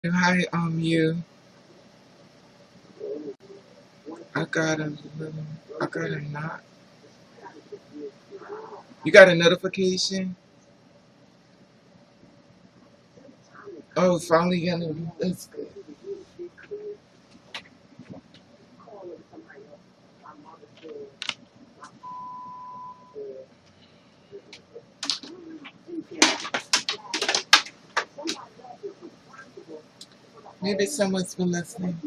Hi, you. I got a little, I got a not. You got a notification? Oh, finally gonna. That's good. Maybe someone's been listening.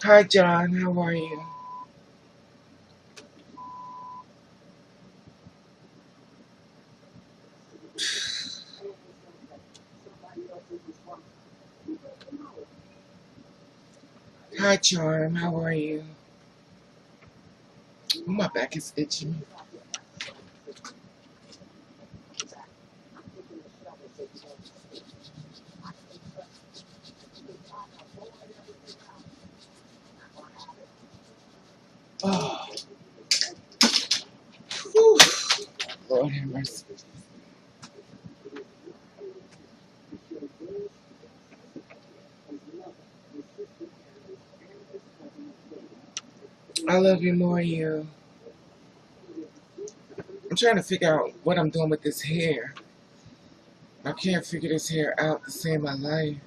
Hi, John. How are you? Hi, Charm. How are you? Oh, my back is itching. Oh, whew. Lord have mercy. I love you more, you. I'm trying to figure out what I'm doing with this hair. I can't figure this hair out to save my life.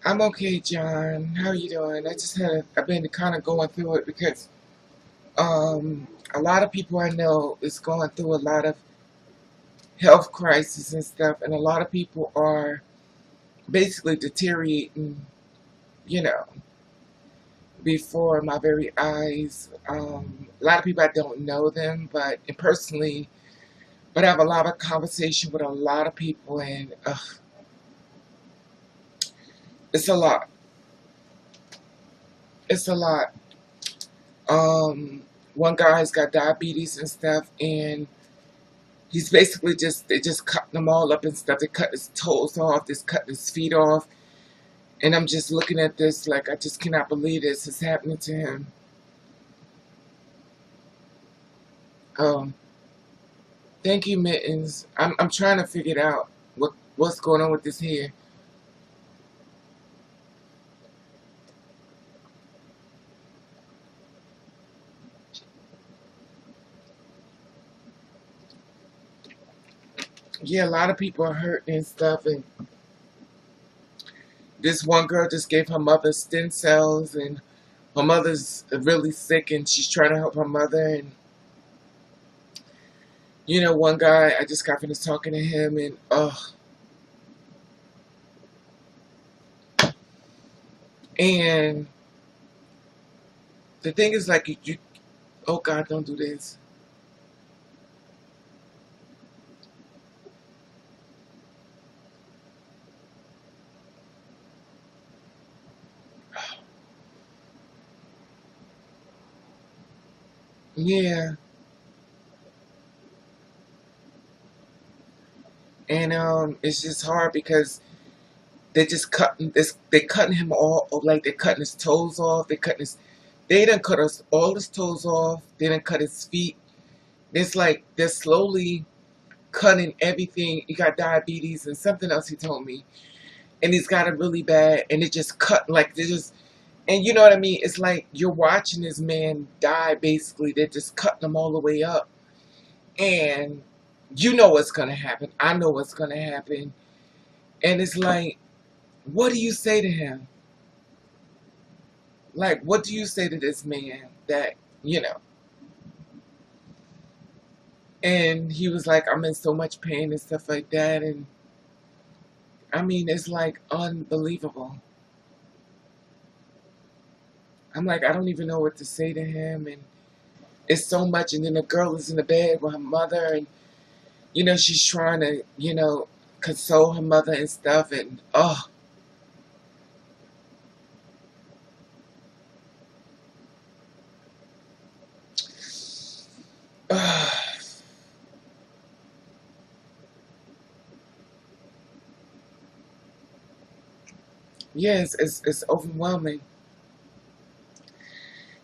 I'm okay, John. How are you doing? I've been kind of going through it because a lot of people I know is going through a lot of health crisis and stuff, and a lot of people are basically deteriorating, you know, before my very eyes. A lot of people I don't know them, but and personally, but I have a lot of conversation with a lot of people, and it's a lot. It's a lot. Um, One guy's got diabetes and stuff, and he's basically they just cut them all up and stuff. They cut his toes off, they cut his feet off. And I'm just looking at this like I just cannot believe this is happening to him. Um, Thank you, Mittens. I'm trying to figure it out what's going on with this hair. Yeah, a lot of people are hurting and stuff, and this one girl just gave her mother stem cells, and her mother's really sick, and she's trying to help her mother. And one guy I just got finished talking to him, and and the thing is like oh God, don't do this. Yeah, and it's just hard because they just cutting this. They cutting him like they cutting his toes off. They done cut us all his toes off. They done cut his feet. It's like they're slowly cutting everything. He got diabetes and something else he told me, and he's got it really bad. And it just cut like they just. And you know what I mean? It's like you're watching this man die. Basically, they're just cutting him all the way up, and you know what's gonna happen. I know what's gonna happen, and it's like, what do you say to him? Like, what do you say to this man that, you know? And he was like, I'm in so much pain and stuff like that. And I mean, it's like unbelievable. I'm like, I don't even know what to say to him. And it's so much. And then the girl is in the bed with her mother. And, she's trying to, console her mother and stuff. And, oh, Yes, it's overwhelming.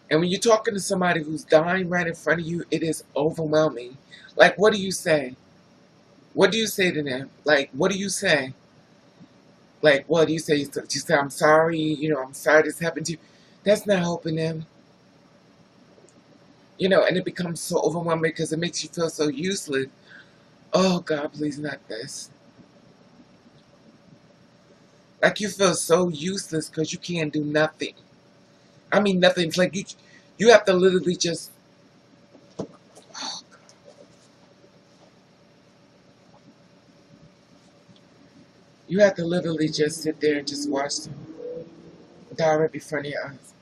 And when you're talking to somebody who's dying right in front of you, it is overwhelming. Like, what do you say? What do you say to them? Like, what do you say? Like, what do you say? You say, I'm sorry, I'm sorry this happened to you. That's not helping them. And it becomes so overwhelming because it makes you feel so useless. Oh, God, please not this. Like, you feel so useless because you can't do nothing. I mean, nothing. It's like you have to literally just, oh, you have to literally just sit there and just watch them die right before your eyes.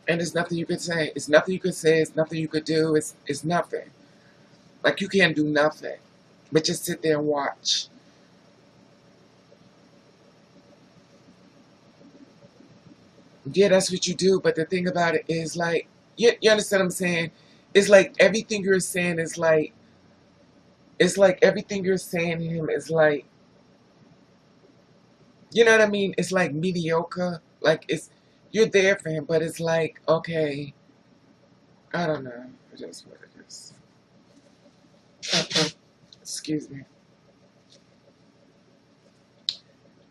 And there's nothing you could say. It's nothing you could say. It's nothing you could do. It's nothing. Like, you can't do nothing. But just sit there and watch. Yeah, that's what you do. But the thing about it is, like, you understand what I'm saying? It's like everything you're saying is like, it's like everything you're saying to him is like, you know what I mean? It's like mediocre. Like, you're there for him, but it's like, okay, I don't know. It is what it is. Excuse me.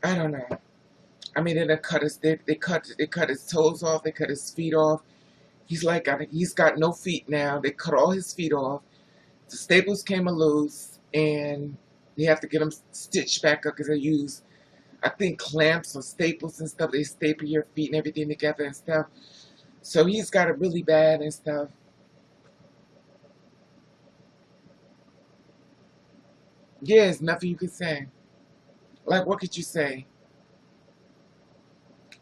I don't know. I mean, they cut his, they cut his toes off. They cut his feet off. He's got no feet now. They cut all his feet off. The staples came loose, and they have to get them stitched back up because they use, I think, clamps or staples and stuff. They staple your feet and everything together and stuff. So he's got it really bad and stuff. Yeah, there's nothing you can say. Like, what could you say?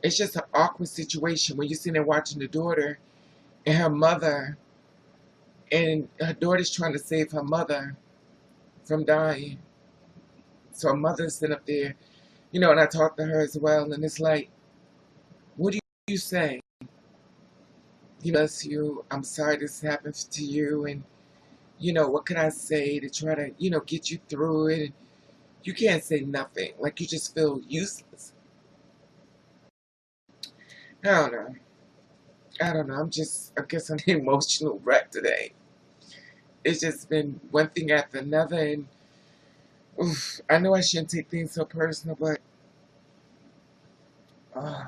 It's just an awkward situation when you're sitting there watching the daughter and her mother, and her daughter's trying to save her mother from dying. So her mother's sitting up there, and I talked to her as well, and it's like, what do you say? Bless you. I'm sorry this happened to you, and what can I say to try to, get you through it? And you can't say nothing. Like, you just feel useless. I don't know. I don't know. I guess I'm an emotional wreck today. It's just been one thing after another, and oof, I know I shouldn't take things so personal, but uh,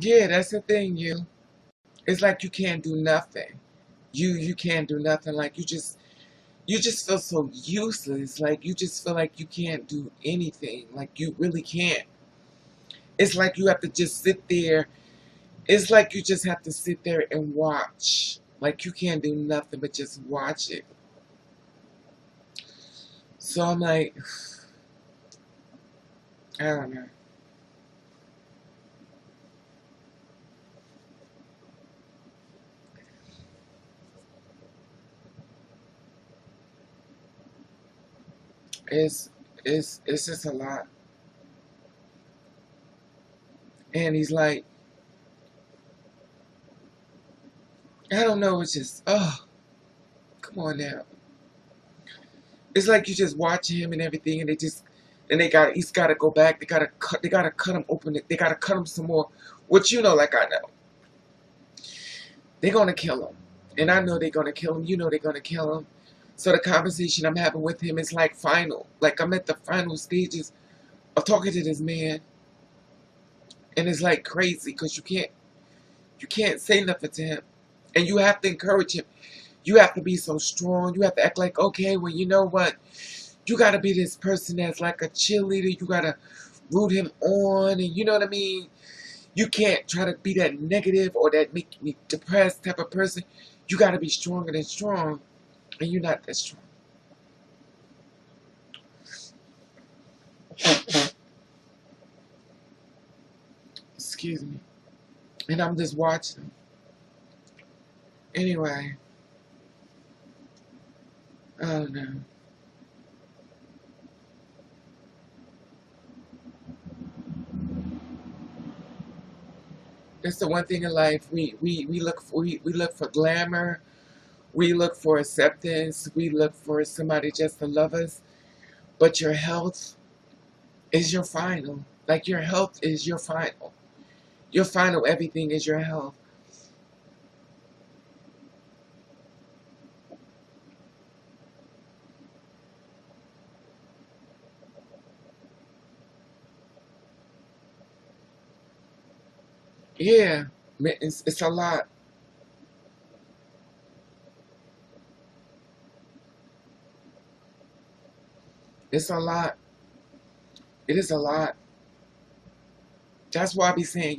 yeah, that's the thing. It's like you can't do nothing. You can't do nothing. Like, you just feel so useless. Like, you just feel like you can't do anything. Like, you really can't. It's like you have to just sit there. It's like you just have to sit there and watch. Like, you can't do nothing but just watch it. So I'm like, I don't know. It's it's just a lot. And he's like, I don't know. It's just, oh, come on now. It's like you just watch him and everything, and he's got to go back. They gotta cut him open. They gotta cut him some more. Which, like I know, they're gonna kill him, and I know they're gonna kill him. They're gonna kill him. So the conversation I'm having with him is like final. Like, I'm at the final stages of talking to this man, and it's like crazy because you can't say nothing to him, and you have to encourage him. You have to be so strong. You have to act like, okay, well, you know what? You got to be this person that's like a cheerleader. You got to root him on, and you know what I mean? You can't try to be that negative or that make me depressed type of person. You got to be stronger than strong, and you're not that strong. Excuse me. And I'm just watching. Anyway, I don't know. That's the one thing in life. We look for glamour. We look for acceptance. We look for somebody just to love us. But your health is your final. Like your health is your final. Your final everything is your health. Yeah, it's a lot. It's a lot. It is a lot. That's why I be saying,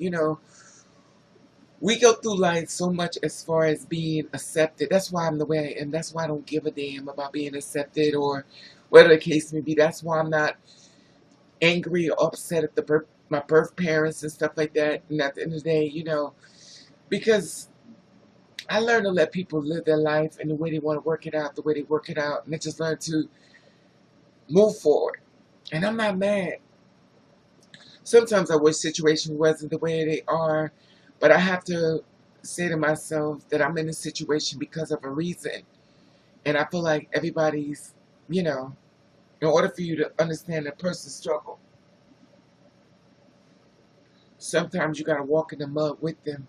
we go through life so much as far as being accepted. That's why I'm the way I am. That's why I don't give a damn about being accepted or whatever the case may be. That's why I'm not angry or upset at my birth parents and stuff like that. And at the end of the day, because I learned to let people live their life and the way they want to work it out, the way they work it out, and I just learned to move forward. And I'm not mad. Sometimes I wish situations wasn't the way they are, but I have to say to myself that I'm in a situation because of a reason. And I feel like everybody's, in order for you to understand a person's struggle, sometimes you got to walk in the mud with them.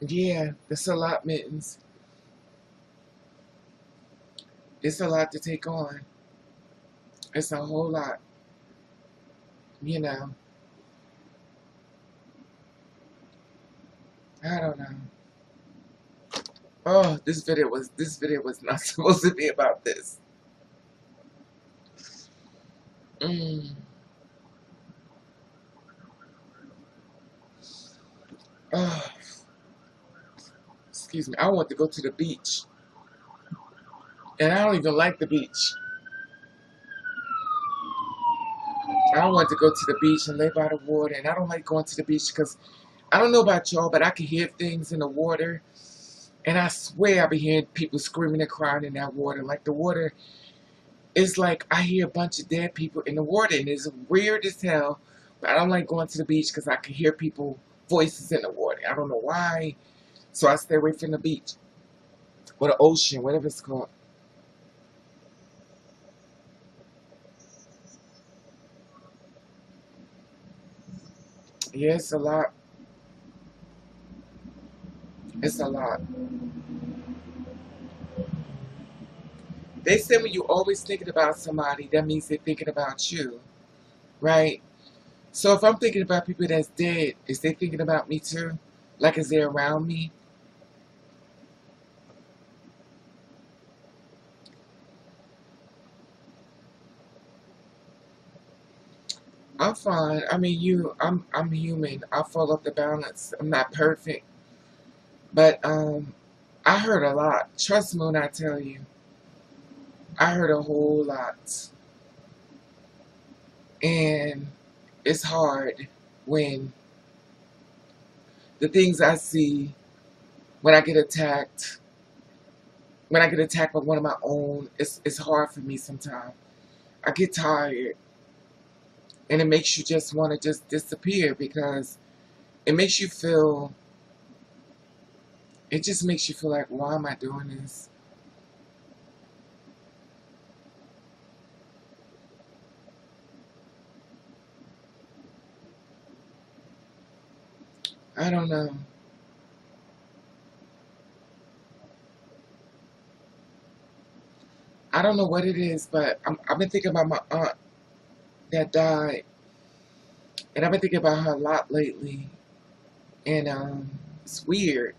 Yeah, that's a lot, Mittens. It's a lot to take on. It's a whole lot, you know. I don't know. Oh, this video was not supposed to be about this. Mm. Oh, excuse me. I want to go to the beach, and I don't even like the beach. I want to go to the beach and lay by the water, and I don't like going to the beach because I don't know about y'all, but I can hear things in the water, and I swear I be hearing people screaming and crying in that water. Like the water is like I hear a bunch of dead people in the water, and it's weird as hell. But I don't like going to the beach because I can hear people voices in the water. I don't know why, so I stay away from the beach or the ocean, whatever it's called. Yeah, it's a lot. It's a lot. They say when you always thinking about somebody, that means they're thinking about you, right? So if I'm thinking about people that's dead, is they thinking about me too? Like, is they around me? I'm fine. I mean, I'm human. I fall off the balance. I'm not perfect, but I heard a lot. Trust me when I tell you, I heard a whole lot, and it's hard when the things I see when I get attacked. When I get attacked by one of my own, it's hard for me sometimes. I get tired, and it makes you just want to just disappear because it makes you feel. It just makes you feel like, why am I doing this? I don't know. I don't know what it is, but I've been thinking about my aunt that died, and I've been thinking about her a lot lately, and it's weird.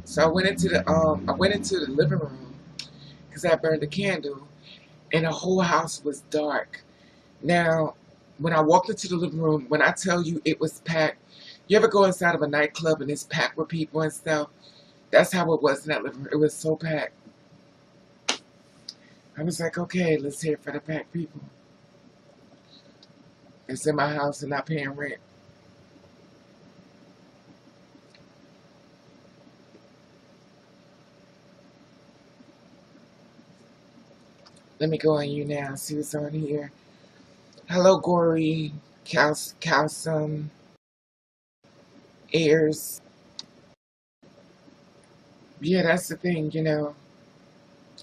So I went into the living room because I burned a candle, and the whole house was dark. Now, when I walked into the living room, when I tell you it was packed, you ever go inside of a nightclub and it's packed with people and stuff? That's how it was in that living room. It was so packed. I was like, okay, let's hear it for the pack people. It's in my house and not paying rent. Let me go on YouNow, see what's on here. Hello, Gory, Calcium, Airs. Yeah, that's the thing, you know.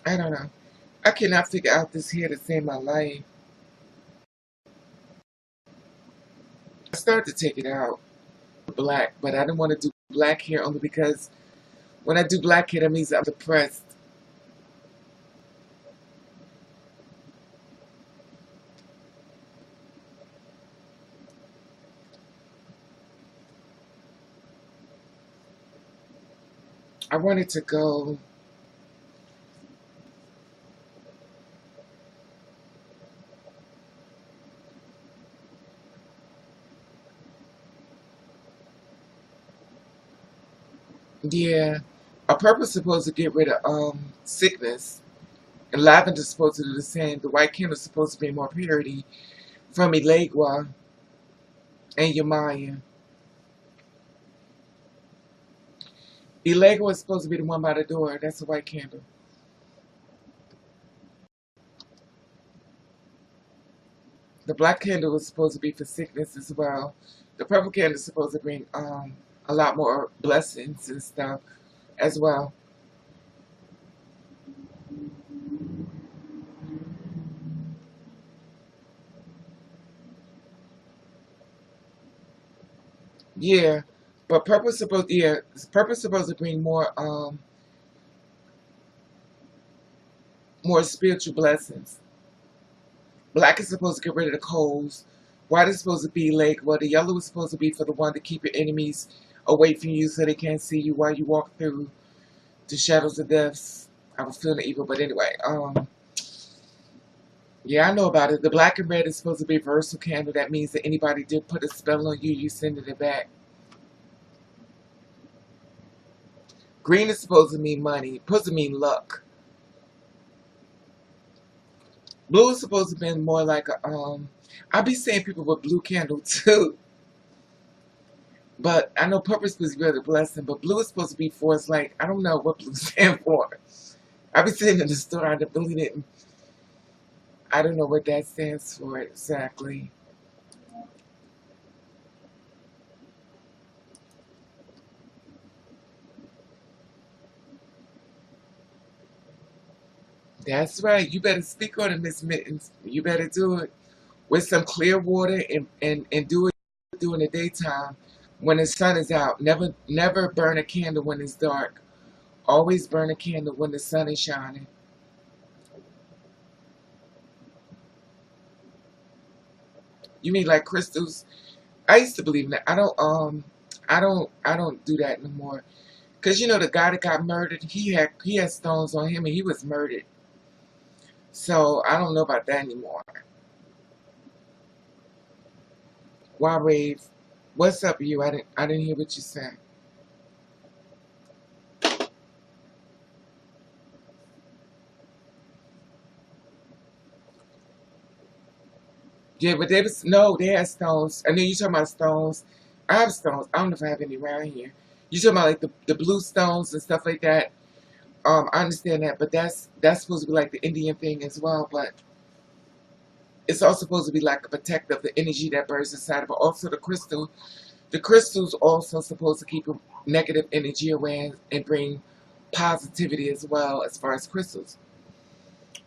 I don't know. I cannot figure out this hair to save my life. I started to take it out, black, but I didn't want to do black hair only because when I do black hair, that means I'm depressed. I wanted to go. Yeah, a purple is supposed to get rid of sickness, and lavender is supposed to do the same. The white candle is supposed to bring more purity from Elegua and Yamaya. Elegua is supposed to be the one by the door. That's a white candle. The black candle is supposed to be for sickness as well. The purple candle is supposed to bring a lot more blessings and stuff as well. Yeah, but purple's supposed to bring more spiritual blessings. Black is supposed to get rid of the colds. White is supposed to be like, well, the yellow is supposed to be for the one to keep your enemies away from you so they can't see you while you walk through the shadows of death. I was feeling evil, but anyway, yeah, I know about it. The black and red is supposed to be a reversal candle. That means that anybody did put a spell on you, you sending it back. Green is supposed to mean money. Supposed to mean luck. Blue is supposed to be more like a I be seeing people with blue candle too. But I know purple is supposed to be really a blessing, but blue is supposed to be for us like I don't know what blue stands for. I be sitting in the store, I really didn't I don't know what that stands for exactly. That's right. You better speak on it, Miss Mittens. You better do it with some clear water and do it during the daytime when the sun is out. Never burn a candle when it's dark. Always burn a candle when the sun is shining. You mean like crystals? I used to believe in that. I don't do that no more. Cause you know the guy that got murdered, he had stones on him and he was murdered. So I don't know about that anymore. Why rave? What's up, you? I didn't hear what you said. Yeah, but they was no, they had stones. And then you talking about stones. I have stones. I don't know if I have any around here. You talking about like the blue stones and stuff like that. I understand that, but that's supposed to be like the Indian thing as well. But it's also supposed to be like a protector of the energy that burns inside of it. Also, the crystal, the crystals also supposed to keep negative energy away and bring positivity as well as far as crystals.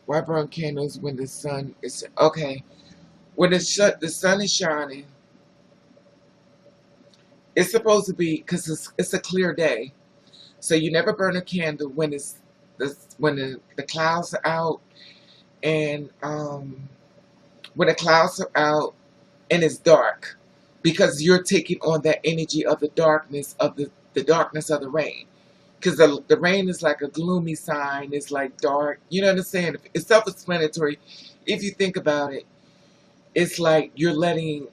Why burn candles when the sun is okay? When the sun is shining, it's supposed to be because it's a clear day. So you never burn a candle when when the clouds are out and when the clouds are out and it's dark because you're taking on that energy of the darkness of the darkness of the rain. Because the rain is like a gloomy sign, it's like dark. You know what I'm saying? It's self-explanatory. If you think about it, it's like you're letting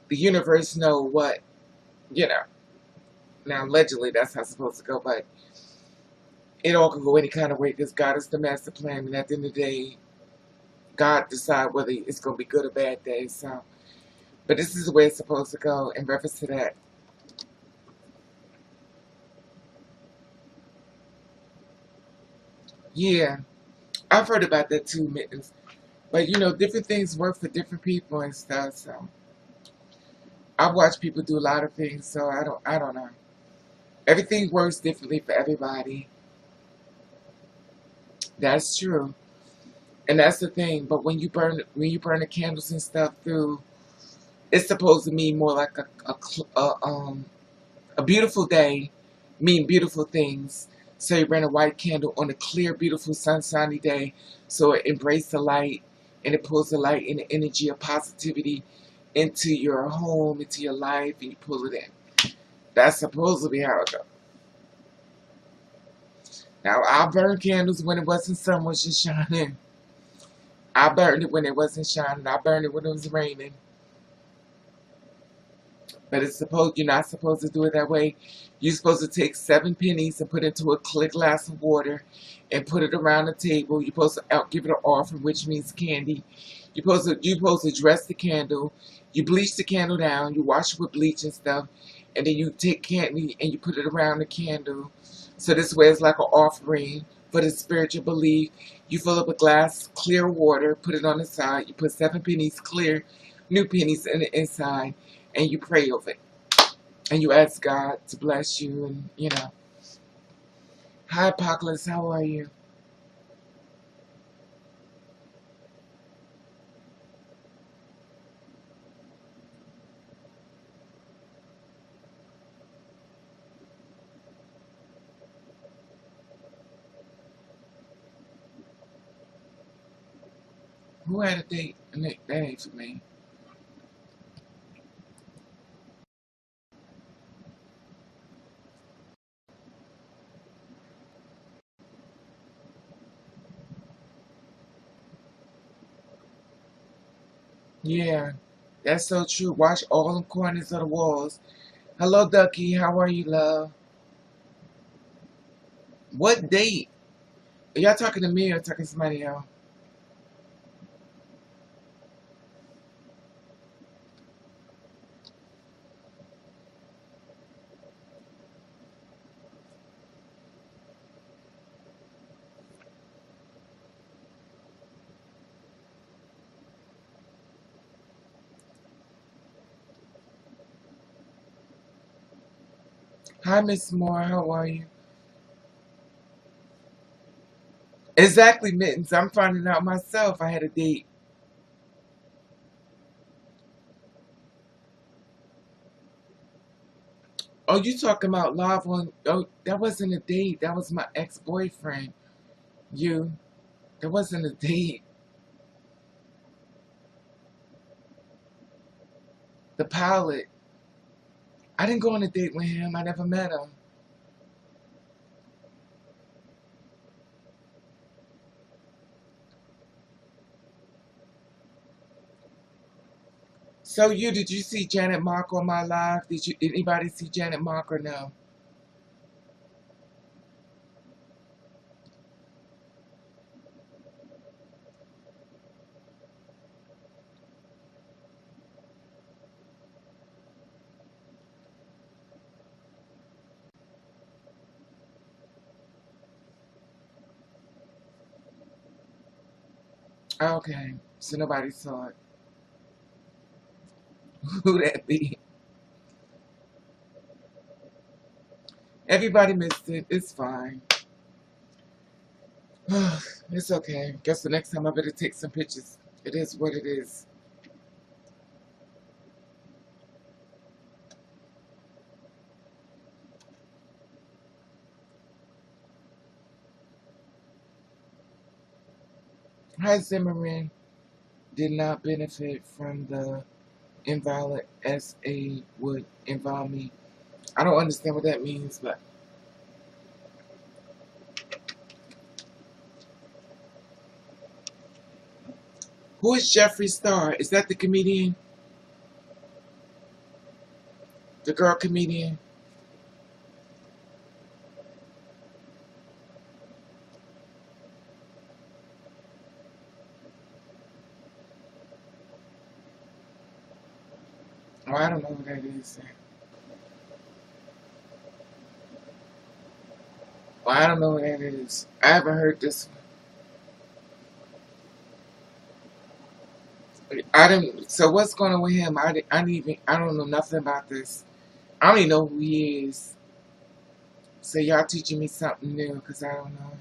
the universe know what, you know. Now, allegedly, that's how it's supposed to go, but it all can go any kind of way because God is the master plan, and at the end of the day, God decide whether it's going to be good or bad day. So, but this is the way it's supposed to go in reference to that. Yeah, I've heard about that too, Mittens. But you know, different things work for different people and stuff. So I watch people do a lot of things. So I don't know. Everything works differently for everybody. That's true, and that's the thing. But when you burn the candles and stuff through, it's supposed to mean more like a beautiful day, mean beautiful things. So you burn a white candle on a clear, beautiful, sunshiny day. So it embraces the light and it pulls the light and the energy of positivity into your home, into your life, and you pull it in. That's supposed to be how it goes. Now, I burned candles when it wasn't sun was just shining. I burned it when it wasn't shining. I burned it when it was raining. But you're not supposed to do it that way. You're supposed to take 7 pennies and put it into a clear glass of water and put it around the table. You're supposed to give it an offering, which means candy. You're supposed to dress the candle. You bleach the candle down. You wash it with bleach and stuff. And then you take candy and you put it around the candle. So this way it's like an offering for the spiritual belief. You fill up a glass, clear water, put it on the side. You put 7 pennies, clear, new pennies in the inside, and you pray over it. And you ask God to bless you, and Hi, Apocalypse, how are you? Who had a date? That ain't for me. Yeah, that's so true. Watch all the corners of the walls. Hello, Ducky, how are you, love? What date? Are y'all talking to me or talking to somebody else? Hi, Miss Moore, how are you? Exactly, Mittens. I'm finding out myself. I had a date. Oh, you talking about live on? Oh, that wasn't a date. That was my ex-boyfriend. You. That wasn't a date. The pilot. I didn't go on a date with him. I never met him. So did you see Janet Mock on my live? Did anybody see Janet Mock or no? Okay, so nobody saw it. Who that be? Everybody missed it. It's fine. It's okay. Guess the next time I better take some pictures. It is what it is. Hi, Zimmerman did not benefit from the invalid SA would involve me. I don't understand what that means, but who is Jeffree Star? Is that the comedian? The girl comedian? Oh, I don't know what that is. Oh, I don't know what that is. I haven't heard this one. I didn't. So what's going on with him? I didn't even. I don't know nothing about this. I don't even know who he is. So y'all teaching me something new because I don't know.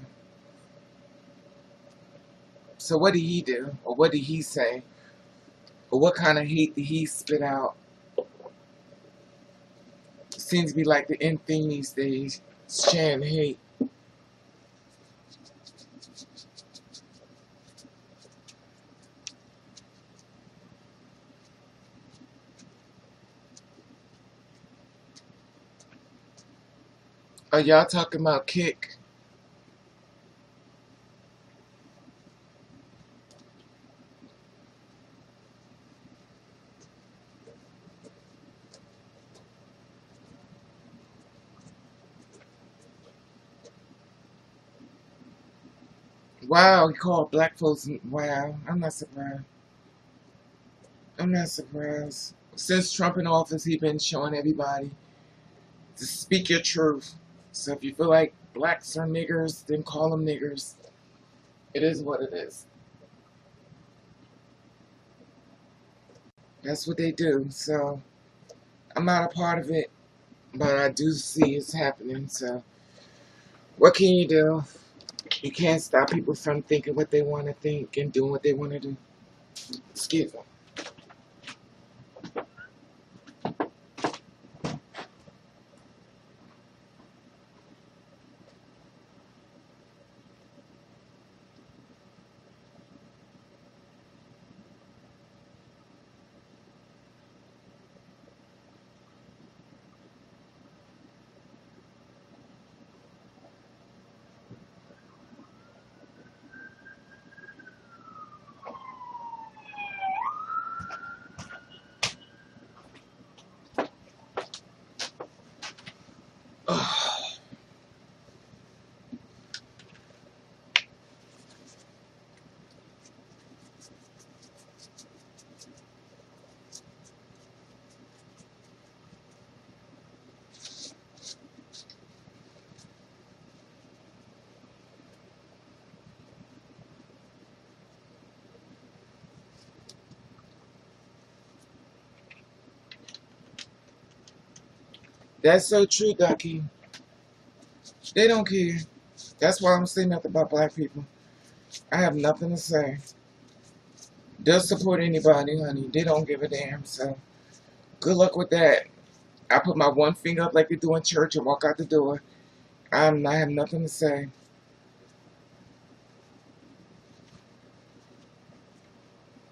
So what did he do, or what did he say, or what kind of hate did he spit out? Seems to be like the end thing these days. Sharing hate. Are y'all talking about Kick? Wow, he called black folks. Wow, I'm not surprised. I'm not surprised. Since Trump in office, he been showing everybody to speak your truth. So if you feel like blacks are niggers, then call them niggers. It is what it is. That's what they do. So I'm not a part of it, but I do see it's happening. So what can you do? You can't stop people from thinking what they want to think and doing what they want to do. Excuse me. That's so true, Ducky. They don't care. That's why I don't say nothing about black people. I have nothing to say. They'll support anybody, honey. They don't give a damn. So good luck with that. I put my one finger up like they do in church and walk out the door. I have nothing to say.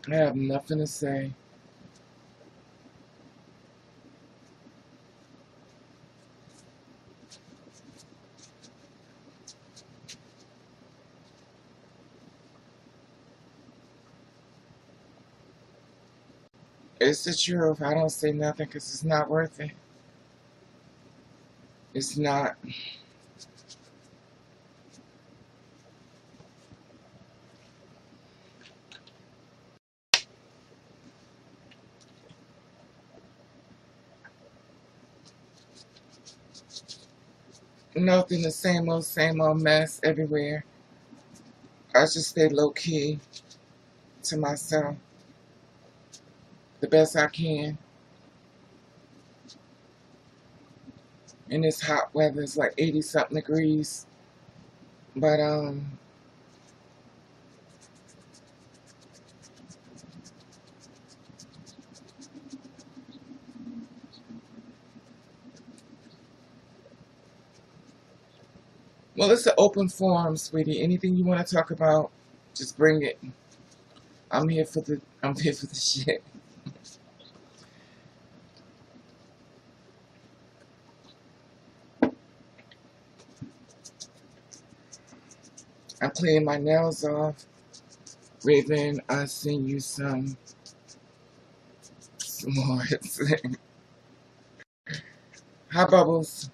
I have nothing to say. It's the truth. I don't say nothing because it's not worth it. It's not. Nothing. The same old mess everywhere. I just stay low key to myself the best I can. In this hot weather, it's like 80 something degrees. But well, it's an open forum, sweetie. Anything you want to talk about, just bring it. I'm here for the shit. I'm cleaning my nails off. Raven, I'll send you some s'mores. Hi, Bubbles.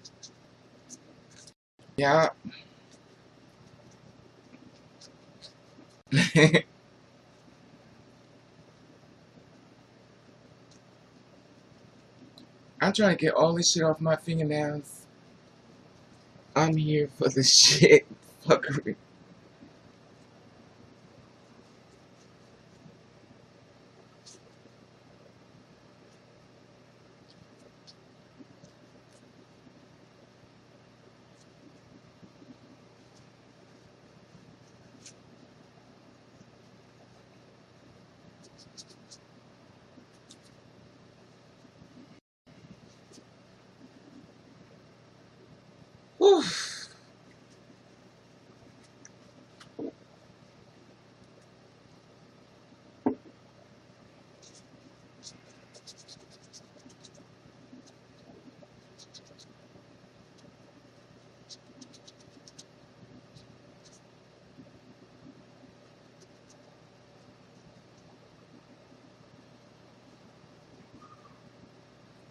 Yeah. I'm trying to get all this shit off my fingernails. I'm here for the shit fuckery. Whew.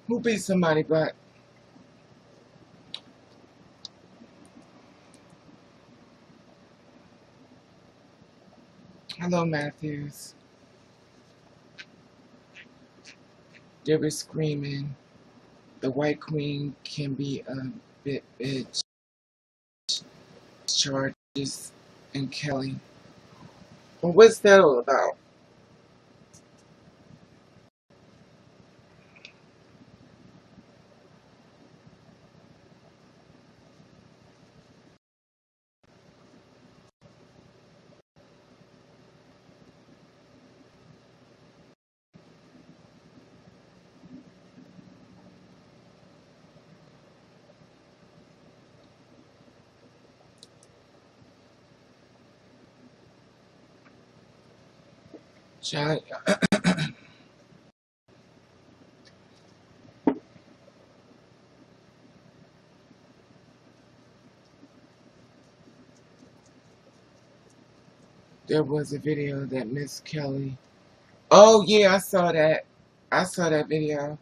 Who beat somebody but? Hello, Matthews. They were screaming. The White Queen can be a bit bitch. Charges and Kelly. Well, what's that all about? John, there was a video that Miss Kelly. Oh yeah, I saw that. I saw that video.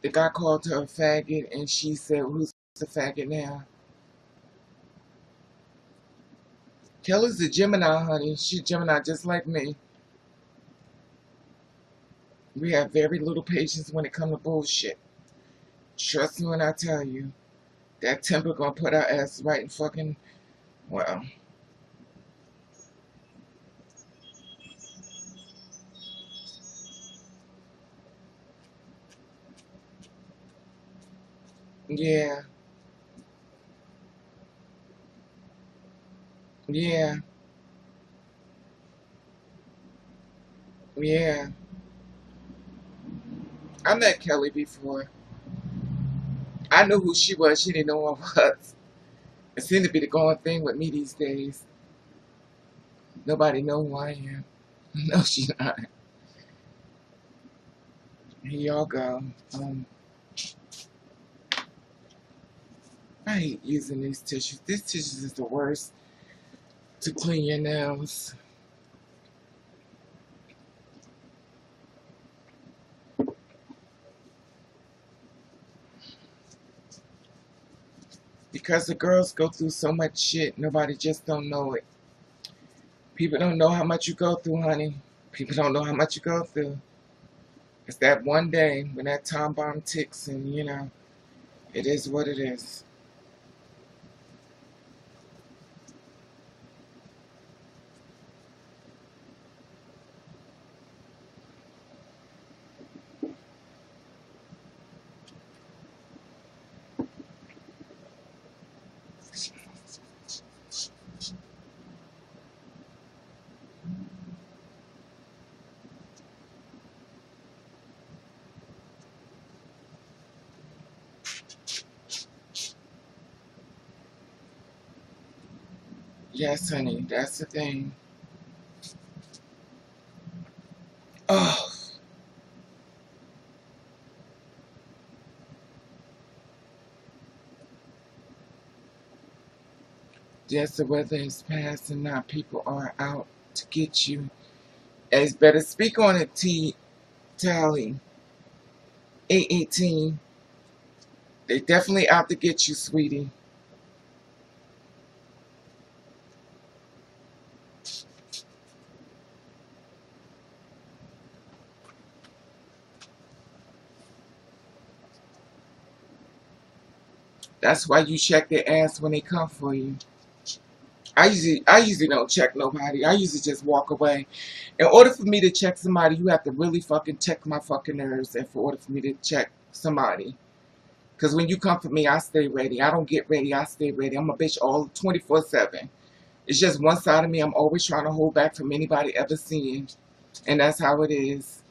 The guy called her a faggot, and she said, "Who's the faggot now?" Kelly's a Gemini, honey. She's Gemini just like me. We have very little patience when it comes to bullshit. Trust me when I tell you. That temper gonna put our ass right in fucking, well, yeah, yeah, yeah. I met Kelly before. I knew who she was. She didn't know who I was. It seemed to be the going thing with me these days. Nobody know who I am. No, she's not. Here y'all go. I hate using these tissues. These tissues is the worst to clean your nails. Because the girls go through so much shit, nobody just don't know it. People don't know how much you go through, honey. People don't know how much you go through. It's that one day when that time bomb ticks and, it is what it is. Yes, honey, that's the thing. Oh, yes, the weather is past and now people are out to get you. It's better speak on it, T. Tally. 818. They definitely out to get you, sweetie. That's why you check their ass when they come for you. I usually don't check nobody. I usually just walk away. In order for me to check somebody, you have to really fucking check my fucking nerves. And for order for me to check somebody, because when you come for me, I stay ready. I don't get ready. I stay ready. I'm a bitch all 24/7. It's just one side of me I'm always trying to hold back from anybody ever seeing, and that's how it is.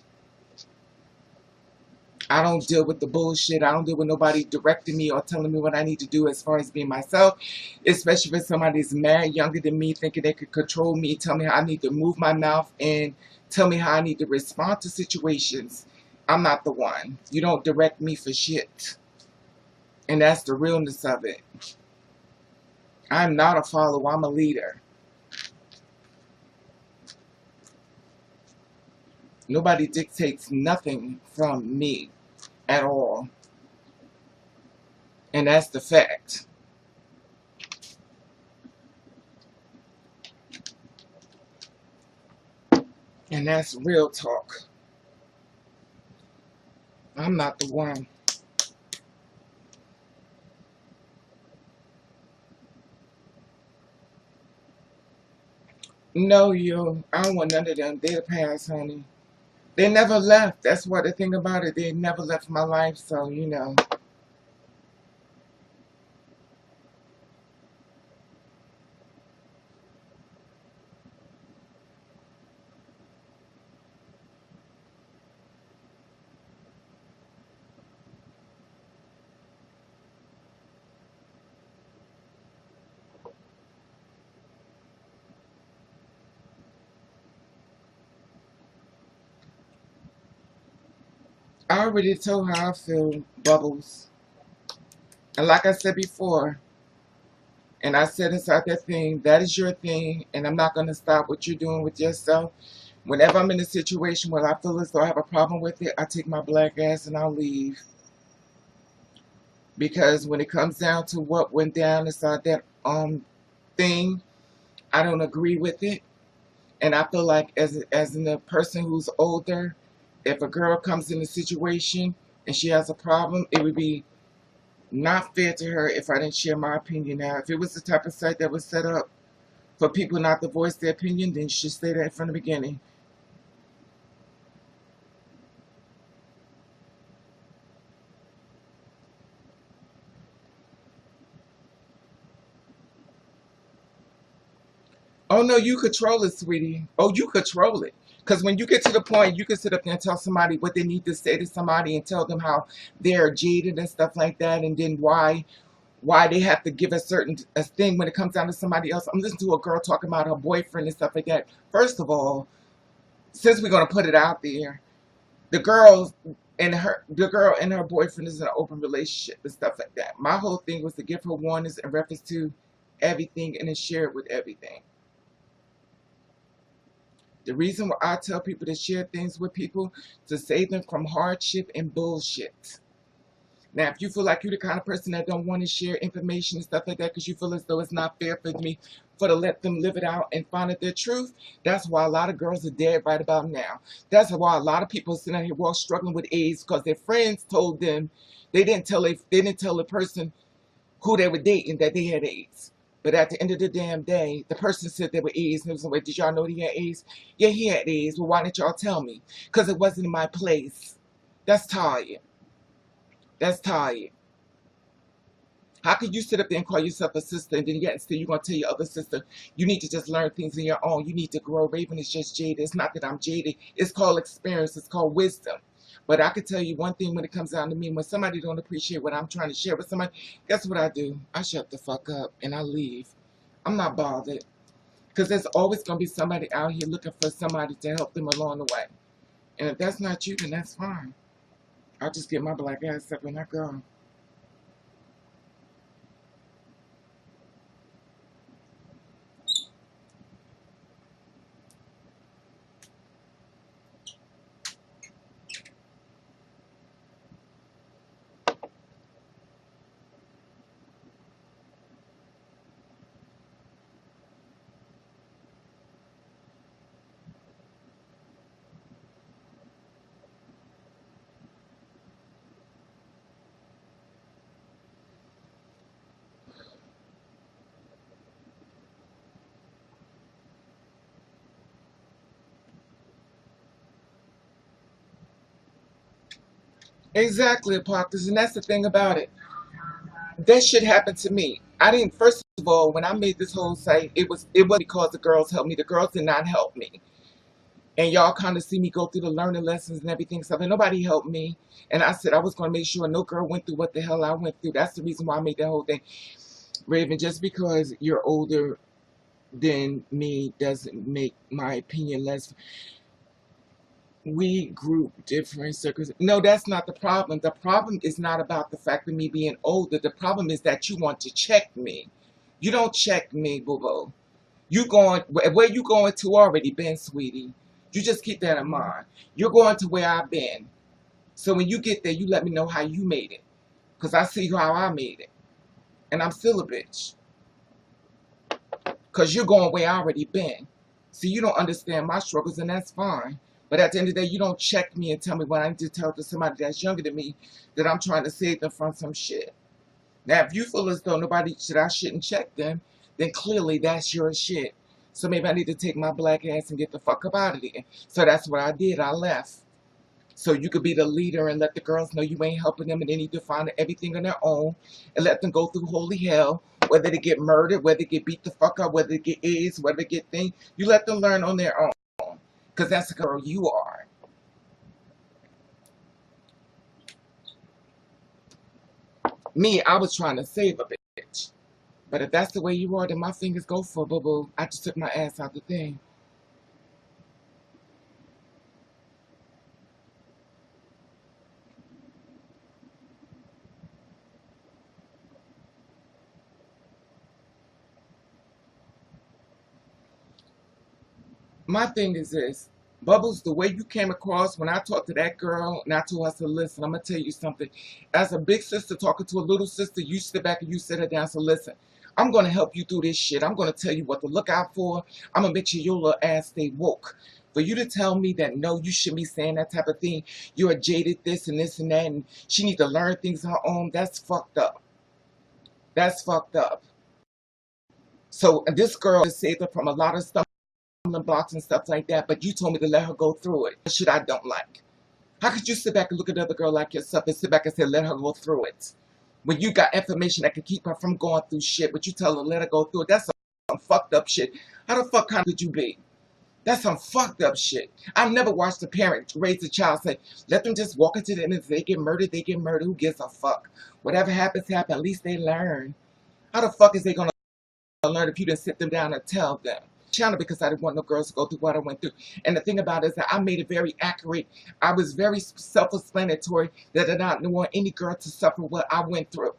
I don't deal with the bullshit. I don't deal with nobody directing me or telling me what I need to do as far as being myself, especially if somebody's mad younger than me, thinking they could control me, tell me how I need to move my mouth, and tell me how I need to respond to situations. I'm not the one. You don't direct me for shit. And that's the realness of it. I'm not a follower. I'm a leader. Nobody dictates nothing from me at all. And that's the fact. And that's real talk. I'm not the one. No, yo, I don't want none of them. They're the past, honey. They never left. That's what the thing about it. They never left my life, so you know. I already told how I feel, Bubbles. And like I said before, and I said inside that thing, that is your thing, and I'm not going to stop what you're doing with yourself. Whenever I'm in a situation where I feel as though I have a problem with it, I take my black ass and I'll leave. Because when it comes down to what went down inside that thing, I don't agree with it. And I feel like as in a person who's older, if a girl comes in a situation and she has a problem, it would be not fair to her if I didn't share my opinion. Now, if it was the type of site that was set up for people not to voice their opinion, then you should say that from the beginning. Oh no, you control it, sweetie. Oh, you control it. Because when you get to the point, you can sit up there and tell somebody what they need to say to somebody and tell them how they're jaded and stuff like that, and then why they have to give a certain a thing when it comes down to somebody else. I'm listening to a girl talking about her boyfriend and stuff like that. First of all, since we're gonna put it out there, the girl and her boyfriend is in an open relationship and stuff like that. My whole thing was to give her warnings in reference to everything and then share it with everything. The reason why I tell people to share things with people to save them from hardship and bullshit. Now, if you feel like you're the kind of person that don't want to share information and stuff like that because you feel as though it's not fair for me for to let them live it out and find out their truth, that's why a lot of girls are dead right about now. That's why a lot of people sitting out here walk struggling with AIDS because their friends told them they didn't tell the person who they were dating that they had AIDS. But at the end of the damn day, the person said they were AIDS. And it was like, did y'all know he had AIDS? Yeah, he had AIDS. Well, why didn't y'all tell me? Because it wasn't in my place. That's tired. That's tired. How could you sit up there and call yourself a sister and then yet still you're going to tell your other sister, you need to just learn things on your own. You need to grow. Raven is just jaded. It's not that I'm jaded. It's called experience. It's called wisdom. But I can tell you one thing when it comes down to me, when somebody don't appreciate what I'm trying to share with somebody, guess what I do? I shut the fuck up and I leave. I'm not bothered. Because there's always going to be somebody out here looking for somebody to help them along the way. And if that's not you, then that's fine. I'll just get my black ass up and I go. Exactly, Apocalypse, and that's the thing about it. That shit happened to me. I didn't. First of all, when I made this whole site, it was because the girls helped me. The girls did not help me, and y'all kind of see me go through the learning lessons and everything. So nobody helped me, and I said I was going to make sure no girl went through what the hell I went through. That's the reason why I made that whole thing. Raven, just because you're older than me doesn't make my opinion less. We group different circles. No, that's not the problem. The problem is not about the fact of me being older. The problem is that you want to check me. You don't check me, boo boo. You going where you going to already been, sweetie. You just keep that in mind. You're going to where I've been. So when you get there, you let me know how you made it. Because I see how I made it. And I'm still a bitch. Because you're going where I already been. See, you don't understand my struggles, and that's fine. But at the end of the day, you don't check me and tell me what I need to tell to somebody that's younger than me that I'm trying to save them from some shit. Now, if you feel as though I shouldn't check them, then clearly that's your shit. So maybe I need to take my black ass and get the fuck up out of there. So that's what I did. I left. So you could be the leader and let the girls know you ain't helping them and they need to find everything on their own and let them go through holy hell, whether they get murdered, whether they get beat the fuck up, whether they get AIDS, whether they get things. You let them learn on their own. Because that's the girl you are. Me, I was trying to save a bitch. But if that's the way you are, then my fingers go for boo boo. I just took my ass out the thing. My thing is this. Bubbles, the way you came across when I talked to that girl and I told her to listen, I'm going to tell you something. As a big sister talking to a little sister, you sit back and you sit her down. So listen, I'm going to help you through this shit. I'm going to tell you what to look out for. I'm going to make sure your little ass stay woke. For you to tell me that, no, you shouldn't be saying that type of thing. You're a jaded this and this and that, and she need to learn things on her own. That's fucked up. That's fucked up. So this girl has saved her from a lot of stuff, blocks and stuff like that, but you told me to let her go through it. Shit I don't like. How could you sit back and look at another girl like yourself and sit back and say let her go through it? When you got information that could keep her from going through shit, but you tell her let her go through it, that's some fucked up shit. How the fuck kind could you be? That's some fucked up shit. I've never watched a parent raise a child say, let them just walk into the end. If they get murdered, they get murdered. Who gives a fuck? Whatever happens, happens. At least they learn. How the fuck is they gonna learn if you didn't sit them down and tell them? Channel because I didn't want no girls to go through what I went through. And the thing about it is that I made it very accurate. I was very self-explanatory that I didn't want any girl to suffer what I went through.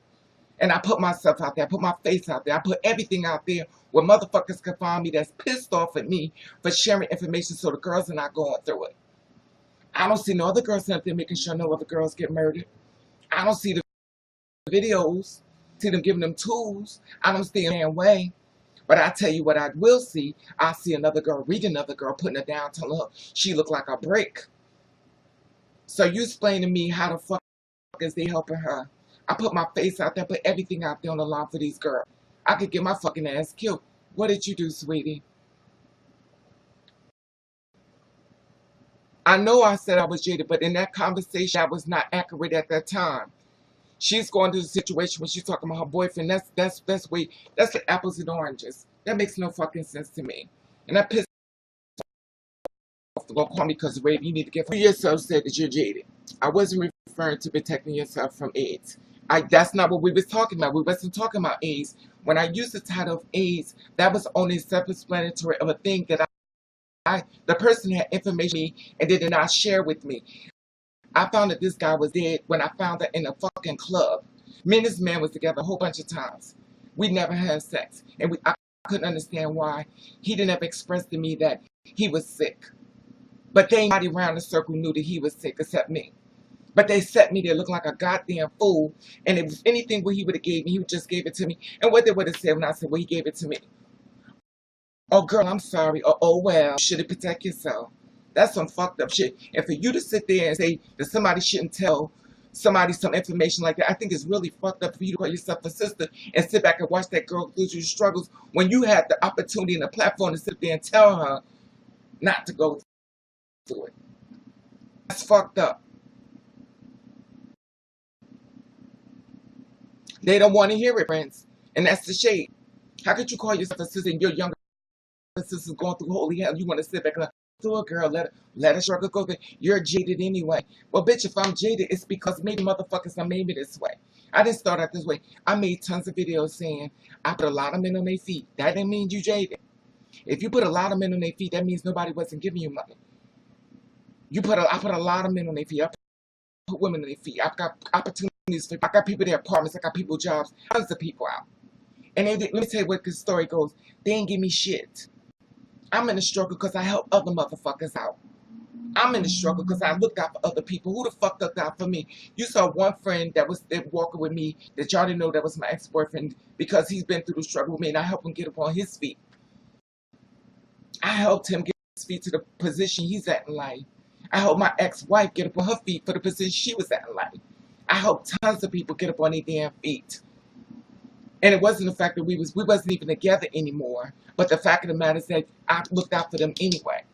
And I put myself out there. I put my face out there. I put everything out there where motherfuckers can find me that's pissed off at me for sharing information so the girls are not going through it. I don't see no other girls out there making sure no other girls get murdered. I don't see the videos, see them giving them tools. I don't see them way. But I tell you what I will see. I see another girl reading another girl, putting her down, telling her she look like a brick. So you explain to me how the fuck is they helping her? I put my face out there, put everything out there on the line for these girls. I could get my fucking ass killed. What did you do, sweetie? I know I said I was jaded, but in that conversation, I was not accurate at that time. She's going through the situation when she's talking about her boyfriend. That's like apples and oranges. That makes no fucking sense to me. And that pissed off to go call me because Raven, you need to get you yourself said that you're jaded. I wasn't referring to protecting yourself from AIDS. That's not what we was talking about. We wasn't talking about AIDS. When I used the title of AIDS, that was only self-explanatory of a thing that the person had information and they did not share with me. I found that this guy was dead when I found that in a fucking club. Me and this man was together a whole bunch of times. We never had sex. And I couldn't understand why he didn't ever express to me that he was sick. But they nobody around the circle knew that he was sick except me. But they set me there looking like a goddamn fool. And if anything what he would have gave me, he would just gave it to me. And what they would have said when I said, well, he gave it to me. Oh, girl, I'm sorry. Or, oh, well, you should have protect yourself. That's some fucked up shit. And for you to sit there and say that somebody shouldn't tell somebody some information like that, I think it's really fucked up for you to call yourself a sister and sit back and watch that girl go through struggles when you had the opportunity and the platform to sit there and tell her not to go through it. That's fucked up. They don't want to hear it, friends. And that's the shade. How could you call yourself a sister and your younger sister's going through holy hell? You want to sit back and like, to a girl, let her struggle go through. You're jaded anyway. Well, bitch, if I'm jaded, it's because maybe motherfuckers done made me this way. I didn't start out this way. I made tons of videos saying I put a lot of men on their feet. That didn't mean you jaded. If you put a lot of men on their feet, that means nobody wasn't giving you money. I put a lot of men on their feet. I put women on their feet. I've got opportunities. I got people their apartments. I got people jobs. Tons of people out. And let me tell you what the story goes. They ain't give me shit. I'm in the struggle because I help other motherfuckers out. I'm in the struggle because I looked out for other people. Who the fuck looked out for me? You saw one friend that was walking with me that y'all didn't know that was my ex-boyfriend because he's been through the struggle with me, and I helped him get up on his feet. I helped him get his feet to the position he's at in life. I helped my ex-wife get up on her feet for the position she was at in life. I helped tons of people get up on their damn feet. And it wasn't the fact that we wasn't even together anymore, but the fact of the matter is that I looked out for them anyway.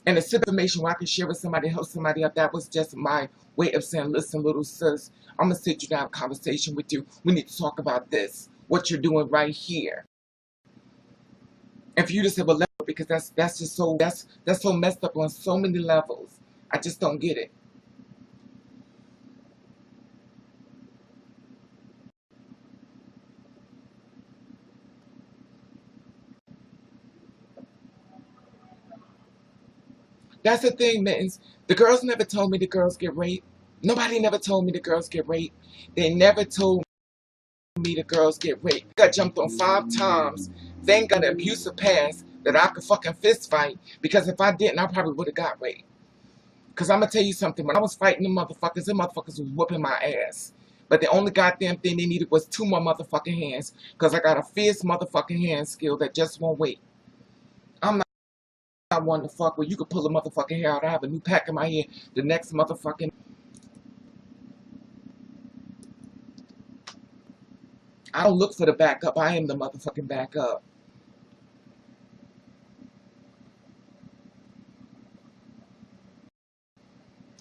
And the information where I could share with somebody, help somebody up, that was just my way of saying, listen, little sis, I'm going to sit you down, conversation with you. We need to talk about this, what you're doing right here. And for you to say, well, because that's just so, that's so messed up on so many levels. I just don't get it. That's the thing, Mittens. The girls never told me the girls get raped. Nobody never told me the girls get raped. They never told me the girls get raped. I got jumped on 5 times. Thank God an abusive past that I could fucking fist fight. Because if I didn't, I probably would have got raped. Because I'm going to tell you something. When I was fighting the motherfuckers was whooping my ass. But the only goddamn thing they needed was 2 more motherfucking hands. Because I got a fierce motherfucking hand skill that just won't wait. I'm not one to fuck where you could pull a motherfucking hair out. I have a new pack in my head. The next motherfucking... I don't look for the backup. I am the motherfucking backup.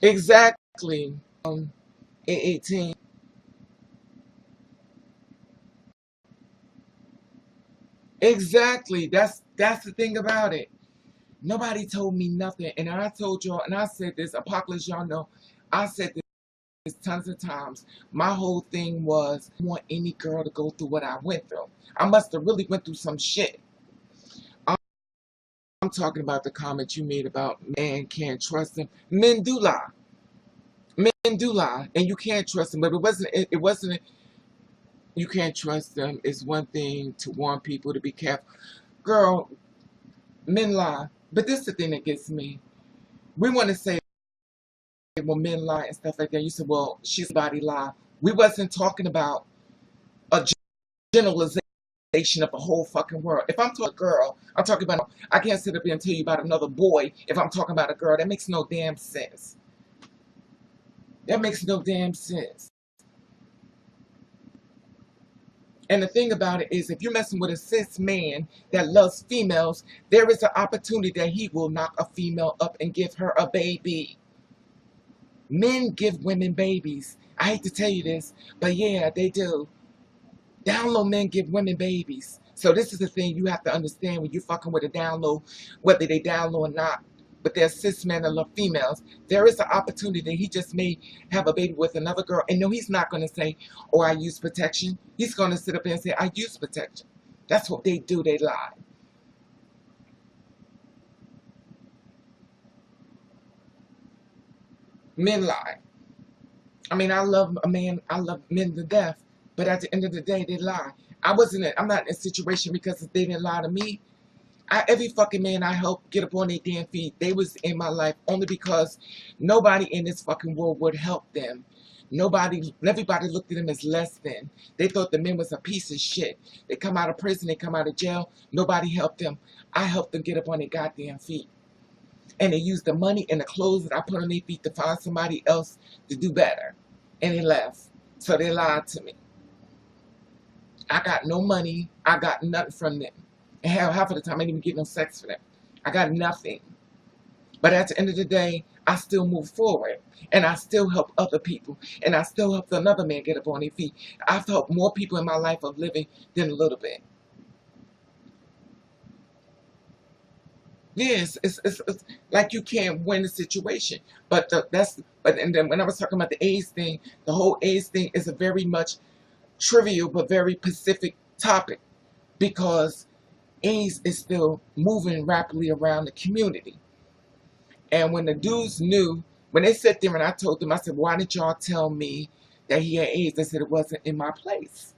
Exactly. In 18. Exactly. That's the thing about it. Nobody told me nothing. And I told y'all, and I said this, Apocalypse, y'all know, I said this tons of times. My whole thing was, I want any girl to go through what I went through. I must have really went through some shit. I'm talking about the comment you made about men can't trust them. Men do lie. Men do lie. And you can't trust them. But it wasn't, you can't trust them. It's one thing to warn people to be careful. Girl, men lie. But this is the thing that gets me. We want to say, well, men lie and stuff like that. You said, well, she's body lie. We wasn't talking about a generalization of the whole fucking world. If I'm talking a girl, I'm talking about, I can't sit up here and tell you about another boy if I'm talking about a girl. That makes no damn sense. That makes no damn sense. And the thing about it is, if you're messing with a cis man that loves females, there is an opportunity that he will knock a female up and give her a baby. Men give women babies. I hate to tell you this, but yeah, they do. Down low men give women babies. So this is the thing you have to understand when you're fucking with a down low, whether they down low or not. But they're cis men that love females. There is an opportunity that he just may have a baby with another girl. And no, he's not going to say, oh, I use protection. He's going to sit up there and say, I use protection. That's what they do. They lie. Men lie. I mean, I love men to death. But at the end of the day, they lie. I'm not in a situation because they didn't lie to me. Every fucking man I helped get up on their damn feet, they was in my life only because nobody in this fucking world would help them. Everybody looked at them as less than. They thought the men was a piece of shit. They come out of prison, they come out of jail, nobody helped them. I helped them get up on their goddamn feet. And they used the money and the clothes that I put on their feet to find somebody else to do better. And they left. So they lied to me. I got no money. I got nothing from them. And half of the time, I didn't even get no sex for them. I got nothing. But at the end of the day, I still move forward. And I still help other people. And I still help another man get up on their feet. I've helped more people in my life of living than a little bit. Yes, it's like you can't win the situation. But and then when I was talking about the AIDS thing, the whole AIDS thing is a very much trivial but very specific topic because AIDS is still moving rapidly around the community. And when the dudes knew, when they sat there and I told them, I said, why did y'all tell me that he had AIDS? They said it wasn't in my place.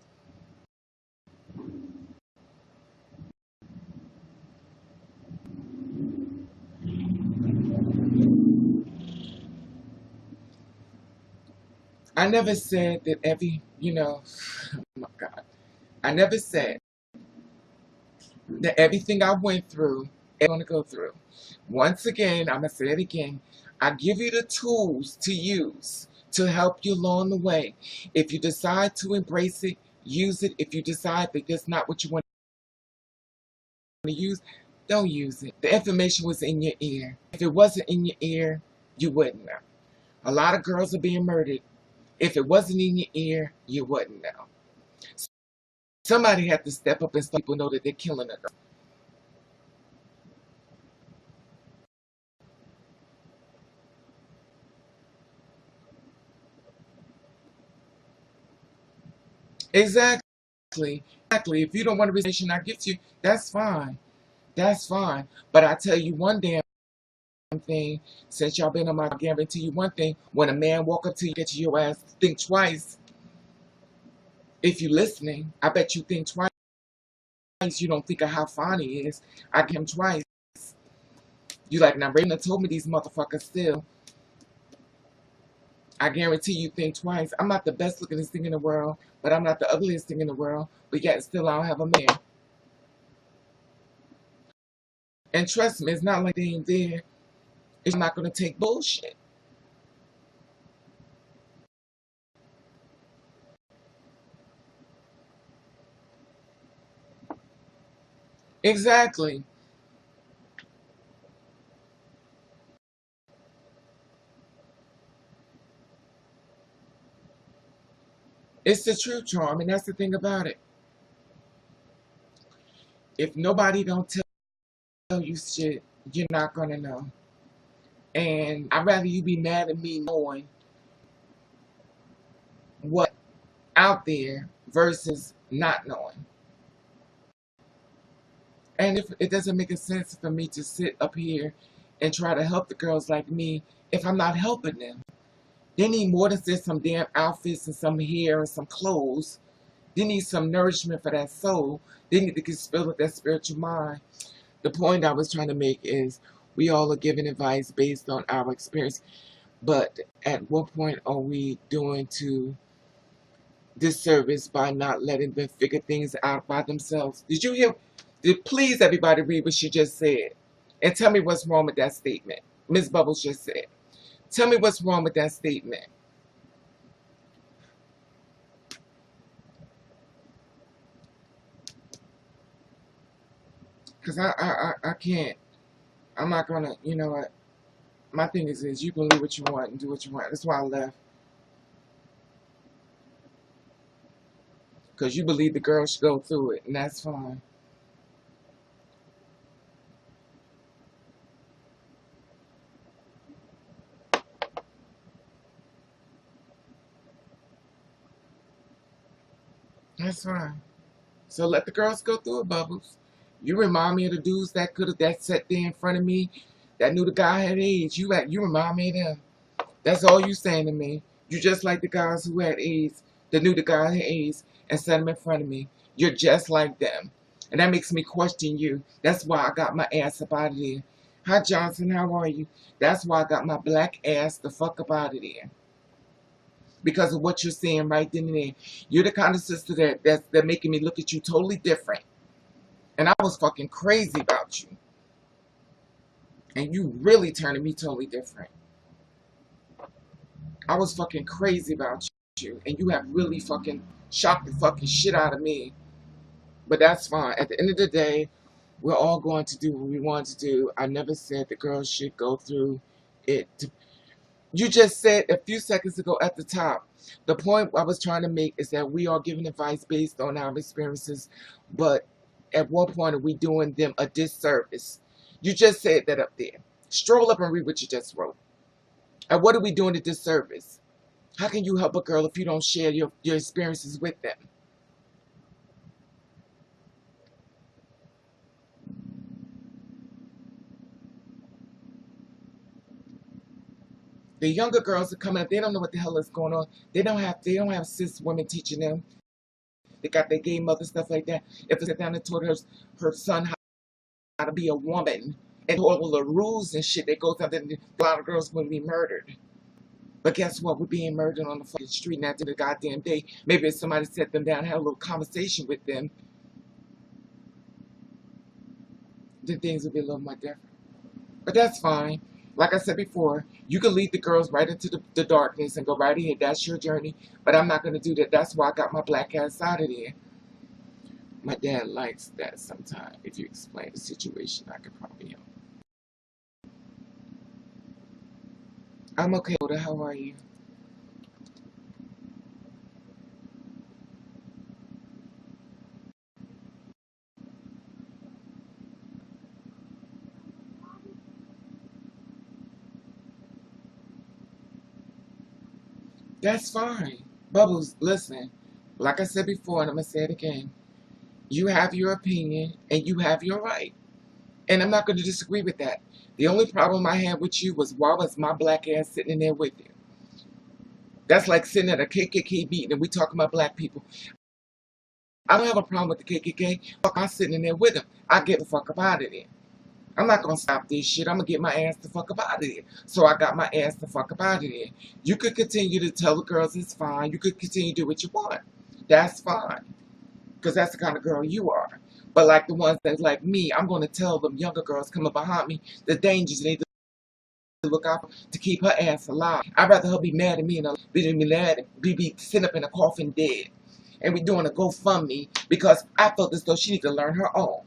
I never said that oh my God. I never said that everything I went through, I'm going to go through. Once again, I'm going to say it again. I give you the tools to use to help you along the way. If you decide to embrace it, use it. If you decide that that's not what you want to use, don't use it. The information was in your ear. If it wasn't in your ear, you wouldn't know. A lot of girls are being murdered. If it wasn't in your ear, you wouldn't know. Somebody had to step up and let people know that they're killing a girl. Exactly. Exactly. If you don't want to receive the information I give to you, that's fine. That's fine. But I tell you one damn thing, since y'all been on my, I guarantee you one thing, when a man walk up to you, get your ass, think twice. If you're listening, I bet you think twice. You don't think of how fine he is. I get him twice. You like, now Raymond told me these motherfuckers still. I guarantee you think twice. I'm not the best looking thing in the world, but I'm not the ugliest thing in the world. But yet still I don't have a man. And trust me, it's not like they ain't there. It's not gonna take bullshit. Exactly. It's the truth, charm, and that's the thing about it. If nobody don't tell you shit, you're not gonna know. And I'd rather you be mad at me knowing what out there versus not knowing. And if it doesn't make a sense for me to sit up here and try to help the girls like me if I'm not helping them. They need more than just some damn outfits and some hair and some clothes. They need some nourishment for that soul. They need to get filled with that spiritual mind. The point I was trying to make is we all are giving advice based on our experience. But at what point are we doing to disservice by not letting them figure things out by themselves? Did you hear? Please, everybody, read what she just said. And tell me what's wrong with that statement. Miss Bubbles just said. Tell me what's wrong with that statement. Because I can't. I'm not going to, you know what? My thing is you can do what you want and do what you want. That's why I left. Because you believe the girl should go through it, and that's fine. That's fine. So let the girls go through it, Bubbles. You remind me of the dudes that sat there in front of me that knew the guy had AIDS. You remind me of them. That's all you saying to me. You just like the guys who had AIDS, that knew the guy had AIDS, and set him in front of me. You're just like them. And that makes me question you. That's why I got my ass up out of there. Hi, Johnson, how are you? That's why I got my black ass the fuck up out of there. Because of what you're saying right then and there. You're the kind of sister that's making me look at you totally different. And I was fucking crazy about you. And you really turning me totally different. I was fucking crazy about you. And you have really fucking shocked the fucking shit out of me. But that's fine. At the end of the day, we're all going to do what we want to do. I never said the girls should go through it. You just said a few seconds ago at the top. The point I was trying to make is that we are giving advice based on our experiences, but at what point are we doing them a disservice? You just said that up there. Stroll up and read what you just wrote. And what are we doing a disservice? How can you help a girl if you don't share your experiences with them? The younger girls are coming up, they don't know what the hell is going on. They don't have cis women teaching them. They got their gay mother, stuff like that. If it's down and told her son how to be a woman and all the rules and shit that goes on, then a lot of girls would be murdered. But guess what? We're being murdered on the fucking street now to the goddamn day. Maybe if somebody set them down, had a little conversation with them, then things would be a little more different. But that's fine. Like I said before, you can lead the girls right into the darkness and go right ahead. That's your journey. But I'm not going to do that. That's why I got my black ass out of there. My dad likes that sometimes. If you explain the situation, I could probably help. I'm okay. How are you? That's fine. Bubbles, listen. Like I said before, and I'm going to say it again. You have your opinion, and you have your right. And I'm not going to disagree with that. The only problem I had with you was why was my black ass sitting in there with you? That's like sitting at a KKK meeting and we talking about black people. I don't have a problem with the KKK. Fuck, I'm sitting in there with them. I get the fuck up out of there. I'm not gonna stop this shit. I'm gonna get my ass the fuck up out of there. So I got my ass the fuck up out of there. You could continue to tell the girls it's fine. You could continue to do what you want. That's fine. Because that's the kind of girl you are. But like the ones that like me, I'm gonna tell them younger girls coming behind me the dangers they need to look out to keep her ass alive. I'd rather her be mad at me and be mad be sitting up in a coffin dead. And we doing a GoFundMe because I felt as though she needs to learn her own.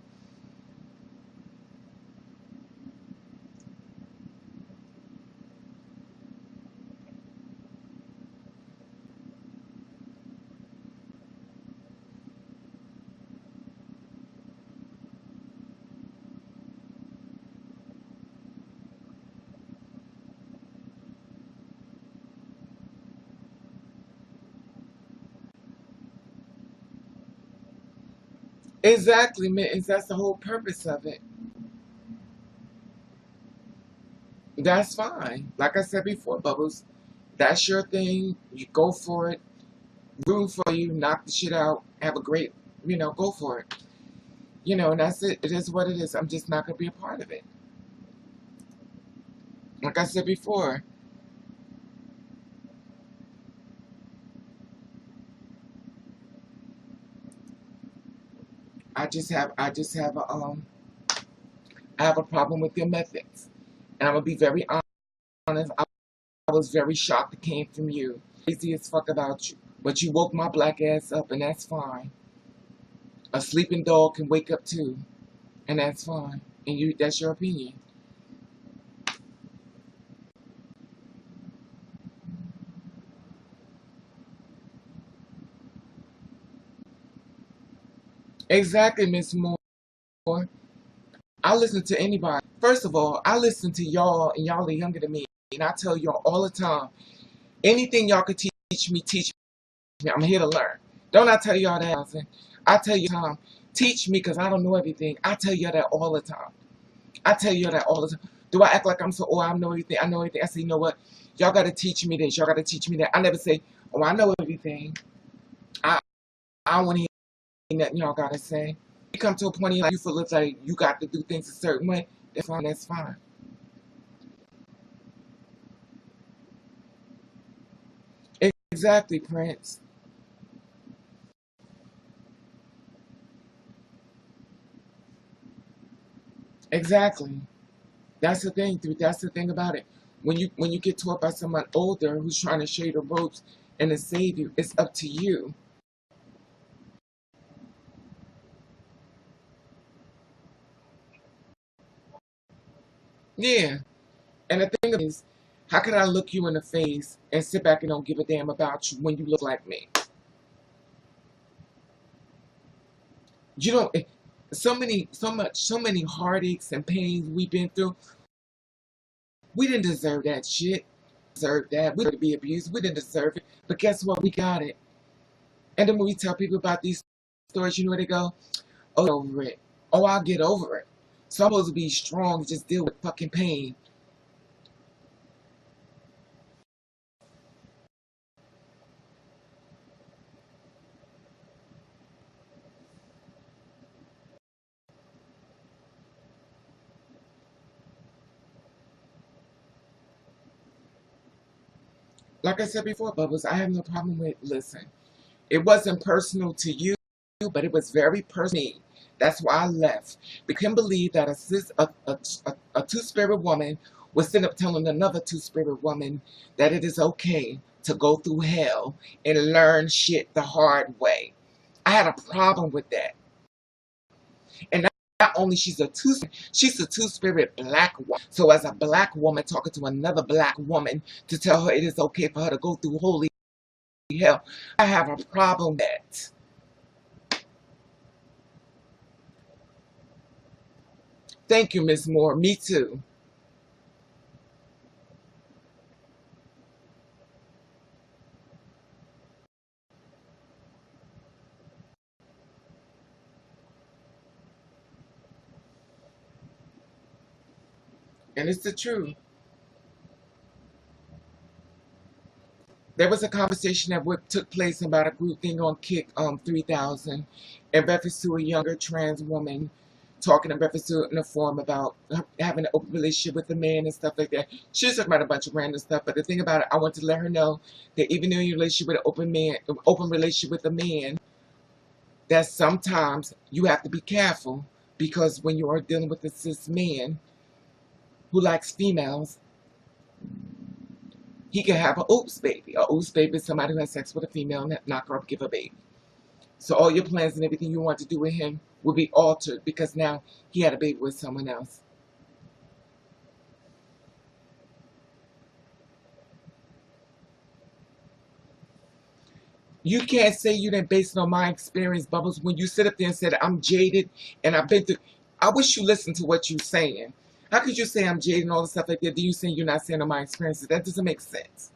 Exactly, man. That's the whole purpose of it. That's fine. Like I said before, Bubbles, that's your thing. You go for it. Room for you. Knock the shit out. Have a great, go for it. And that's it. It is what it is. I'm just not going to be a part of it. Like I said before, I have a problem with your methods. And I'm going to be very honest. I was very shocked it came from you. Crazy as fuck about you. But you woke my black ass up, and that's fine. A sleeping dog can wake up too, and that's fine. And that's your opinion. Exactly, Miss Moore. I listen to anybody. First of all, I listen to y'all, and y'all are younger than me. And I tell y'all all the time, anything y'all could teach me, teach me. I'm here to learn. Don't I tell y'all that, Allison? I tell you all the time, teach me because I don't know everything. I tell you that all the time. I tell you that all the time. Do I act like I'm so, oh, I know everything, I know everything? I say, you know what? Y'all got to teach me this. Y'all got to teach me that. I never say, oh, I know everything. I, I don't want to hear nothing y'all got to say. You come to a point in your life, you feel like you got to do things a certain way. That's fine. That's fine. Exactly, Prince. Exactly. That's the thing, dude. That's the thing about it. When you get taught by someone older who's trying to show you the ropes and to save you, it's up to you. Yeah. And the thing is, How can I look you in the face and sit back and don't give a damn about you when you look like me? You don't. So many heartaches and pains we've been through. We didn't deserve that shit. Deserve that. We didn't be abused. We didn't deserve it. But guess what? We got it. And then when we tell people about these stories, you know where they go? Oh, over it. Oh, I'll get over it. So I'm supposed to be strong and just deal with fucking pain. Like I said before, Bubbles, I have no problem with, listen, it wasn't personal to you, but it was very personal to me. That's why I left. We couldn't believe that a two-spirit woman was sitting up telling another two-spirit woman that it is okay to go through hell and learn shit the hard way. I had a problem with that. And not only she's a two-spirit black woman. So as a black woman talking to another black woman to tell her it is okay for her to go through holy hell, I have a problem with that. Thank you, Miss Moore. Me too. And it's the truth. There was a conversation that took place about a group thing on Kick 3000 in reference to a younger trans woman talking in reference to in a forum about having an open relationship with a man and stuff like that. She was talking about a bunch of random stuff, but the thing about it, I want to let her know that even in your relationship with an open relationship with a man, that sometimes you have to be careful because when you are dealing with a cis man who likes females, he can have an oops baby. A oops baby is somebody who has sex with a female and knock her up, give a baby. So all your plans and everything you want to do with him will be altered because now he had a baby with someone else. You can't say you didn't base it on my experience, Bubbles, when you sit up there and said I'm jaded and I've been through. I wish you listened to what you're saying. How could you say I'm jaded and all this stuff like that? Do you say you're not saying on my experiences? That doesn't make sense.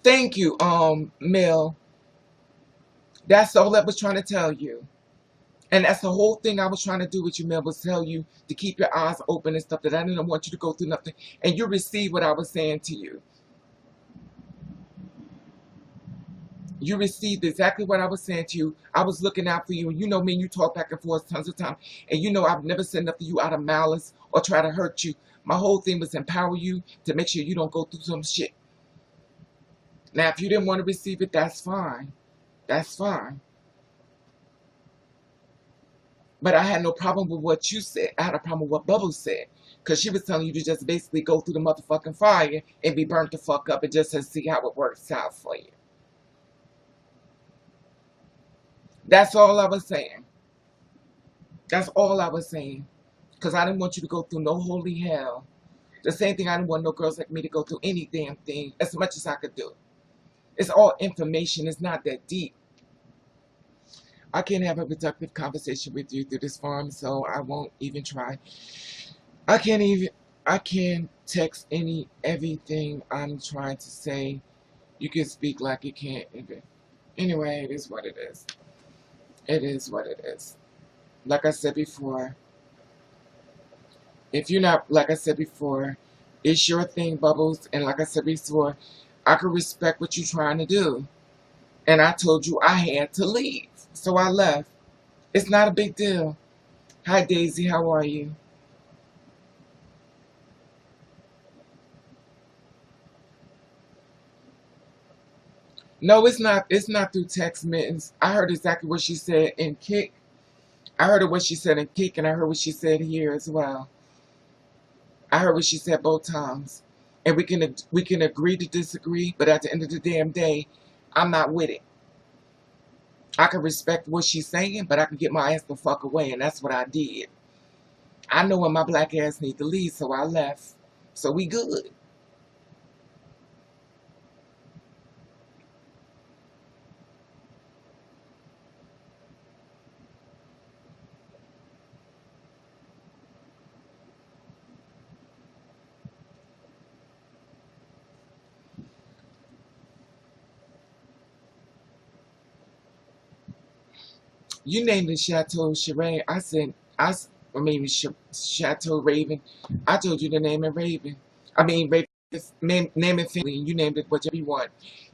Thank you, Mel. That's all I was trying to tell you. And that's the whole thing I was trying to do with you, Mel, was tell you to keep your eyes open and stuff, that I didn't want you to go through nothing. And you received what I was saying to you. You received exactly what I was saying to you. I was looking out for you. And you know me and you talk back and forth tons of time. And you know I've never said nothing to you out of malice or try to hurt you. My whole thing was empower you to make sure you don't go through some shit. Now, if you didn't want to receive it, that's fine. That's fine. But I had no problem with what you said. I had a problem with what Bubbles said. Because she was telling you to just basically go through the motherfucking fire and be burnt the fuck up and just to see how it works out for you. That's all I was saying. That's all I was saying. Because I didn't want you to go through no holy hell. The same thing, I didn't want no girls like me to go through any damn thing as much as I could do. It's all information. It's not that deep. I can't have a productive conversation with you through this forum, so I won't even try. I can't text everything I'm trying to say. You can speak like you can't even. Anyway, it is what it is. It is what it is. Like I said before, if you're not, like I said before, it's your thing, Bubbles. And like I said before, I can respect what you're trying to do. And I told you I had to leave. So I left. It's not a big deal. Hi, Daisy. How are you? No, it's not. It's not through text mittens. I heard exactly what she said in Kick. I heard what she said in Kick, and I heard what she said here as well. I heard what she said both times. And we can agree to disagree, but at the end of the damn day, I'm not with it. I can respect what she's saying, but I can get my ass the fuck away, and that's what I did. I know when my black ass need to leave, so I left. So we good. You named it Chateau Charade. I mean, Chateau Raven. I told you to name it Raven. I mean, Raven, name it family. You named it whatever you want.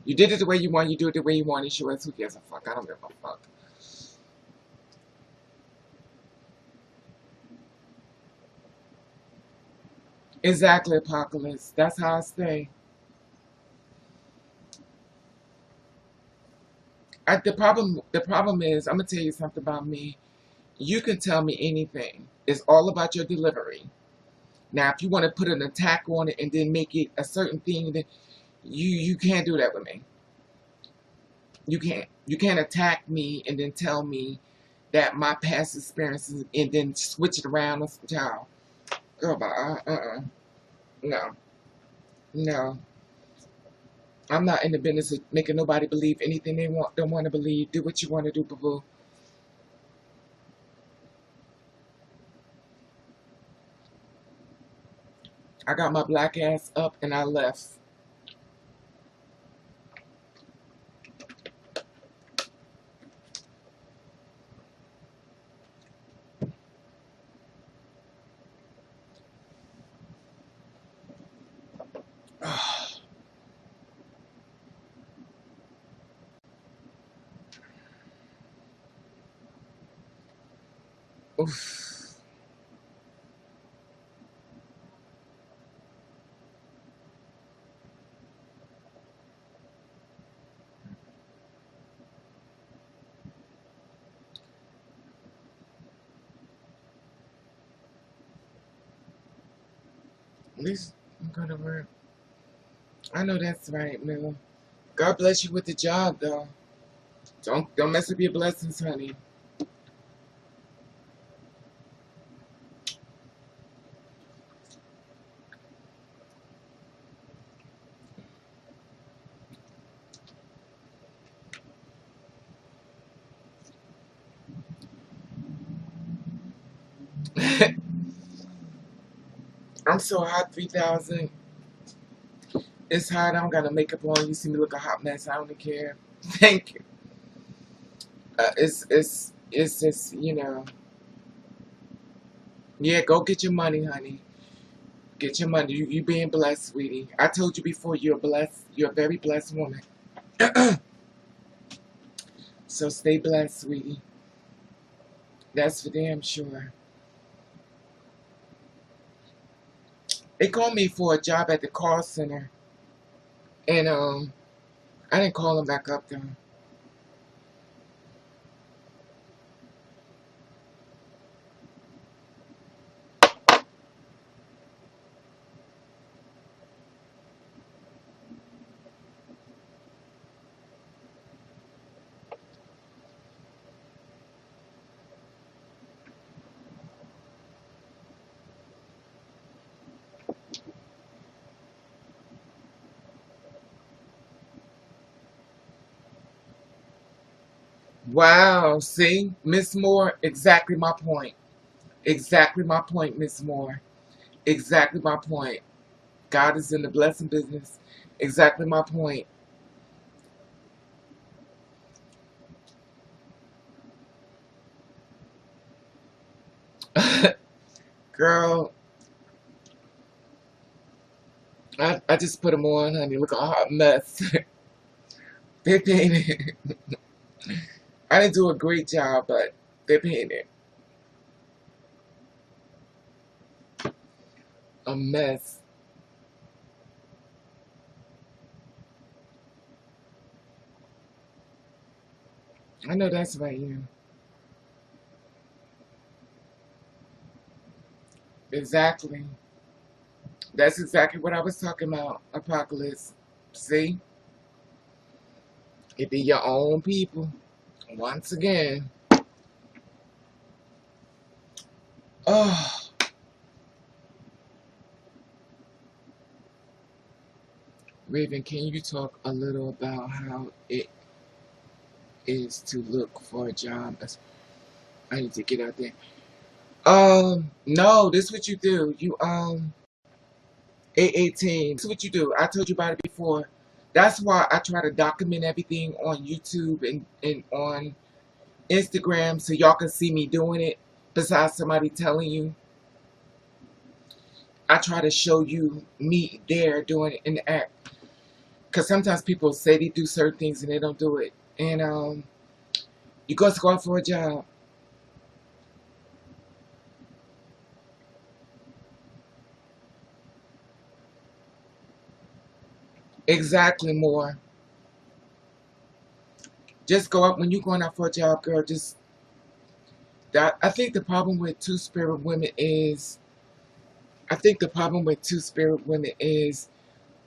You did it the way you want. You do it the way you want. It's yours. Who gives a fuck? I don't give a fuck. Exactly, Apocalypse. That's how I stay. The problem is, I'm gonna tell you something about me. You can tell me anything. It's all about your delivery. Now, if you want to put an attack on it and then make it a certain thing, then you can't do that with me. You can't. You can't attack me and then tell me that my past experiences and then switch it around on some child. Girl, but no, no. I'm not in the business of making nobody believe anything they don't want to believe. Do what you want to do, boo boo. I got my black ass up and I left. Oof. At least I'm gonna work. I know that's right, Mel. God bless you with the job, though. Don't mess up your blessings, honey. I'm so hot, 3,000. It's hot. I don't got no makeup on. You see me look a hot mess. I don't care. Thank you. It's just Yeah, go get your money, honey. Get your money. You being blessed, sweetie. I told you before, you're blessed. You're a very blessed woman. So stay blessed, sweetie. That's for damn sure. They called me for a job at the call center, and I didn't call them back up though. Wow, see, Miss Moore, exactly my point. Exactly my point, Miss Moore. Exactly my point. God is in the blessing business. Exactly my point. Girl, I just put them on, honey. Look at a hot mess. They painted. I didn't do a great job, but they painted a mess. I know that's right, you. Exactly. That's exactly what I was talking about, Apocalypse. See? It be your own people. Once again. Oh. Raven, can you talk a little about how it is to look for a job? I need to get out there. No, this is what you do. You 818. This is what you do. I told you about it before. That's why I try to document everything on YouTube and on Instagram so y'all can see me doing it. Besides somebody telling you, I try to show you me there doing it in the act. Because sometimes people say they do certain things and they don't do it. And you go to for a job. Exactly, more. Just go up when you're going out for a job, girl. Just that. I think the problem with two spirit women is. I think the problem with two spirit women is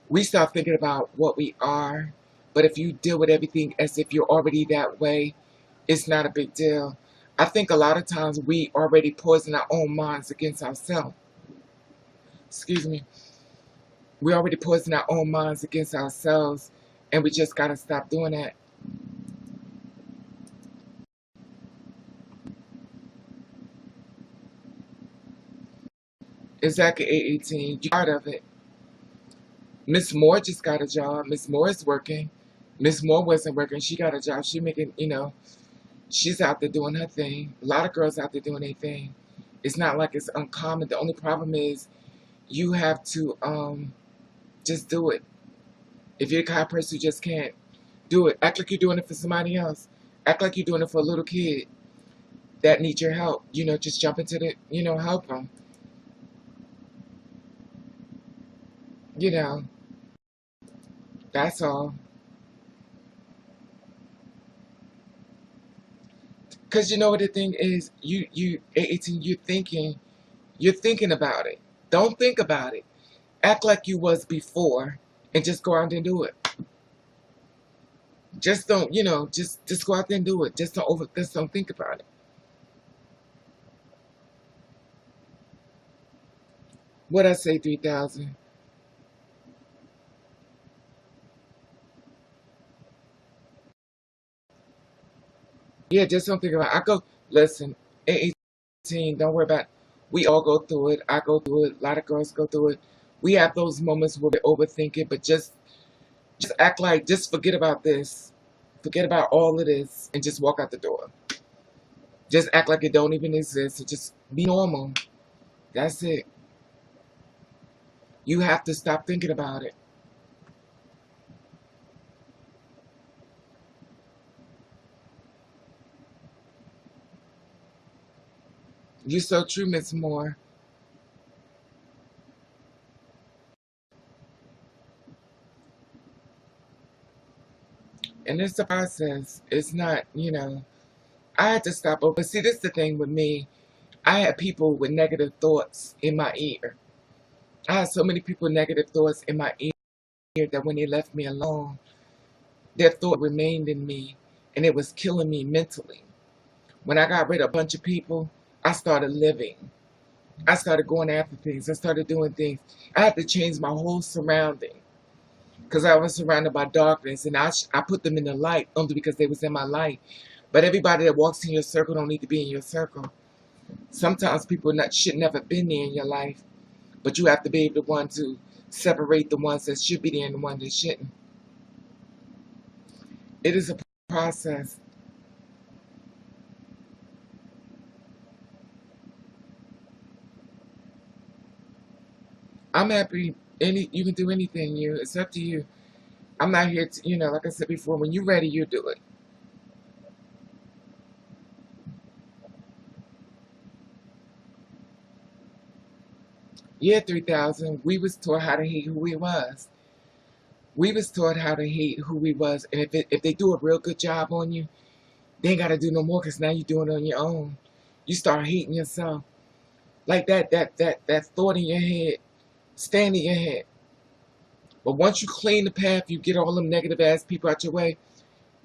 we start thinking about what we are, but if you deal with everything as if you're already that way, it's not a big deal. I think a lot of times we already poison our own minds against ourselves. Excuse me. We already poison our own minds against ourselves, and we just gotta stop doing that. Exactly, 818. You're part of it. Miss Moore just got a job. Miss Moore is working. Miss Moore wasn't working. She got a job. She making, she's out there doing her thing. A lot of girls out there doing their thing. It's not like it's uncommon. The only problem is you have to just do it. If you're the kind of person who just can't do it, act like you're doing it for somebody else. Act like you're doing it for a little kid that needs your help. Just jump into the, help them. You know, that's all. Cause you know what the thing is, you 18, you're thinking about it. Don't think about it. Act like you was before, and just go out and do it. Just don't, just go out there and do it. Just don't think about it. What I say, 3,000. Yeah, just don't think about it. I go, listen, 18, don't worry about it. We all go through it. I go through it. A lot of girls go through it. We have those moments where we overthink it, but just act like, just forget about this. Forget about all of this and just walk out the door. Just act like it don't even exist. And just be normal. That's it. You have to stop thinking about it. You're so true, Miss Moore. And it's a process. It's not, I had to stop. But see, this is the thing with me. I had people with negative thoughts in my ear. I had so many people with negative thoughts in my ear that when they left me alone, their thought remained in me and it was killing me mentally. When I got rid of a bunch of people, I started living. I started going after things. I started doing things. I had to change my whole surrounding because I was surrounded by darkness, and I put them in the light only because they was in my light. But everybody that walks in your circle don't need to be in your circle. Sometimes people should never been there in your life, but you have to be able to one to separate the ones that should be there and the ones that shouldn't. It is a process. I'm happy. You can do anything. It's up to you. I'm not here to, like I said before. When you're ready, you do it. Yeah, 3,000. We was taught how to hate who we was. We was taught how to hate who we was, and if they do a real good job on you, they ain't gotta do no more because now you're doing it on your own. You start hating yourself. Like that thought in your head, stand in your head. But once you clean the path, you get all them negative ass people out your way,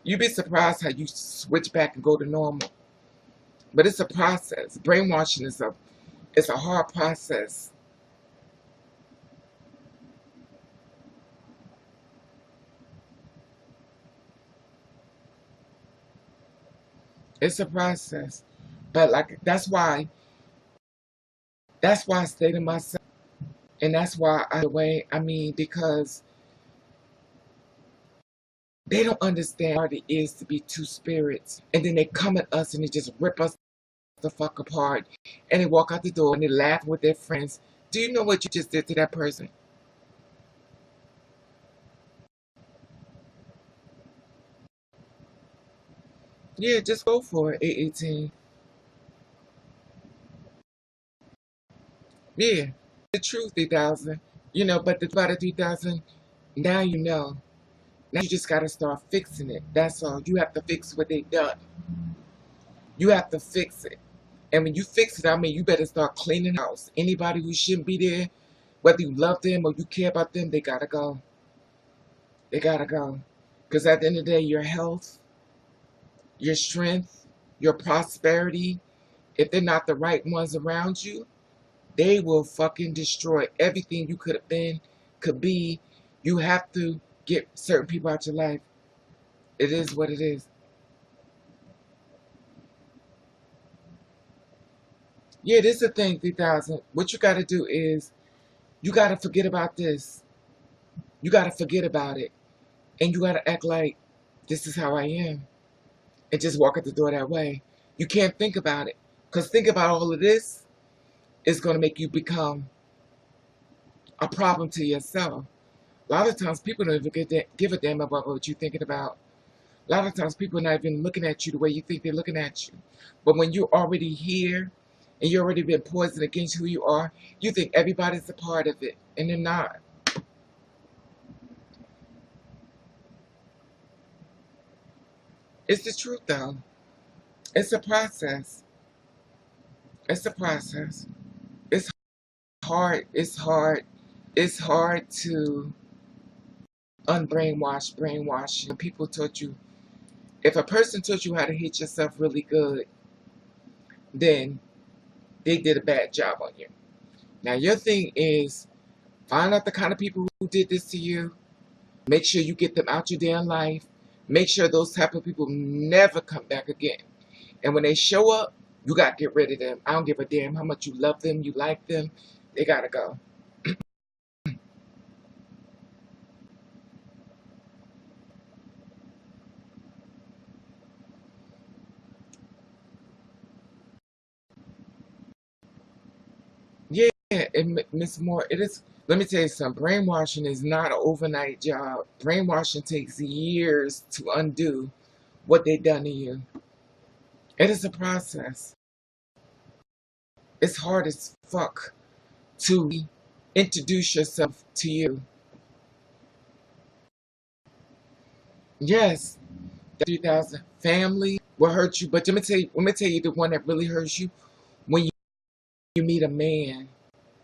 you'd be surprised how you switch back and go to normal. But it's a process. Brainwashing is it's a hard process. It's a process. But like that's why I stay to myself. And that's why I mean, because they don't understand how it is to be two spirits. And then they come at us and they just rip us the fuck apart. And they walk out the door and they laugh with their friends. Do you know what you just did to that person? Yeah, just go for it, 818. Yeah, the truth, 3000. You know, but the about it, 3000, now you know. Now you just gotta start fixing it. That's all. You have to fix what they done. You have to fix it. And when you fix it, I mean, you better start cleaning the house. Anybody who shouldn't be there, whether you love them or you care about them, they gotta go. They gotta go. Because at the end of the day, your health, your strength, your prosperity, if they're not the right ones around you, they will fucking destroy everything you could have been, could be. You have to get certain people out your life. It is what it is. Yeah, this is the thing, 3000. What you gotta do is, you gotta forget about this. You gotta forget about it. And you gotta act like this is how I am. And just walk out the door that way. You can't think about it. Because think about all of this is gonna make you become a problem to yourself. A lot of times people don't even give a damn about what you're thinking about. A lot of times people are not even looking at you the way you think they're looking at you. But when you're already here and you've already been poisoned against who you are, you think everybody's a part of it. And they're not. It's the truth though. It's a process. It's a process. It's hard. It's hard. It's hard to unbrainwash, brainwash. And people taught you, if a person taught you how to hate yourself really good, then they did a bad job on you. Now your thing is, find out the kind of people who did this to you. Make sure you get them out your damn life. Make sure those type of people never come back again. And when they show up, you got to get rid of them. I don't give a damn how much you love them, you like them. They got to go. Yeah, and Miss Moore, it is. Let me tell you something. Brainwashing is not an overnight job. Brainwashing takes years to undo what they done to you. It is a process. It's hard as fuck to introduce yourself to you. Yes, 3000. Family will hurt you, but let me tell you the one that really hurts you when you meet a man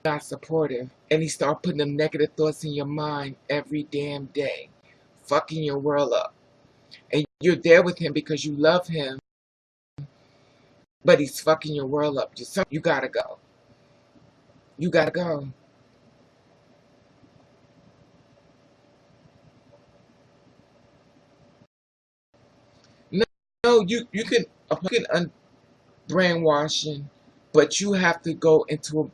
not supportive and he start putting them negative thoughts in your mind every damn day, fucking your world up. And you're there with him because you love him, but he's fucking your world up. You gotta go. You gotta go. No, no, you can brainwashing, but you have to go into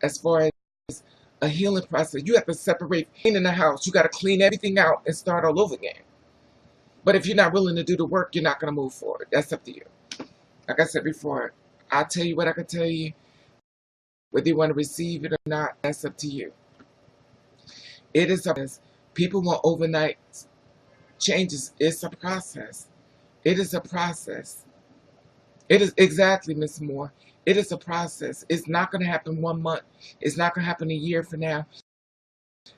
as far as a healing process. You have to separate cleaning the house. You got to clean everything out and start all over again. But if you're not willing to do the work, you're not going to move forward. That's up to you. Like I said before, I'll tell you what I can tell you. Whether you want to receive it or not, that's up to you. It is a process. People want overnight changes. It's a process. It is a process. It is exactly, Miss Moore. It is a process. It's not going to happen 1 month. It's not going to happen a year from now.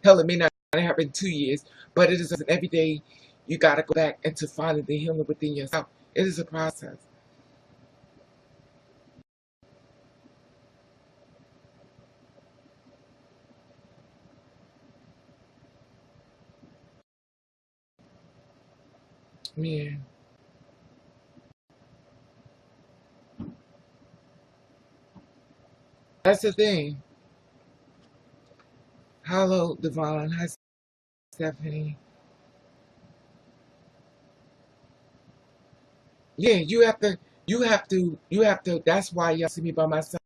Hell, it may not happen 2 years, but it is every day you got to go back into finding the healing within yourself. It is a process. Yeah, that's the thing. Hello, Devon. Hi, Stephanie. Yeah, you have to, that's why y'all see me by myself.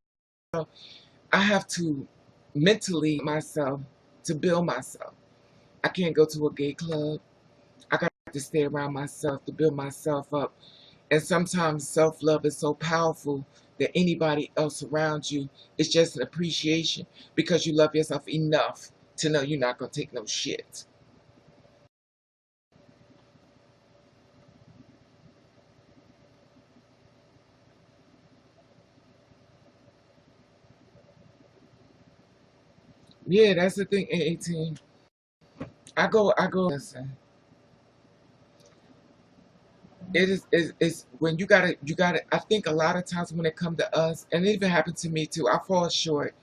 I have to mentally myself to build myself. I can't go to a gay club. I got to stay around myself to build myself up. And sometimes self love is so powerful that anybody else around you is just an appreciation because you love yourself enough to know you're not going to take no shit. Yeah, that's the thing. At 18, listen. It's when you gotta. I think a lot of times when it comes to us, and it even happened to me too, I fall short.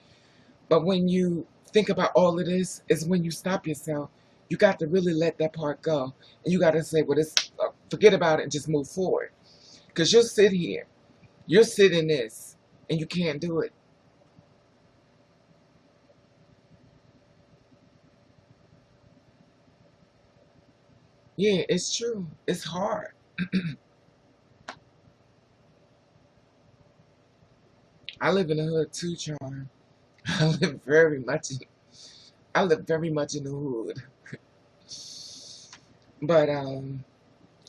But when you think about all of this, is when you stop yourself. You got to really let that part go, and you got to say, "Well, this forget about it and just move forward." Because you'll sit here, you'll sit in this, and you can't do it. Yeah, it's true. It's hard. I live in the hood too, Charm. I live very much. I live very much in the hood, but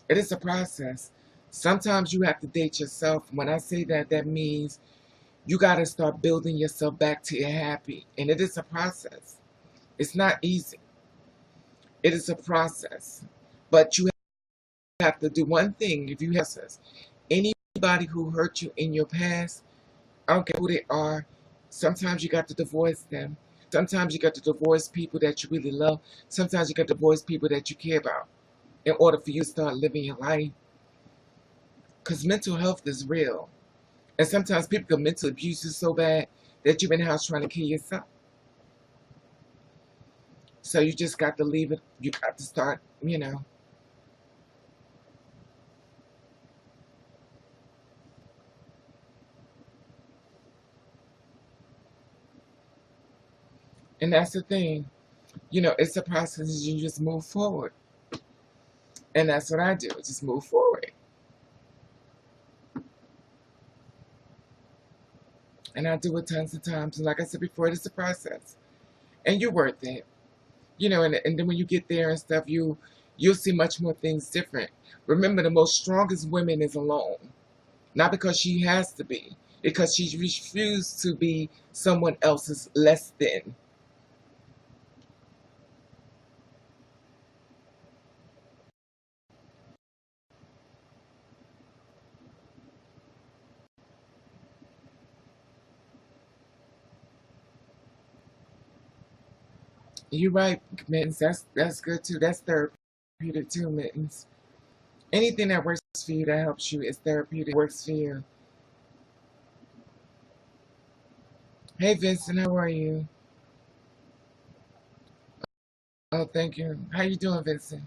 it is a process. Sometimes you have to date yourself. When I say that, that means you got to start building yourself back to your happy, and it is a process. It's not easy. It is a process, but you have to do one thing. If you have process, anybody who hurt you in your past, I don't care who they are. Sometimes you got to divorce them. Sometimes you got to divorce people that you really love. Sometimes you got to divorce people that you care about in order for you to start living your life. Because mental health is real. And sometimes people can mental abuse you so bad that you're in the house trying to kill yourself. So you just got to leave it. You got to start, And that's the thing. It's a process. You just move forward. And that's what I do. Just move forward. And I do it tons of times. And like I said before, it's a process. And you're worth it. And then when you get there and stuff, you'll see much more things different. Remember, the most strongest woman is alone. Not because she has to be, because she refused to be someone else's less than. You're right, Mittens. That's good too. That's therapeutic too, Mittens. Anything that works for you that helps you is therapeutic. Works for you. Hey, Vincent, how are you? Oh, thank you. How you doing, Vincent?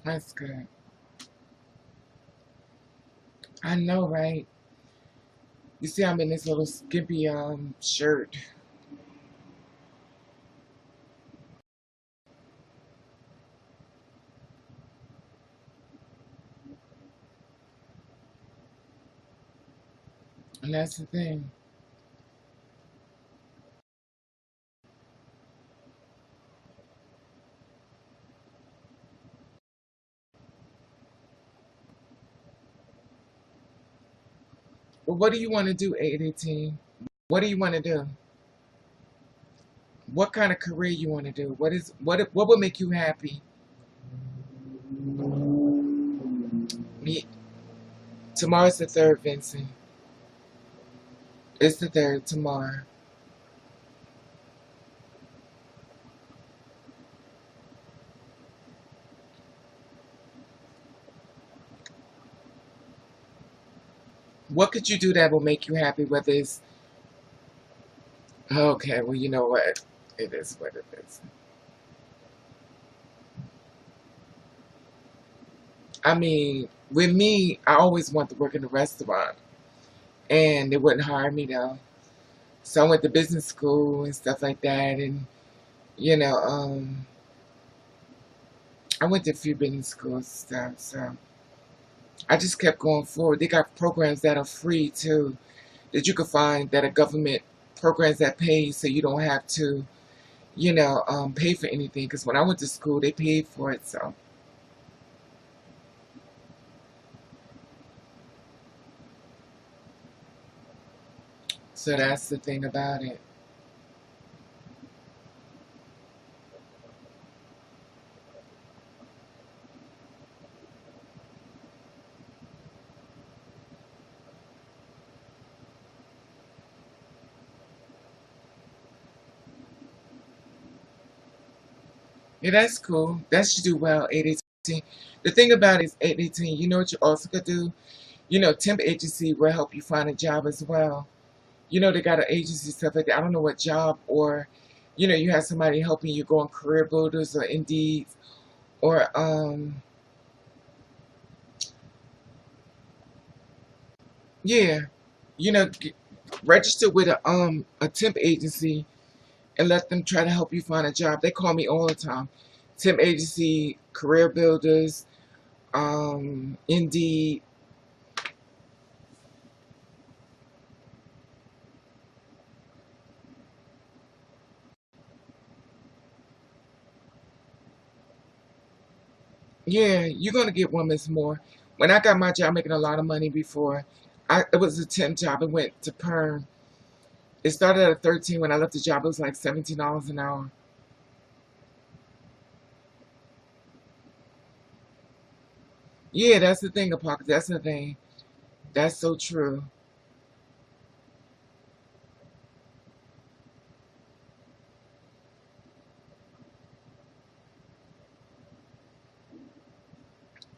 That's good. I know, right? You see, I'm in this little skimpy shirt, and that's the thing. Well, what do you want to do, 818? What do you want to do? What kind of career you want to do? What would make you happy? Me. Tomorrow's the third, Vincent. It's the third tomorrow. What could you do that will make you happy? Whether it's Okay, well, you know what? It is what it is. I mean, with me, I always wanted to work in a restaurant, and they wouldn't hire me though. So I went to business school and stuff like that, and you know, I went to a few business schools and stuff. So I just kept going forward. They got programs that are free too, that you can find that are government programs that pay, so you don't have to, pay for anything. Because when I went to school, they paid for it. So that's the thing about it. Yeah, that's cool. That should do well, 818. The thing about it is 818, you know what you also could do? Temp agency will help you find a job as well. They got an agency stuff like that. I don't know what job, or, you have somebody helping you go on career builders or Indeed, or, yeah, register with a temp agency and let them try to help you find a job. They call me all the time. Temp agency, career builders, Indeed. Yeah, you're gonna get women's more. When I got my job making a lot of money before, it was a temp job. It went to perm. It started at 13. When I left the job, it was like $17 an hour. Yeah, that's the thing, Apocalypse. That's the thing. That's so true.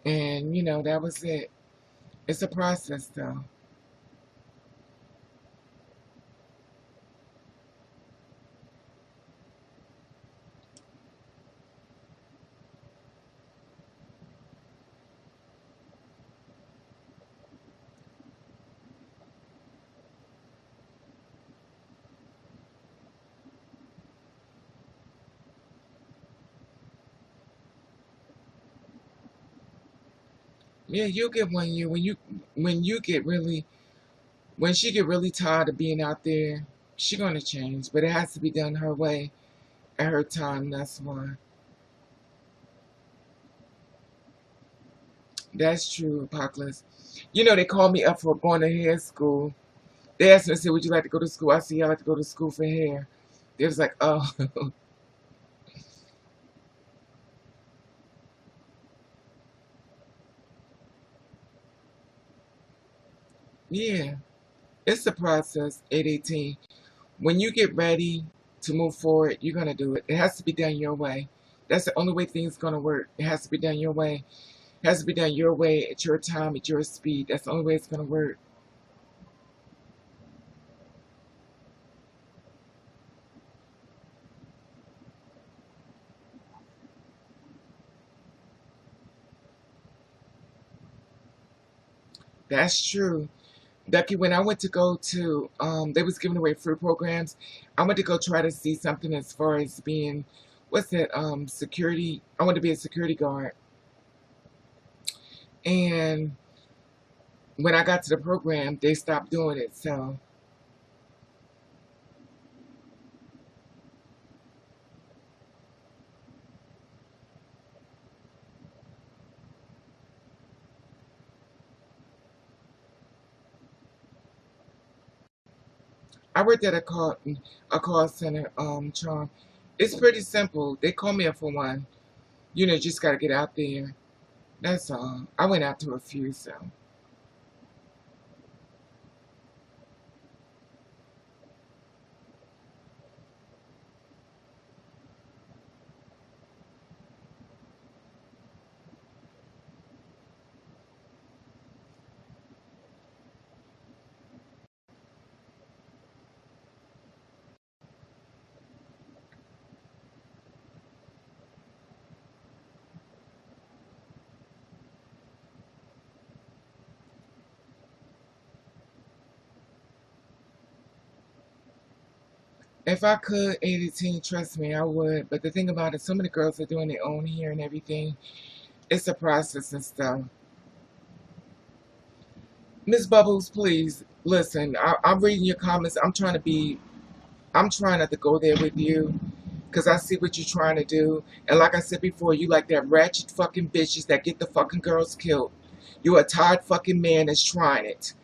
And that was it. It's a process, though. Yeah, you'll get one year when you get really when she get really tired of being out there, she gonna change. But it has to be done her way at her time. That's why. That's true, Apocalypse. They called me up for going to hair school. They asked me, I said, would you like to go to school? I said, yeah, I like to go to school for hair. They was like, oh, yeah. It's a process, 818. When you get ready to move forward, you're going to do it. It has to be done your way. That's the only way things going to work. It has to be done your way. It has to be done your way, at your time, at your speed. That's the only way it's going to work. That's true. Becky, when I went to go to, they was giving away free programs. I went to go try to see something as far as being, what's that, security. I want to be a security guard. And when I got to the program, they stopped doing it. So I worked at a call center, Charm. It's pretty simple. They call me up for one. Just got to get out there. That's all. I went out to a few, so. If I could, 18, trust me, I would. But the thing about it, so many girls are doing their own hair and everything. It's a process and stuff. Miss Bubbles, please listen. I'm reading your comments. I'm trying not to go there with you because I see what you're trying to do. And like I said before, you like that ratchet fucking bitches that get the fucking girls killed. You're a tired fucking man that's trying it.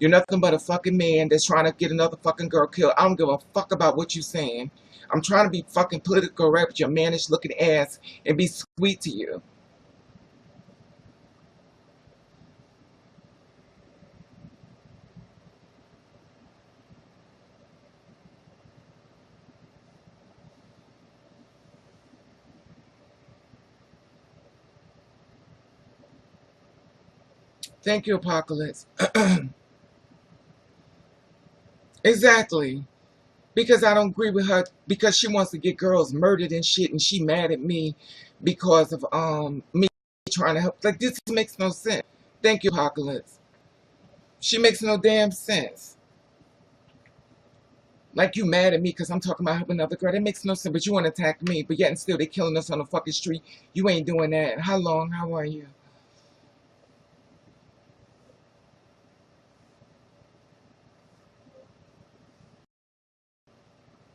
You're nothing but a fucking man that's trying to get another fucking girl killed. I don't give a fuck about what you're saying. I'm trying to be fucking political correct with your mannish looking ass and be sweet to you. Thank you, Apocalypse. Exactly. Because I don't agree with her because she wants to get girls murdered and shit and she mad at me because of me trying to help. Like this makes no sense. Thank you, Apocalypse. She makes no damn sense. Like you mad at me because I'm talking about helping another girl. That makes no sense. But you want to attack me. But yet and still they killing us on the fucking street. You ain't doing that. How long? How are you?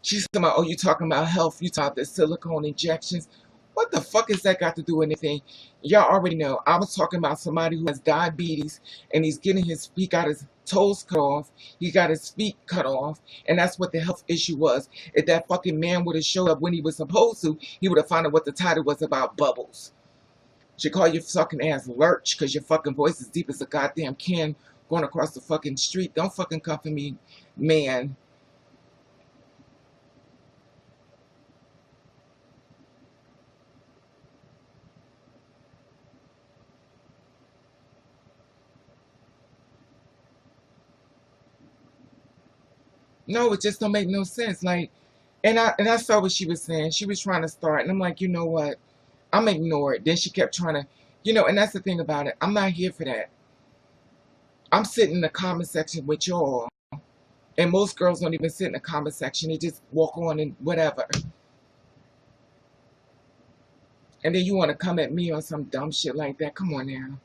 She's talking about, oh, you talking about health. You talking about the silicone injections. What the fuck has that got to do with anything? Y'all already know. I was talking about somebody who has diabetes and he got his toes cut off. He got his feet cut off. And that's what the health issue was. If that fucking man would have showed up when he was supposed to, he would have found out what the title was about Bubbles. She call your fucking ass lurch because your fucking voice is deep as a goddamn can going across the fucking street. Don't fucking come for me, man. No, it just don't make no sense. Like, and I saw what she was saying. She was trying to start, and I'm like, you know what? I'm ignore it. Then she kept trying to, and that's the thing about it. I'm not here for that. I'm sitting in the comment section with y'all, and most girls don't even sit in the comment section. They just walk on and whatever. And then you want to come at me on some dumb shit like that. Come on now.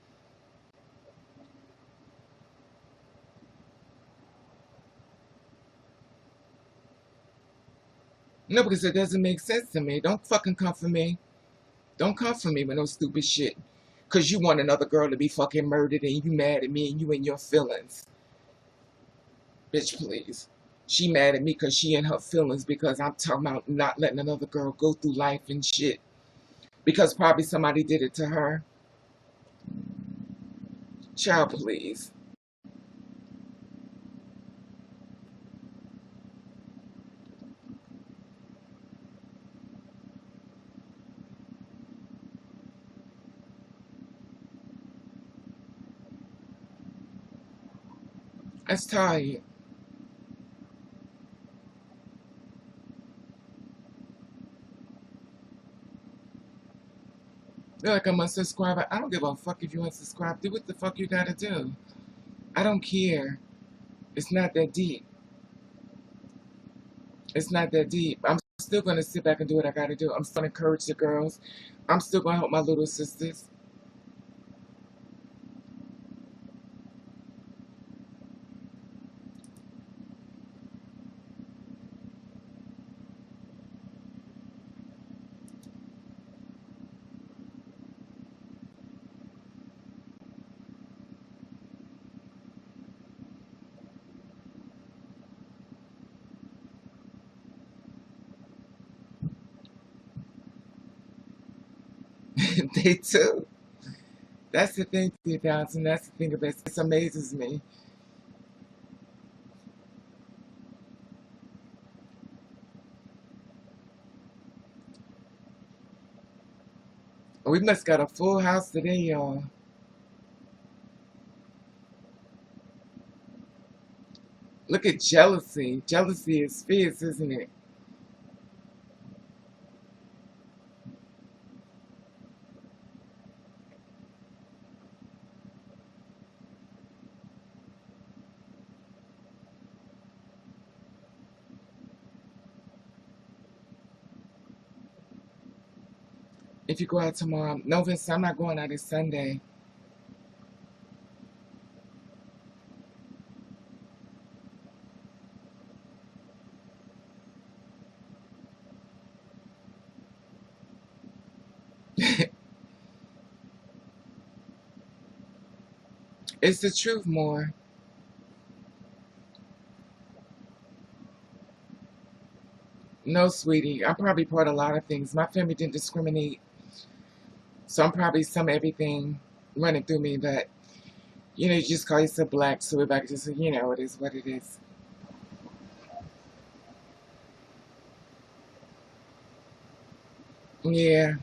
No, because it doesn't make sense to me. Don't fucking come for me. Don't come for me with no stupid shit. Because you want another girl to be fucking murdered and you mad at me and you in your feelings. Bitch, please. She mad at me because she in her feelings because I'm talking about not letting another girl go through life and shit. Because probably somebody did it to her. Child, please. That's tired. They're like, I'm a subscriber. I don't give a fuck if you unsubscribe. Do what the fuck you gotta do. I don't care. It's not that deep. It's not that deep. I'm still gonna sit back and do what I gotta do. I'm still gonna encourage the girls. I'm still gonna help my little sisters. They too. That's the thing, 2000. That's the thing about it. It amazes me. We must got a full house today, y'all. Look at jealousy. Jealousy is fierce, isn't it? if you go out tomorrow. No, Vince, I'm not going out this Sunday. It's the truth more. No, sweetie. I'm probably part of a lot of things. My family didn't discriminate. So I'm probably some everything running through me, but you just call yourself black, so everybody just say, it is what it is. Yeah,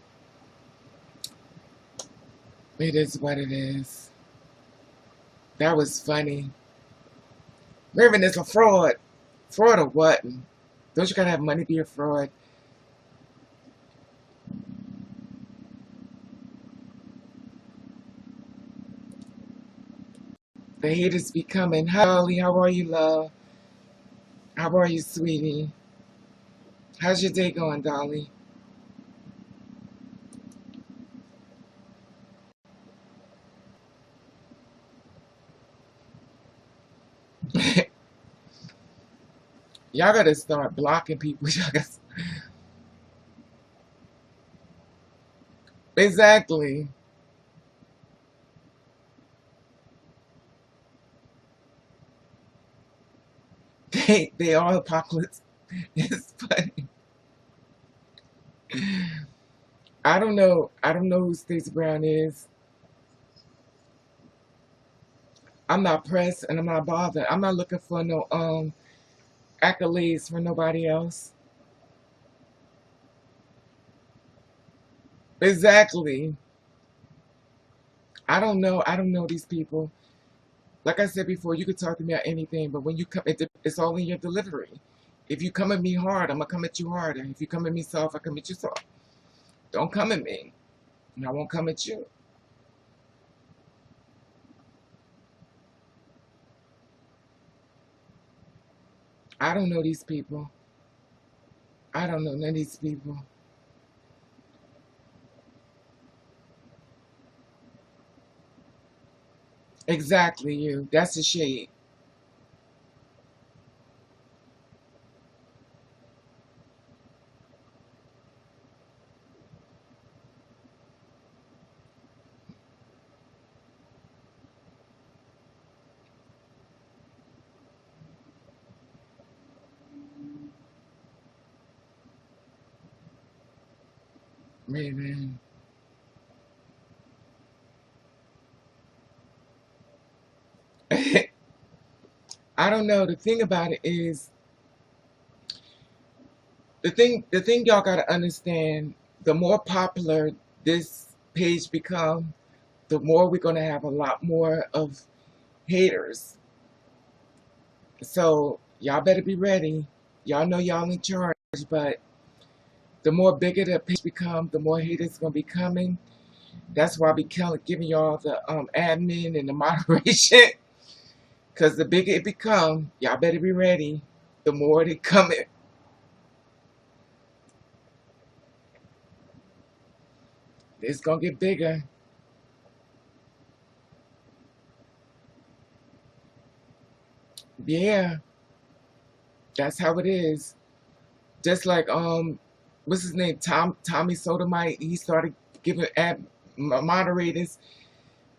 it is what it is. That was funny. Raven is a fraud. Fraud or what? Don't you gotta have money to be a fraud? The haters be coming. Hi, Dolly. How are you, love? How are you, sweetie? How's your day going, Dolly? Y'all gotta start blocking people. Y'all gotta... Exactly. They are apocalypse. It's funny. I don't know. I don't know who Stacey Brown is. I'm not pressed and I'm not bothered. I'm not looking for no accolades from nobody else. Exactly. I don't know. I don't know these people. Like I said before, you could talk to me about anything, but when you come, it's all in your delivery. If you come at me hard, I'm gonna come at you harder. If you come at me soft, I come at you soft. Don't come at me, and I won't come at you. I don't know these people. I don't know none of these people. Exactly, you. That's the shade. Raven. I don't know. The thing about it is, the thing y'all gotta understand, the more popular this page become, the more we're gonna have a lot more of haters. So y'all better be ready. Y'all know y'all in charge, but the more bigger the page become, the more haters gonna be coming. That's why I be giving y'all the admin and the moderation. Cause the bigger it become, y'all better be ready. The more they coming, it's gonna get bigger. Yeah, that's how it is. Just like what's his name? Tommy Sotomite. He started giving moderators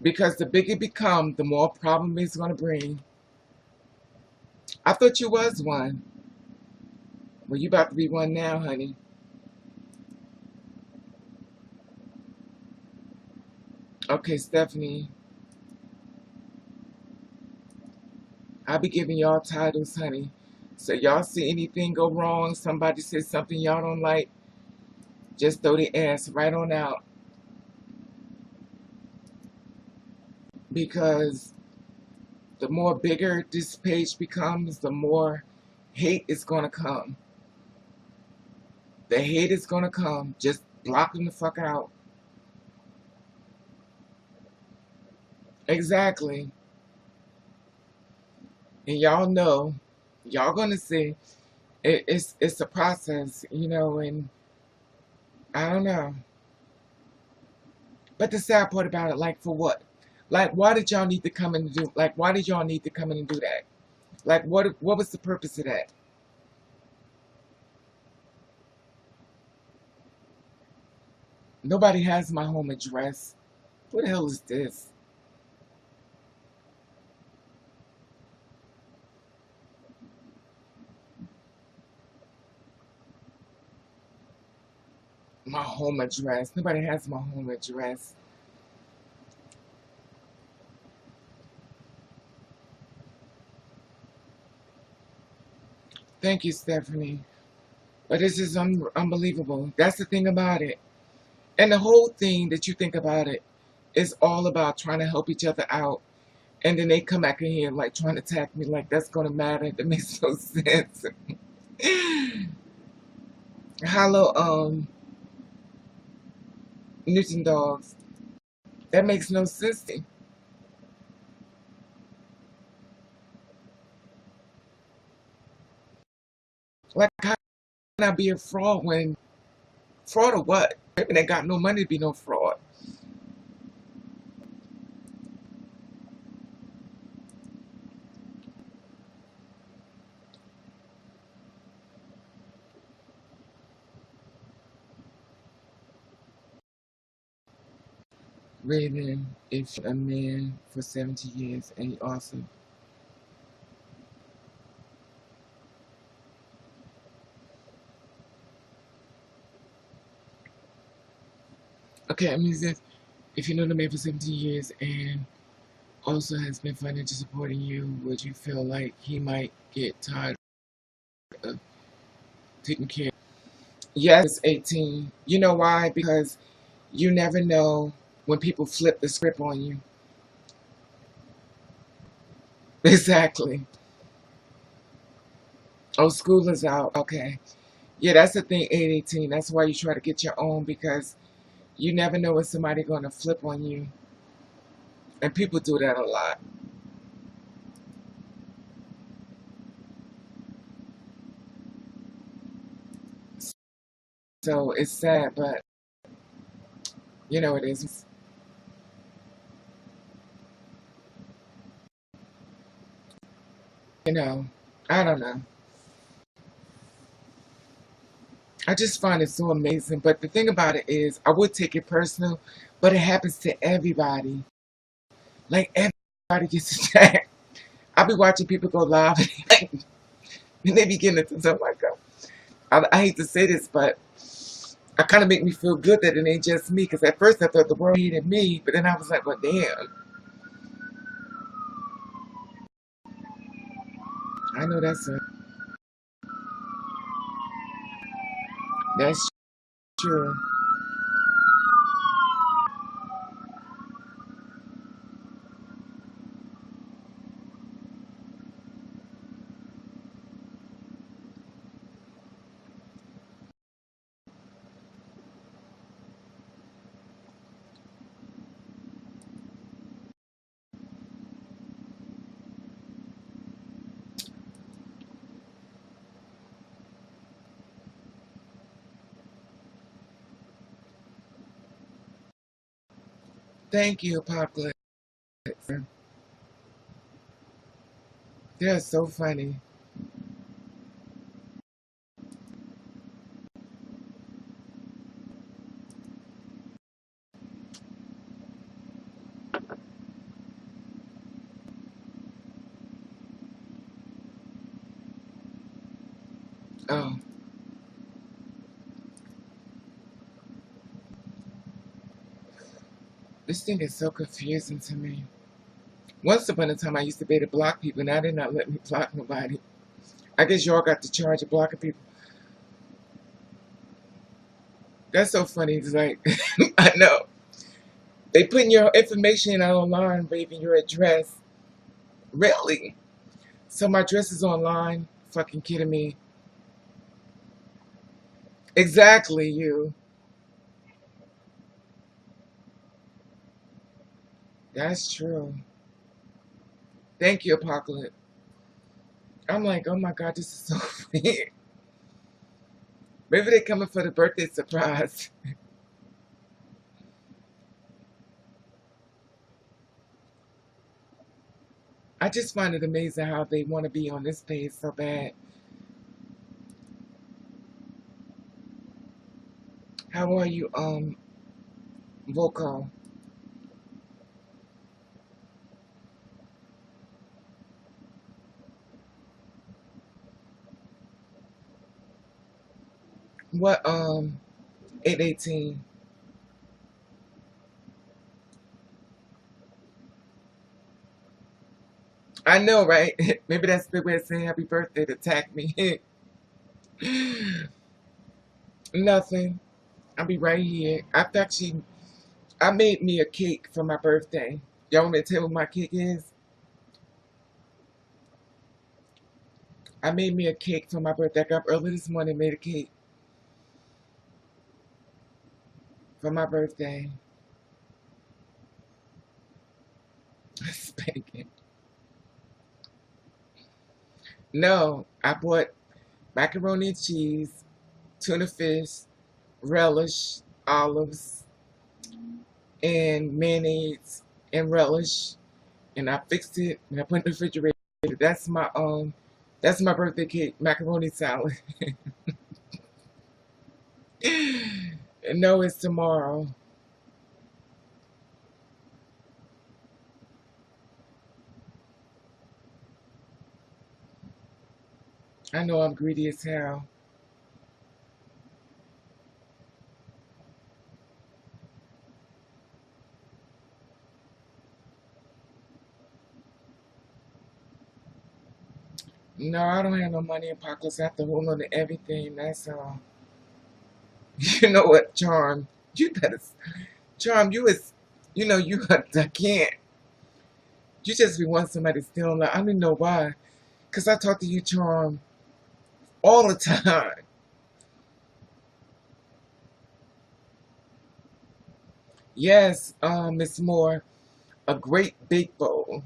because the bigger it become, the more problem it's gonna bring. I thought you was one. Well, you about to be one now, honey. Okay, Stephanie. I'll be giving y'all titles, honey. So y'all see anything go wrong, somebody says something y'all don't like, just throw the ass right on out. Because the more bigger this page becomes, the more hate is gonna come. The hate is gonna come. Just block them the fuck out. Exactly. And y'all know, y'all gonna see it's a process, and I don't know. But the sad part about it, like, for what? Like, why did y'all need to come in and do? Like, why did y'all need to come in and do that? Like, what was the purpose of that? Nobody has my home address. What the hell is this? My home address. Nobody has my home address. Thank you, Stephanie. But this is unbelievable. That's the thing about it. And the whole thing that you think about it is all about trying to help each other out. And then they come back in here like trying to attack me like that's going to matter. That makes no sense. Hello, Newton dogs. That makes no sense. Like, how can I be a fraud when fraud or what? Maybe they got no money to be no fraud. Raven, if a man for 70 years and he also. Okay, I mean this. If you know the man for 17 years and also has been financially supporting you, would you feel like he might get tired of taking care? Yes, 18. You know why? Because you never know when people flip the script on you. Exactly. Oh, school is out. Okay. Yeah, that's the thing, 18. That's why you try to get your own because you never know when somebody going to flip on you. And people do that a lot. So it's sad, but you know it is. You know, I don't know. I just find it so amazing. But the thing about it is, I would take it personal, but it happens to everybody. Like everybody gets attacked. I be watching people go live and they be getting into something like that. I hate to say this, but I kind of make me feel good that it ain't just me. Because at first I thought the world hated me, but then I was like, well, damn. I know that's true. Thank you, Apocalypse. They're so funny. Oh, this thing is so confusing to me. Once upon a time, I used to be able to block people. Now they're not letting me block nobody. I guess y'all got the charge of blocking people. That's so funny. It's like, I know. They putting your information out online, raving your address. Really? So my address is online? Fucking kidding me. Exactly, you. That's true. Thank you, Apocalypse. I'm like, oh my God, this is so weird. Maybe they're coming for the birthday surprise. just find it amazing how they want to be on this page so bad. How are you, Vocal? What, 818? I know, right? Maybe that's the way of saying happy birthday to attack me. Nothing. I'll be right here. I made me a cake for my birthday. Y'all want me to tell you what my cake is? I made me a cake for my birthday. I got up early this morning and made a cake for my birthday. Spanking. No, I bought macaroni and cheese, tuna fish, relish, olives, and mayonnaise and relish, and I fixed it and I put it in the refrigerator. That's my birthday cake, macaroni salad. No, it's tomorrow. I know I'm greedy as hell. No, I don't have no money in pockets. I have to hold on to everything. That's all. You know what, Charm? You better, Charm. I can't. You just be wanting somebody to steal. Like, I don't even know why. Cause I talk to you, Charm, all the time. Yes, Miss Moore, a great big bowl.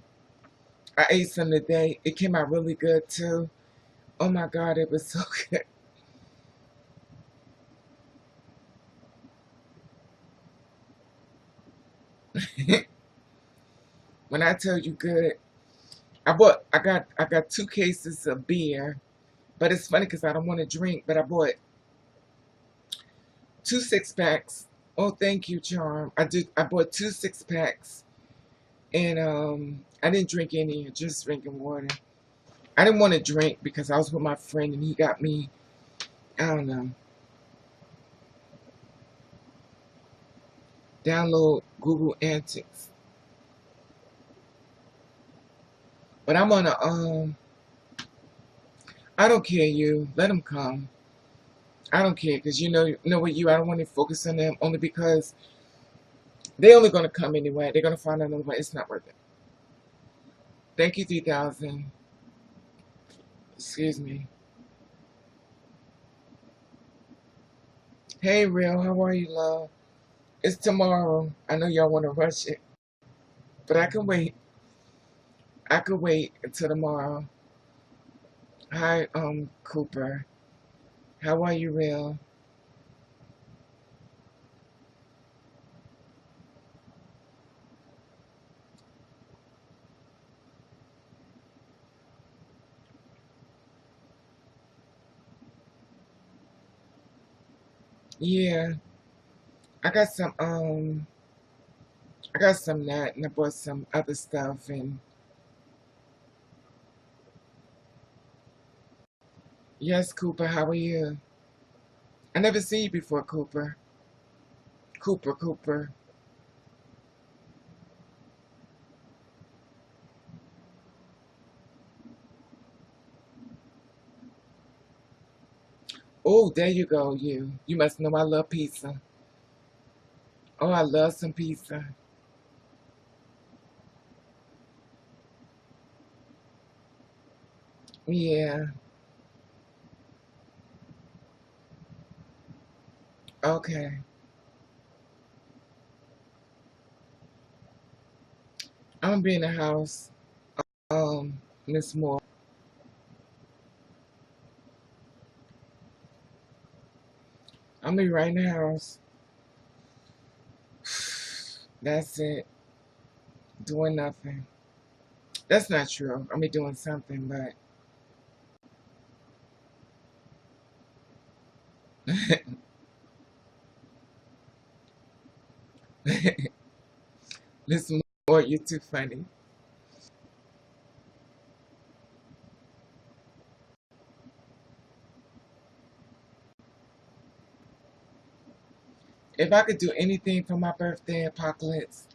I ate some today. It came out really good too. Oh my God, it was so good. When I tell you good, I got 2 cases of beer, but it's funny because I don't want to drink, but I bought 2 6 packs. Oh, thank you, Charm. I bought 2 6 packs, and I didn't drink any, just drinking water. I didn't want to drink because I was with my friend and he got me, I don't know, download Google Antics. But I'm on a I don't care, you. Let them come. I don't care because you know what, I don't want to focus on them only because they only gonna come anyway. They're gonna find another one. It's not worth it. Thank you, 3,000. Excuse me. Hey, real. How are you, love? It's tomorrow. I know y'all want to rush it, but I can wait. I could wait until tomorrow. Hi, Cooper. How are you, real? Yeah, I got some I got some that and I bought some other stuff and yes, Cooper, how are you? I never seen you before, Cooper. Cooper. Oh, there you go, you. You must know I love pizza. Oh, I love some pizza. Yeah, okay. I'm gonna be in the house. Miss Moore. I'm gonna be right in the house. That's it. Doing nothing. That's not true. I be doing something, but listen more. You're too funny. If I could do anything for my birthday, Apocalypse,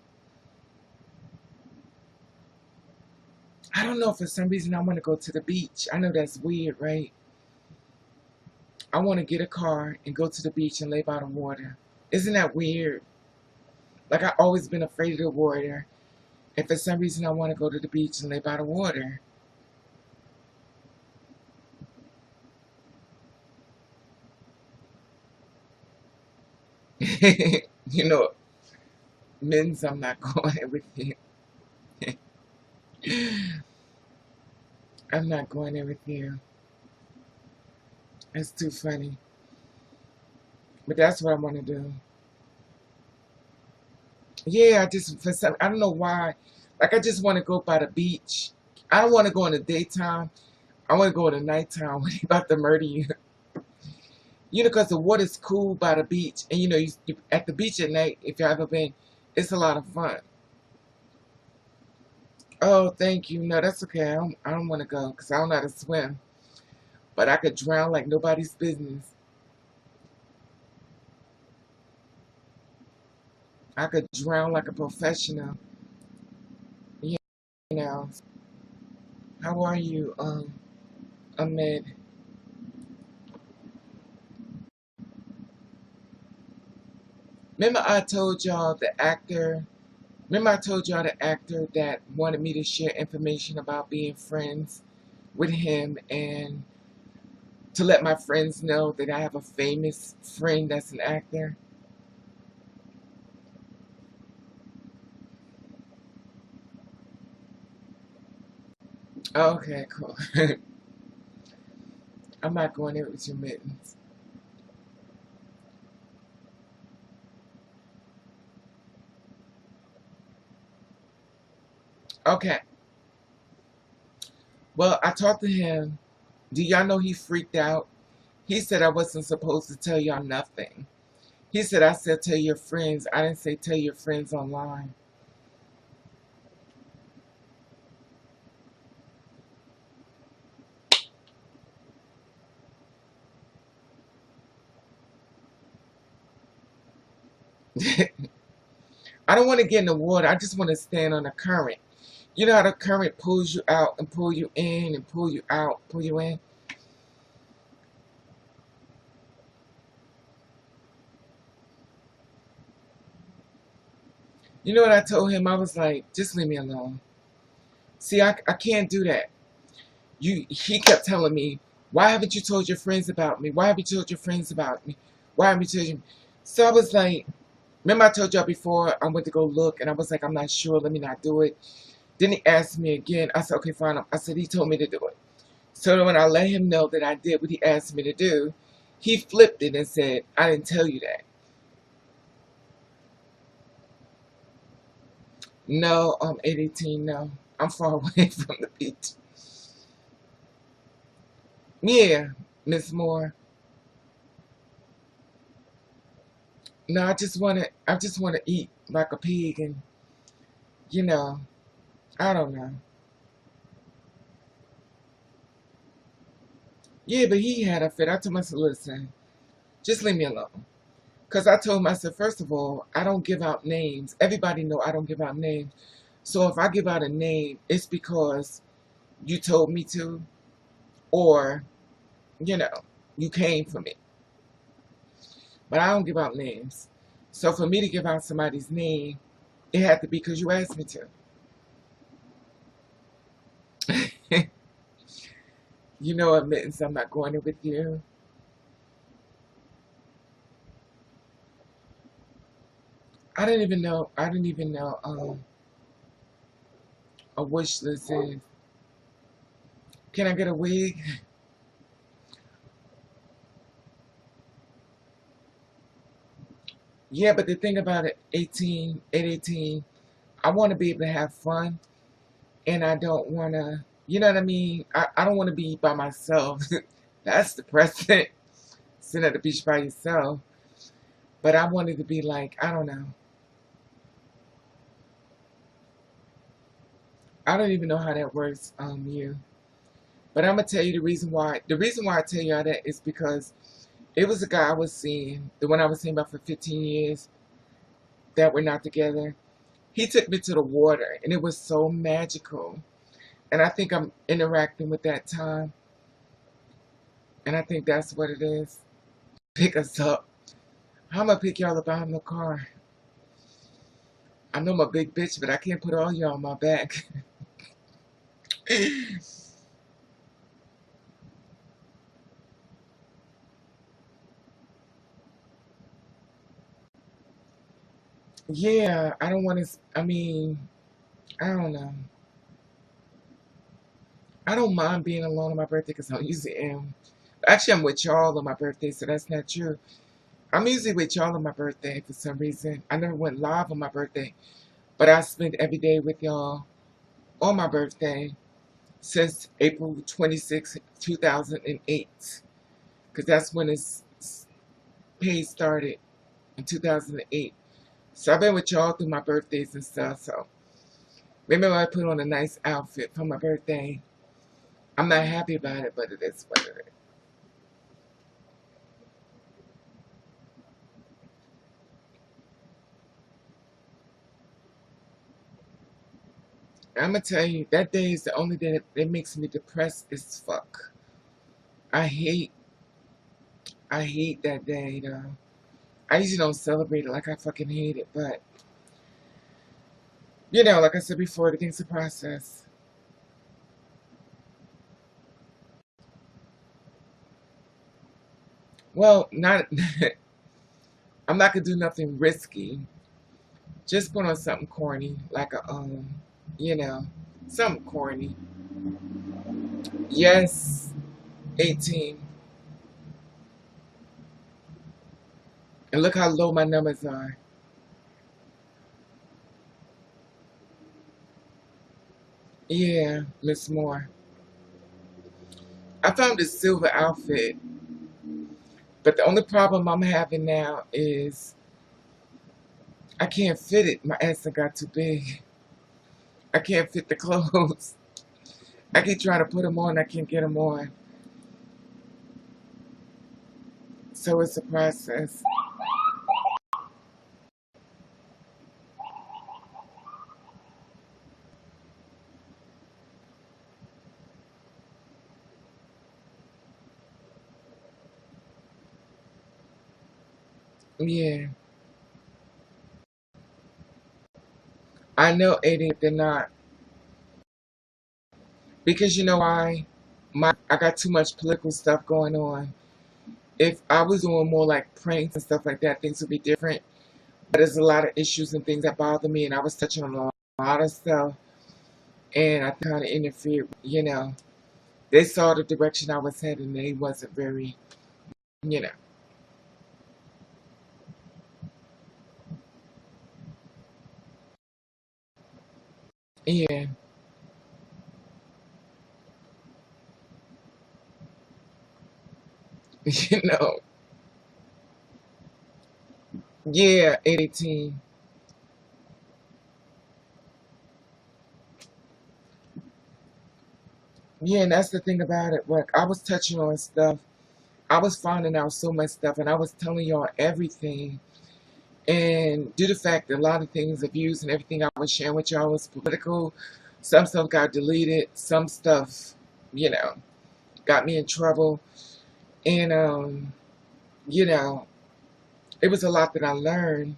I don't know. For some reason, I want to go to the beach. I know that's weird, right? I want to get a car and go to the beach and lay by the water. Isn't that weird? Like, I've always been afraid of the water. And for some reason, I want to go to the beach and lay by the water. You know, men's, I'm not going there with you. I'm not going there with you. It's too funny. But that's what I want to do. Yeah, I just, for some, I don't know why. Like, I just want to go by the beach. I don't want to go in the daytime. I want to go in the nighttime when they about to murder you. You know, because the water's cool by the beach. And, you know, you at the beach at night, if you've ever been, it's a lot of fun. Oh, thank you. No, that's okay. I don't want to go because I don't know how to swim. But I could drown like nobody's business. I could drown like a professional. You know. How are you, Ahmed? Remember I told y'all the actor. Remember I told y'all the actor that wanted me to share information about being friends with him and to let my friends know that I have a famous friend that's an actor. Okay, cool. I'm not going there with your mittens. Okay. Well, I talked to him. Do y'all know he freaked out? He said I wasn't supposed to tell y'all nothing. He said I said tell your friends. I didn't say tell your friends online. I don't want to get in the water. I just want to stand on the current. You know how the current pulls you out and pull you in and pull you out, pull you in? You know what I told him? I was like, just leave me alone. See, I can't do that. He kept telling me, why haven't you told your friends about me? Why haven't you told your friends about me? Why haven't you told you? So I was like, remember I told y'all before I went to go look and I was like, I'm not sure, let me not do it. Then he asked me again. I said, okay, fine. I said, he told me to do it. So when I let him know that I did what he asked me to do, he flipped it and said, I didn't tell you that. No, 818, no. I'm far away from the beach. Yeah, Miss Moore. No, I just wanna eat like a pig and you know, I don't know. Yeah, but he had a fit. I told myself, listen, just leave me alone. Cause I told myself, first of all, I don't give out names. Everybody know I don't give out names. So if I give out a name, it's because you told me to, or you know, you came for me. But I don't give out names. So for me to give out somebody's name, it had to be because you asked me to. You know, admittance, I'm not going there with you. I didn't even know. I didn't even know a wish list is. Can I get a wig? Yeah, but the thing about it, 18, 818, I want to be able to have fun. and I don't want to, you know what I mean? I don't want to be by myself. That's depressing, sitting at the beach by yourself. But I wanted to be like, I don't know. I don't even know how that works, you. But I'm gonna tell you the reason why. The reason why I tell you all that is because it was a guy I was seeing, the one I was seeing about for 15 years, that we're not together. He took me to the water, and it was so magical. And I think I'm interacting with that time, and I think that's what it is. Pick us up. How am I pick y'all up out of the car? I know I'm a big bitch, but I can't put all y'all on my back. Yeah, I don't want to. I mean, I don't know. I don't mind being alone on my birthday because I usually am. Actually, I'm with y'all on my birthday, so that's not true. I'm usually with y'all on my birthday for some reason. I never went live on my birthday, but I spent every day with y'all on my birthday since April 26, 2008, because that's when its page started in 2008. So I've been with y'all through my birthdays and stuff. So remember, I put on a nice outfit for my birthday. I'm not happy about it, but it is what it is. I'm gonna tell you, that day is the only day that makes me depressed as fuck. I hate, I hate that day, though. I usually don't celebrate it like I fucking hate it, but like I said before, everything's a process. Well, not, I'm not gonna do nothing risky. Just put on something corny, like you know, something corny. Yes, 18. And look how low my numbers are. Yeah, Miss Moore. I found this silver outfit, but the only problem I'm having now is I can't fit it. My ass done got too big. I can't fit the clothes. I keep trying to put them on, I can't get them on. So it's a process. Yeah, I know 80 they're not. Because you know why? I got too much political stuff going on. If I was doing more like pranks and stuff like that, things would be different. But there's a lot of issues and things that bother me, and I was touching on a lot of stuff, and I kind of interfered. They saw the direction I was heading, and they wasn't very, you know, yeah, you know, yeah, 18. Yeah, and that's the thing about it. Like I was touching on stuff, I was finding out so much stuff, and I was telling y'all everything. And due to the fact that a lot of things, the views and everything I was sharing with y'all was political, some stuff got deleted, some stuff, you know, got me in trouble. And, you know, it was a lot that I learned.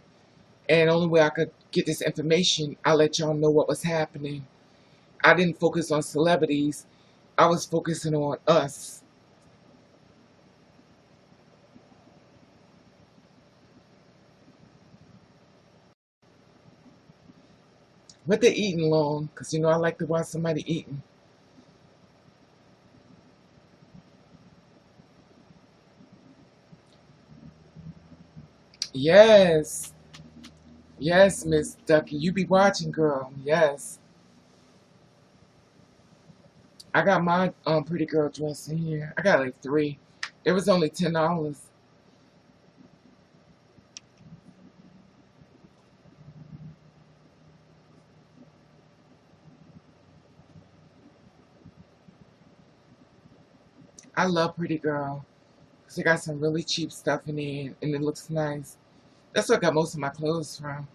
And the only way I could get this information, I let y'all know what was happening. I didn't focus on celebrities, I was focusing on us. What they eating long, because, I like to watch somebody eating. Yes. Yes, Miss Ducky. You be watching, girl. Yes. I got my pretty girl dress in here. I got like three. It was only $10. I love pretty girl because they got some really cheap stuff in there and it looks nice. That's where I got most of my clothes from.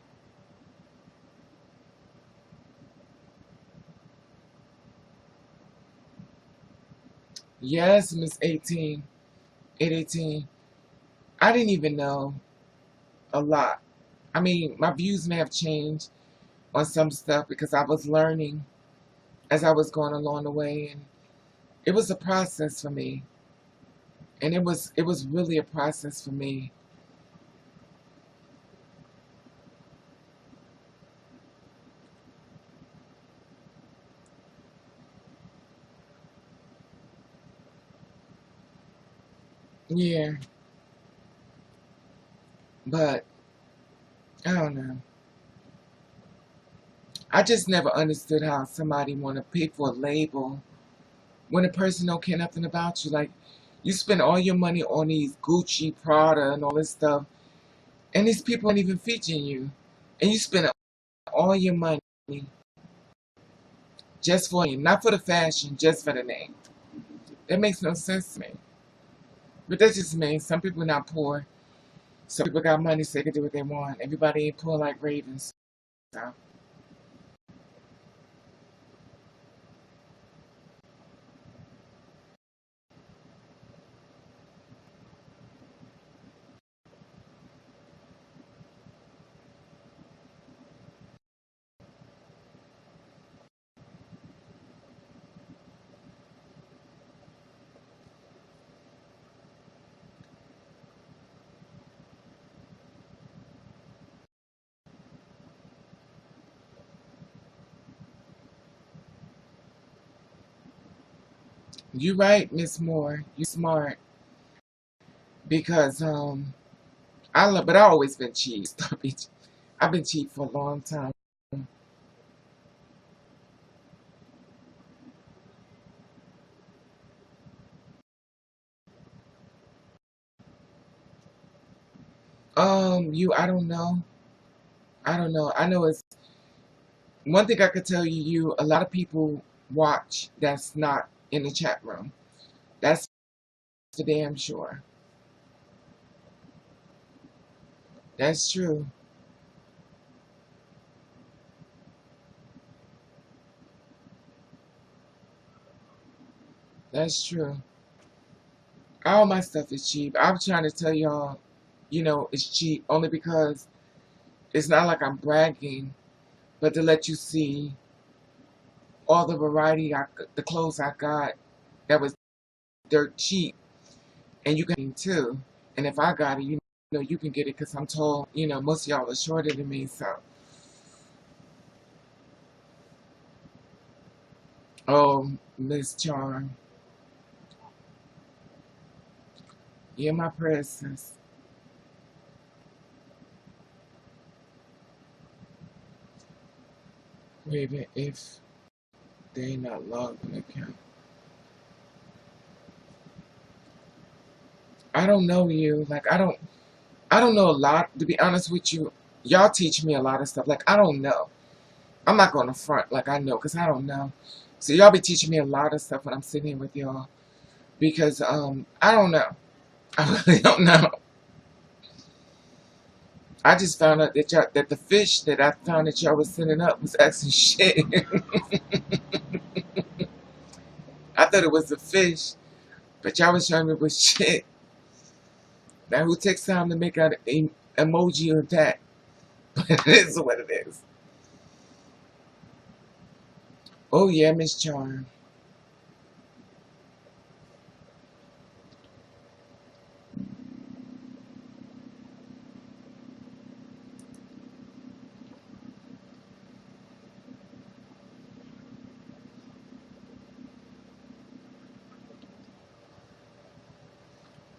Yes, Miss 18, 818. I didn't even know a lot. I mean, my views may have changed on some stuff because I was learning as I was going along the way, and it was a process for me. And it was really a process for me. Yeah, but I don't know. I just never understood how somebody want to pay for a label when a person don't care nothing about you. Like, you spend all your money on these Gucci, Prada, and all this stuff, and these people aren't even featuring you, and you spend all your money just for name, not for the fashion, just for the name. That makes no sense to me. But that's just me. Some people are not poor. Some people got money so they can do what they want. Everybody ain't poor like ravens. So you right, Miss Moore. You smart because I love, but I always been cheap. Stop it. I've been cheap for a long time. I don't know. I don't know. I know it's one thing I could tell you. A lot of people watch that's not in the chat room. That's for damn sure. That's true. That's true. All my stuff is cheap. I'm trying to tell y'all, it's cheap only because it's not like I'm bragging, but to let you see all the variety, the clothes I got that was dirt cheap, and you can too. And if I got it, you can get it because I'm tall. Most of y'all are shorter than me, so. Oh, Miss Charm, you're my princess. Maybe if they not logged in account. I don't know you. Like I don't know a lot, to be honest with you. Y'all teach me a lot of stuff. Like, I don't know. I'm not going to front like I know, because I don't know. So y'all be teaching me a lot of stuff when I'm sitting here with y'all. Because, I don't know. I really don't know. I just found out that the fish that I found that y'all was sending up was actually shit. I thought it was a fish, but y'all was showing me it was shit. Now, who takes time to make out an emoji of that? But it is what it is. Oh, yeah, Miss Charm.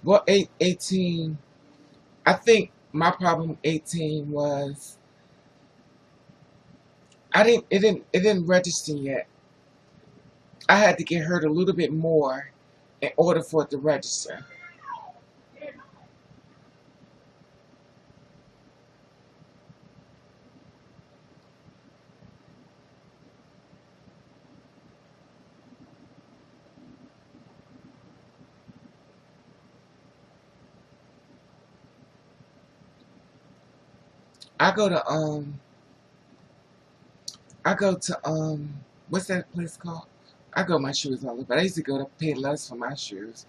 Well, 18, I think my problem 18 was it didn't register yet. I had to get hurt a little bit more in order for it to register. I go to what's that place called? I go my shoes all over, but I used to go to pay less for my shoes.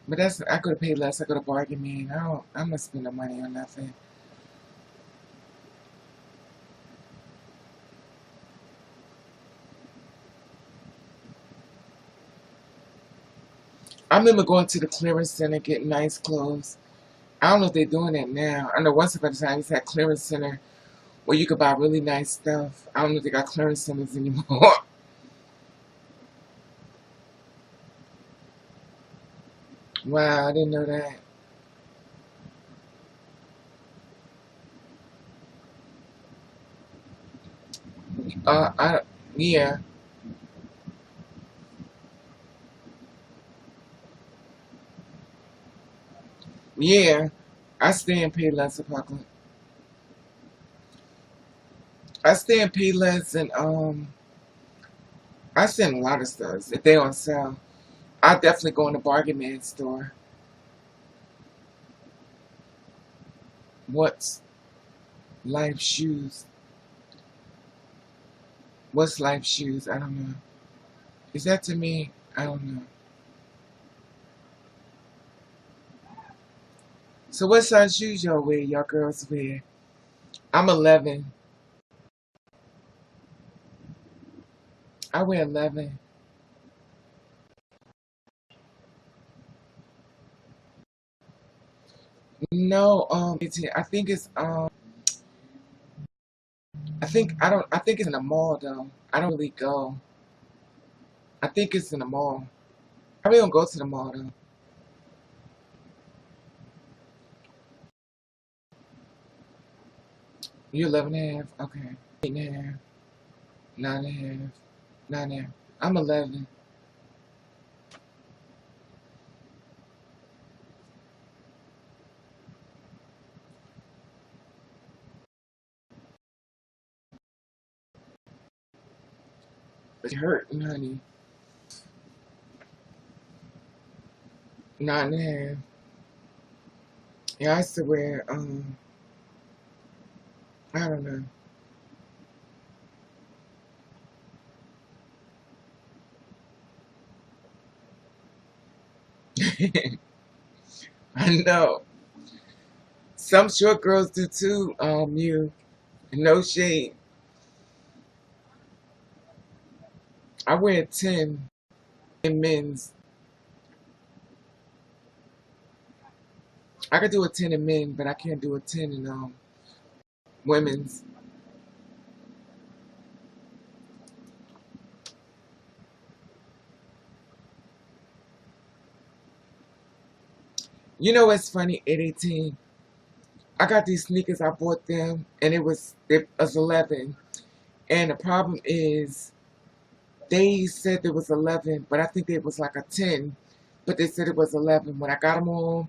But that's I go to pay less. I go to Bargain Man. I'm not spending money on nothing. I remember going to the clearance center getting nice clothes. I don't know if they're doing that now. I know once upon a time we had clearance center where you could buy really nice stuff. I don't know if they got clearance centers anymore. Wow, I didn't know that. I yeah, yeah. I stay in Payless Apocalypse. I stay in Payless and I send a lot of stuff if they on sale. I definitely go in the Bargain Man store. What's Life Shoes? What's Life Shoes? I don't know. Is that to me? I don't know. So what size shoes y'all wear? Y'all girls wear? I'm 11. I wear 11. No, 18. I think it's I think it's in the mall though. I don't really go. I think it's in the mall. I really don't go to the mall though. You're 11 and a half? Okay. 8 and a half. 9 and a half. 9 and a half. I'm 11. It's hurting, honey. 9 and a half. Yeah, I used to wear, I don't know. I know. Some short girls do too, no shade. I wear 10 in men's. I could do a 10 in men, but I can't do a 10 in women's. You know what's funny? 818. I got these sneakers. I bought them, and it was 11. And the problem is, they said it was 11, but I think it was like a 10. But they said it was 11. When I got them on,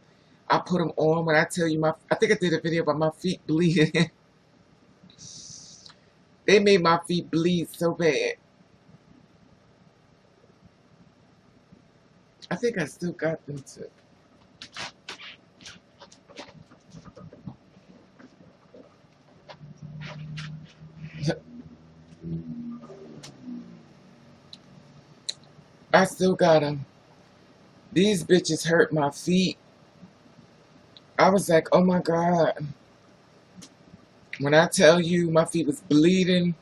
I put them on. When I tell you I think I did a video about my feet bleeding. They made my feet bleed so bad. I think I still got them too. I still got them. These bitches hurt my feet. I was like, oh my God. When I tell you my feet was bleeding,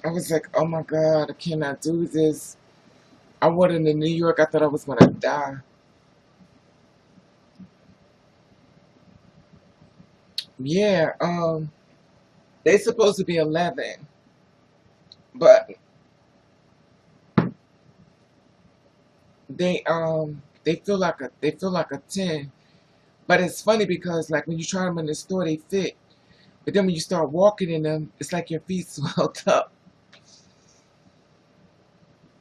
I was like, oh my God, I cannot do this. I wore them in New York. I thought I was going to die. Yeah, they supposed to be 11, but they feel like a 10. But it's funny because like when you try them in the store, they fit. But then when you start walking in them, it's like your feet swelled up.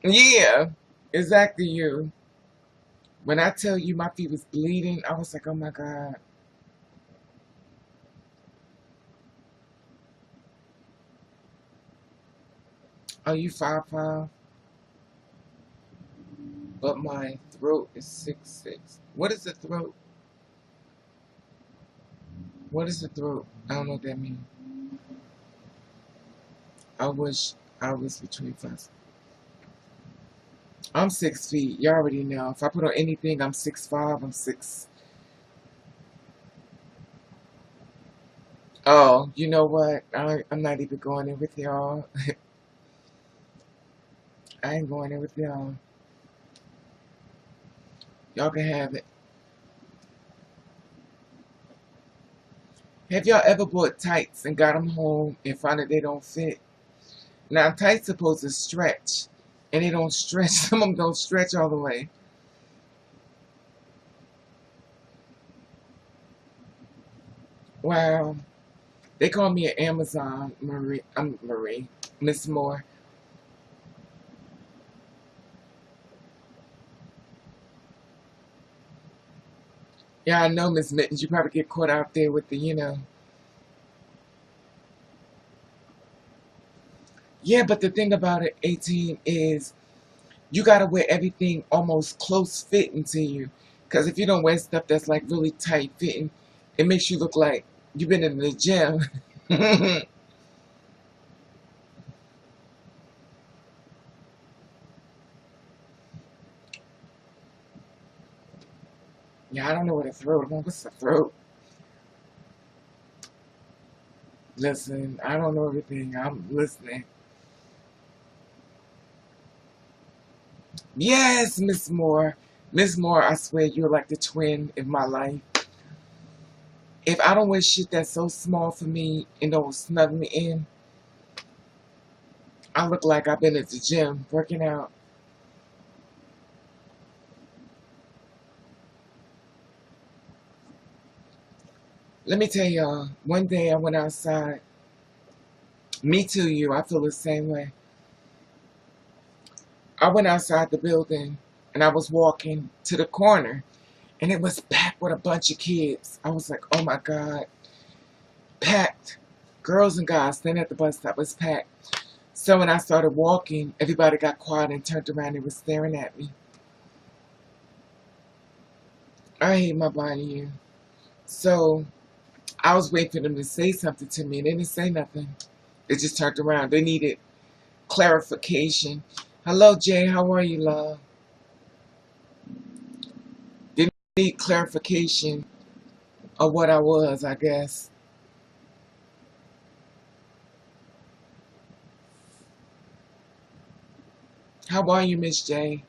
Yeah, exactly you. When I tell you my feet was bleeding, I was like, oh my God. Are you 5'5"? But my throat is 6'6". What is the throat? What is the throat? I don't know what that means. I wish I was between 5. I'm 6 feet. You already know. If I put on anything, I'm 6'5". I'm 6. Oh, you know what? I'm not even going in with y'all. I ain't going in with y'all. Y'all can have it. Have y'all ever bought tights and got them home and found that they don't fit? Now, tights supposed to stretch, and they don't stretch. Some of them don't stretch all the way. Wow. They call me an Amazon Marie. I'm Marie. Miss Moore. Yeah, I know, Miss Mittens. You probably get caught out there with the. Yeah, but the thing about it, 18, is you gotta wear everything almost close fitting to you. Because if you don't wear stuff that's like really tight fitting, it makes you look like you've been in the gym. Yeah, I don't know what a throat. What's a throat? Listen, I don't know everything. I'm listening. Yes, Miss Moore. Miss Moore, I swear you're like the twin in my life. If I don't wear shit that's so small for me and don't snug me in, I look like I've been at the gym working out. Let me tell y'all, one day I went outside. Me too, you. I feel the same way. I went outside the building and I was walking to the corner and it was packed with a bunch of kids. I was like, oh my God, packed. Girls and guys standing at the bus stop was packed. So when I started walking, everybody got quiet and turned around and was staring at me. I hate my body, you. So I was waiting for them to say something to me and they didn't say nothing. They just turned around. They needed clarification. Hello, Jay. How are you, love? They need clarification of what I was, I guess. How are you, Miss J?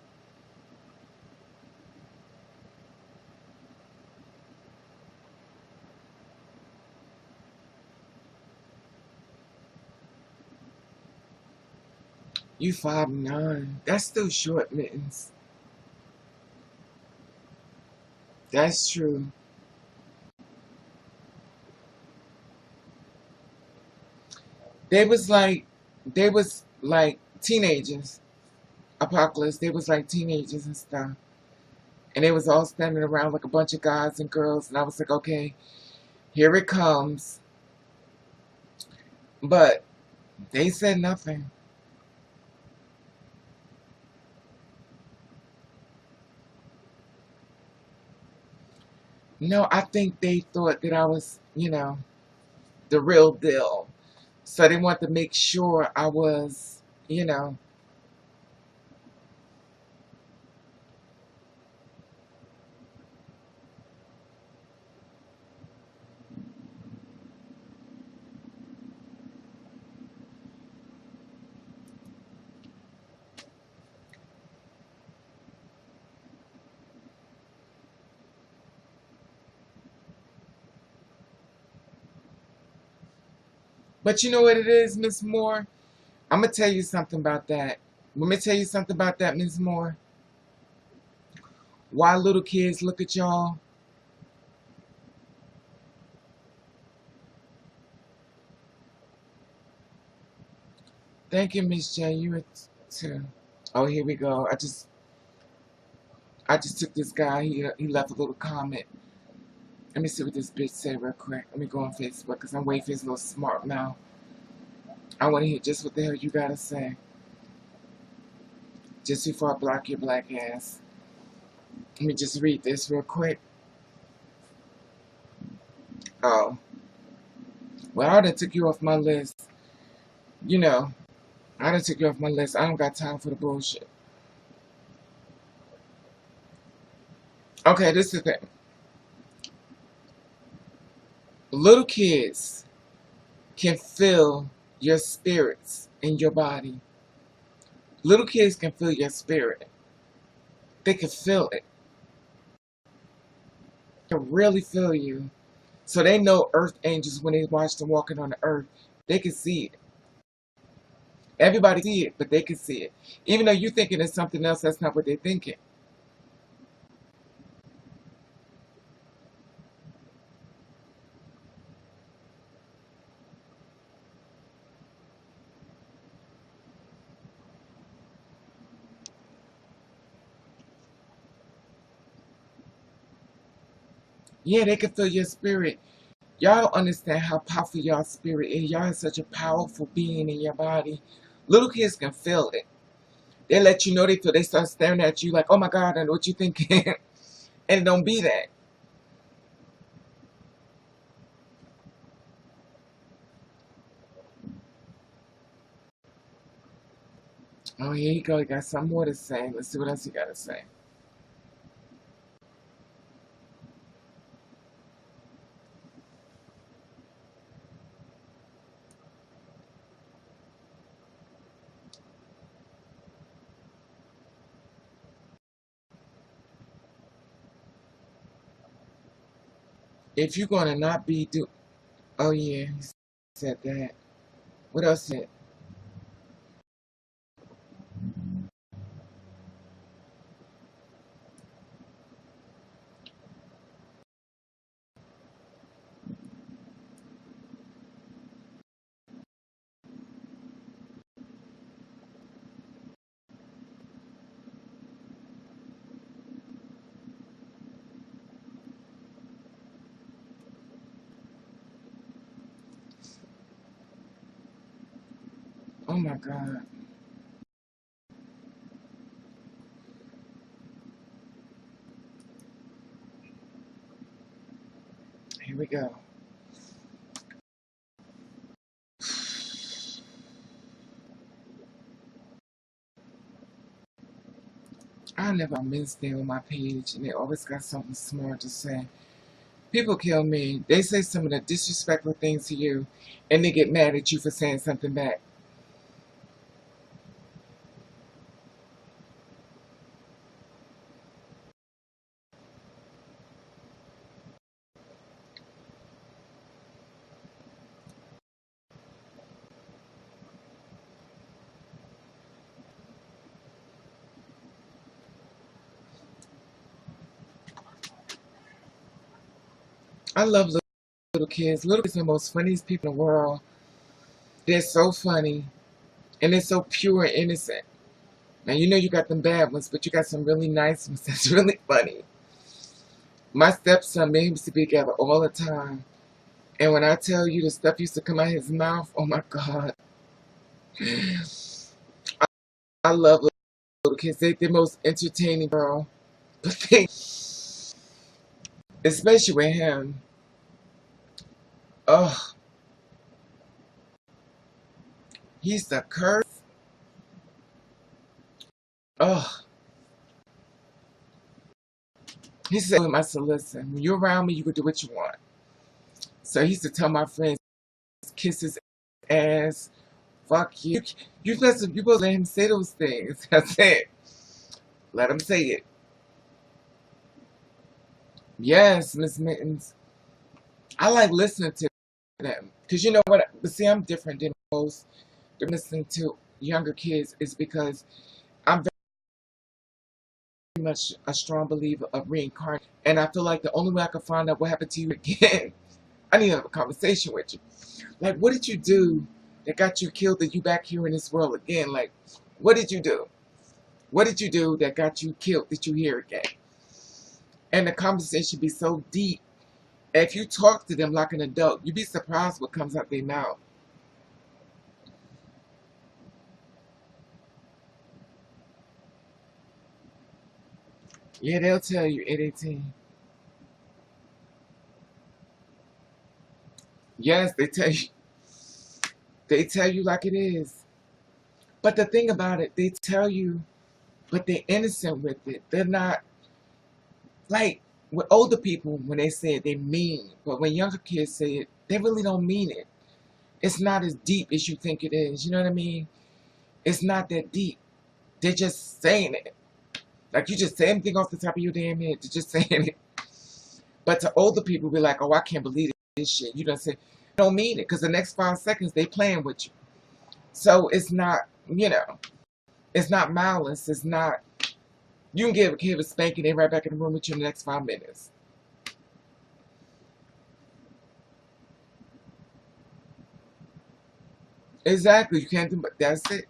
You 5'9". That's still short, Mittens. That's true. They was like, they was like teenagers. Apocalypse. They was like teenagers and stuff. And they was all standing around like a bunch of guys and girls. And I was like, okay, here it comes. But they said nothing. No, I think they thought that I was, the real deal. So they wanted to make sure I was, you know. But you know what it is, Miss Moore? I'm going to tell you something about that. Let me tell you something about that, Miss Moore. Why little kids look at y'all? Thank you, Miss J. You too. Oh, here we go. I just took this guy. He left a little comment. Let me see what this bitch said real quick. Let me go on Facebook because I'm waiting for his little smart mouth. I want to hear just what the hell you gotta say. Just before I block your black ass. Let me just read this real quick. Oh. Well, I done took you off my list. You know, I done took you off my list. I don't got time for the bullshit. Okay, this is the thing. Little kids can feel your spirits in your body. Little kids can feel your spirit. They can feel it. They can really feel you. So they know earth angels when they watch them walking on the earth. They can see it. Everybody see it, but they can see it. Even though you're thinking it's something else, that's not what they're thinking. Yeah, they can feel your spirit. Y'all don't understand how powerful y'all spirit is. Y'all have such a powerful being in your body. Little kids can feel it. They let you know they feel. They start staring at you like, oh my God, I know what you're thinking. And it don't be that. Oh, here you go. You got some more to say. Let's see what else you got to say. If you're going to not be do... Oh, yeah. He said that. What else said? Oh, my God. Here we go. I never miss day on my page, and they always got something smart to say. People kill me. They say some of the disrespectful things to you, and they get mad at you for saying something back. I love little kids. Little kids are the most funniest people in the world. They're so funny, and they're so pure and innocent. Now, you know you got them bad ones, but you got some really nice ones that's really funny. My stepson, me and him used to be together all the time. And when I tell you the stuff used to come out of his mouth, oh my God. I love little kids. They're the most entertaining girl. But they, especially with him, oh, he's the curse. Oh, he said, I said, listen, when you're around me, you can do what you want. So he used to tell my friends, kiss his ass, fuck you. You supposed to let him say those things. I said, let him say it. Yes, Miss Mittens. I like listening to them. Because you know what? But see, I'm different than most. Listening to younger kids is because I'm very much a strong believer of reincarnation. And I feel like the only way I can find out what happened to you again, I need to have a conversation with you. Like, what did you do that got you killed that you back here in this world again? Like, what did you do? What did you do that got you killed? Did you hear again? And the conversation be so deep. If you talk to them like an adult, you'd be surprised what comes out their mouth. Yeah, they'll tell you at 18. Yes, they tell you. They tell you like it is. But the thing about it, they tell you, but they're innocent with it. They're not like with older people when they say it, they mean. But when younger kids say it, they really don't mean it. It's not as deep as you think it is. You know what I mean? It's not that deep. They're just saying it. Like you just say anything off the top of your damn head. They're just saying it. But to older people, be like, oh, I can't believe this shit. You don't say, don't mean it. Because the next 5 seconds, they playing with you. So it's not, it's not malice. It's not, you can give a kid a spanking, they right back in the room with you in the next 5 minutes. Exactly. You can't do, but that's it.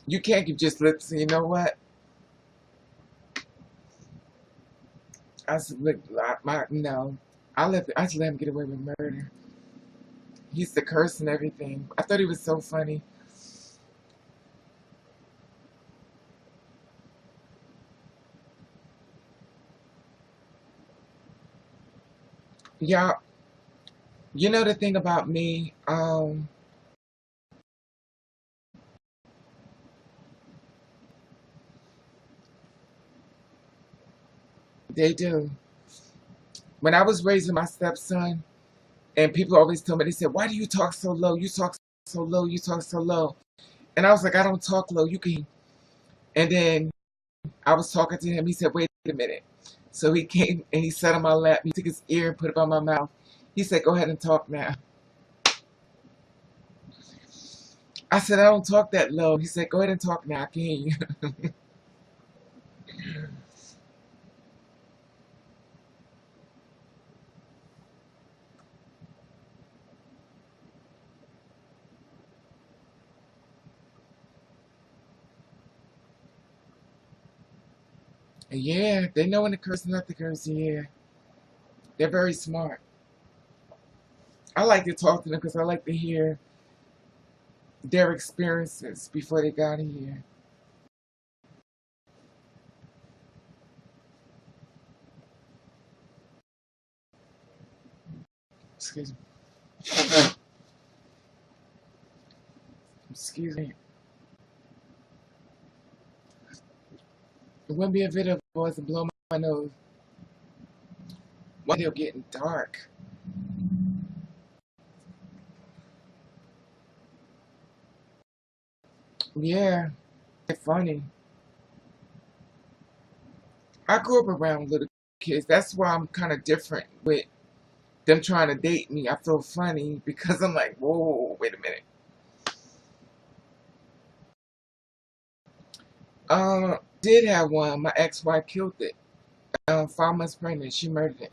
You can't give just lips. And you know what? I said, look, no. I just let him get away with murder. He used to curse and everything. I thought he was so funny. Yeah, you know the thing about me, they do. When I was raising my stepson, and people always tell me, they said, why do you talk so low? You talk so low, you talk so low. And I was like, I don't talk low, you can. And then I was talking to him, he said, wait a minute. So he came and he sat on my lap, he took his ear and put it by my mouth. He said, go ahead and talk now. I said, I don't talk that low. He said, go ahead and talk now, I can hear you. Yeah, they know when to curse and not to curse, yeah. They're very smart. I like to talk to them because I like to hear their experiences before they got here. Excuse me. Excuse me. It wouldn't be a video if I wasn't blowing my nose. One day it'll getting dark. Yeah, it's funny. I grew up around little kids. That's why I'm kind of different with them trying to date me. I feel funny because I'm like, whoa, wait a minute. Did have one. My ex-wife killed it. 5 months pregnant. She murdered it.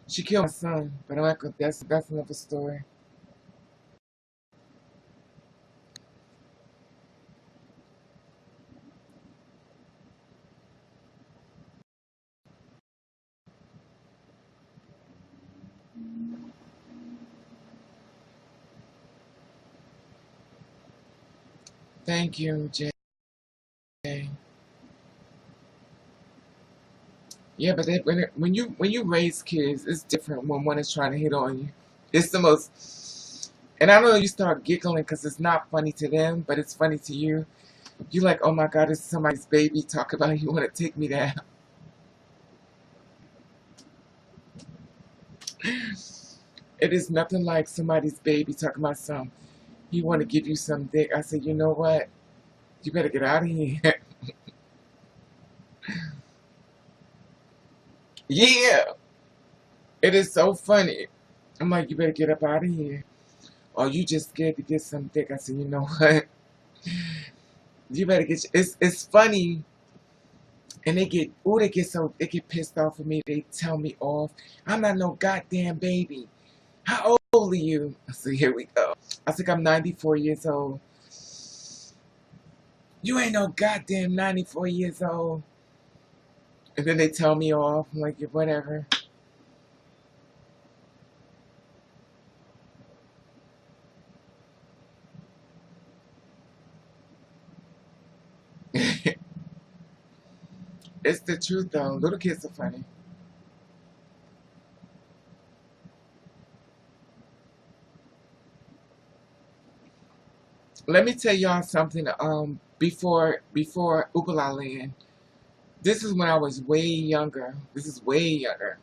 She killed my son, but I'm not gonna, that's another story. Thank you, Jay. Yeah, but when you raise kids, it's different when one is trying to hit on you. It's the most, and I know you start giggling because it's not funny to them, but it's funny to you. You're like, oh my God, it's somebody's baby. Talk about you want to take me down. It is nothing like somebody's baby talking about some. He want to give you some dick. I said, you know what? You better get out of here. Yeah, it is so funny. I'm like, you better get up out of here. Or you just scared to get some dick. I said, you know what? You better get. It's funny, and they get pissed off with me. They tell me off. I'm not no goddamn baby. How old are you? I said, here we go. I think I'm 94 years old. You ain't no goddamn 94 years old. And then they tell me off. I'm like, yeah, whatever. It's the truth, though. Little kids are funny. Let me tell y'all something. Before Oopala Land, this is when I was way younger. This is way younger.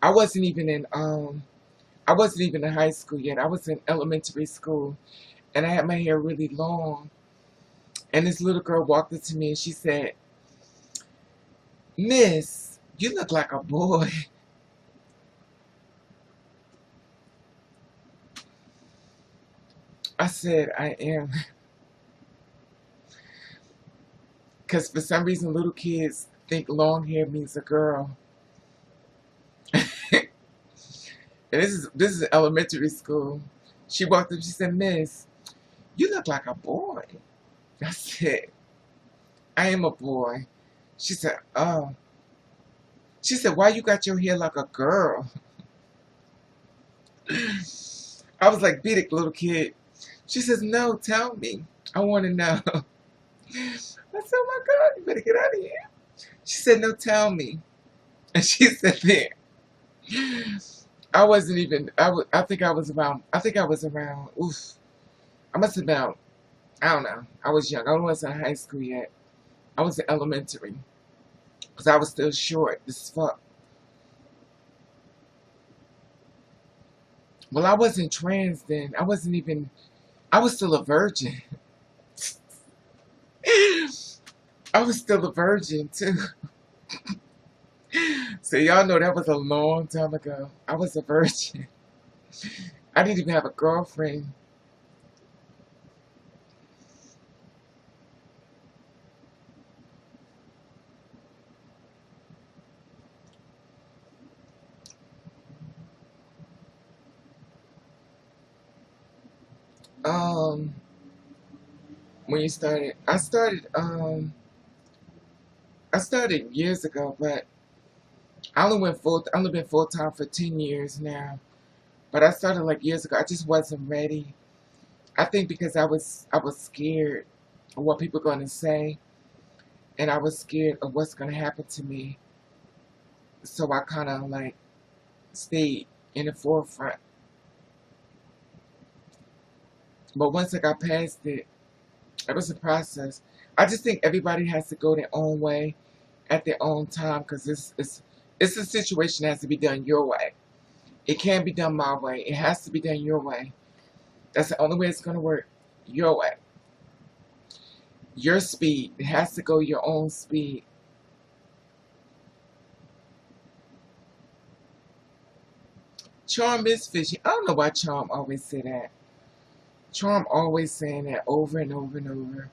I wasn't even in I wasn't even in high school yet. I was in elementary school, and I had my hair really long. And this little girl walked up to me and she said, "Miss, you look like a boy." I said, "I am," because for some reason little kids think long hair means a girl. And this is elementary school. She walked up. She said, "Miss, you look like a boy." I said, "I am a boy." She said, "Oh." She said, "Why you got your hair like a girl?" I was like, "Beat it, little kid." She says, "No, tell me. I want to know." I said, "Oh my God, you better get out of here." She said, "No, tell me." And she said, "There." I wasn't even. I think I was around. I think I was around. Oof. I must have been. I don't know. I was young. I wasn't in high school yet. I was in elementary because I was still short as fuck. Well, I wasn't trans then. I wasn't even. I was still a virgin. I was still a virgin too. So y'all know that was a long time ago. I was a virgin. I didn't even have a girlfriend. Um, when you started, I started years ago, but I only been full time for 10 years now. But I started like years ago. I just wasn't ready. I think because I was scared of what people are gonna say, and I was scared of what's gonna happen to me. So I kind of like stayed in the forefront. But once I got past it, it was a process. I just think everybody has to go their own way at their own time because it's a situation that has to be done your way. It can't be done my way. It has to be done your way. That's the only way it's gonna work. Your way. Your speed. It has to go your own speed. Charm is fishy. I don't know why Charm always say that. Charm always saying that over and over and over.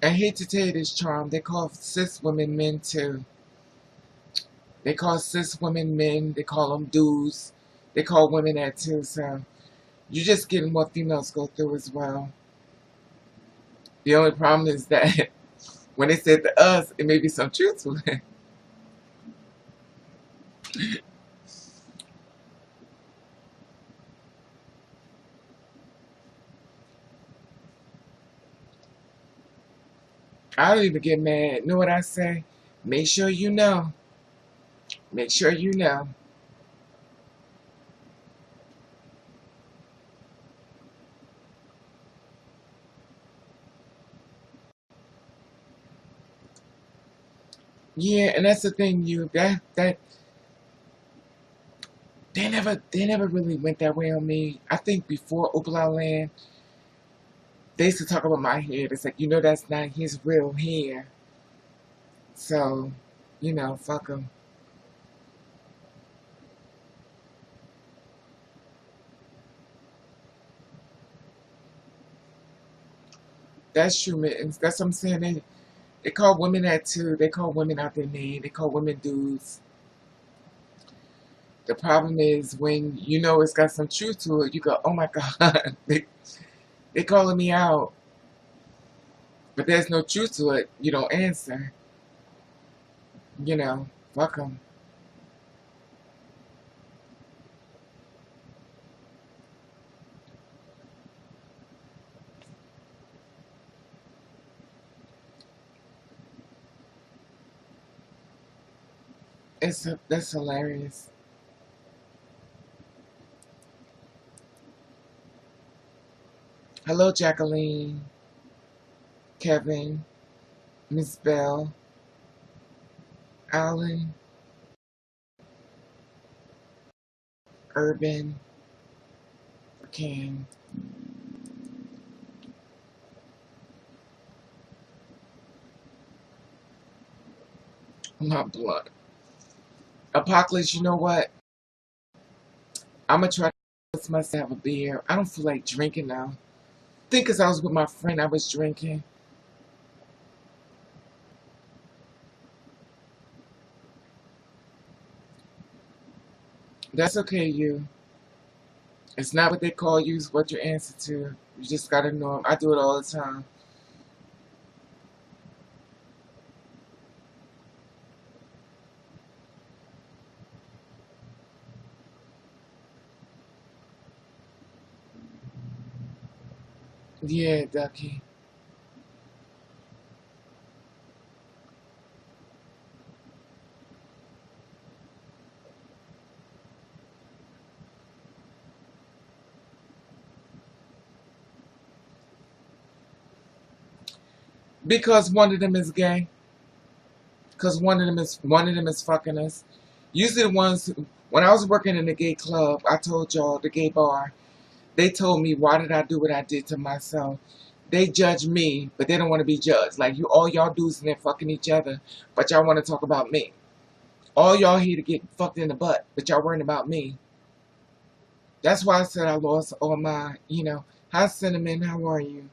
I hate to tell you this, Charm. They call cis women men too. They call cis women men. They call them dudes. They call women that too. So you're just getting what females go through as well. The only problem is that when they said to us, it may be some truth to it. I don't even get mad. Know what I say? Make sure you know. Make sure you know. Yeah, and that's the thing, you that they never really went that way on me. I think before Opala Land, they used to talk about my hair. It's like, that's not his real hair. So, fuck him. That's true, mittens. That's what I'm saying. They call women that too. They call women out their name. They call women dudes. The problem is when you know it's got some truth to it, you go, oh my God, they calling me out. But there's no truth to it. You don't answer. You know, fuck them. That's hilarious. Hello, Jacqueline, Kevin, Miss Bell, Alan, Urban, King. I'm not blunt. Apocalypse, you know what? I'm gonna try to myself have a beer. I don't feel like drinking now. I think because I was with my friend, I was drinking. That's okay, you. It's not what they call you, it's what you answer to. You just gotta know 'em. I do it all the time. Yeah, Ducky. Because one of them is gay. Because one of them is fucking us. Usually the ones when I was working in the gay club, I told y'all the gay bar. They told me why did I do what I did to myself. They judge me, but they don't want to be judged. Like you, all y'all dudes in there fucking each other, but y'all want to talk about me. All y'all here to get fucked in the butt, but y'all worrying about me. That's why I said I lost all my, Hi Cinnamon, how are you?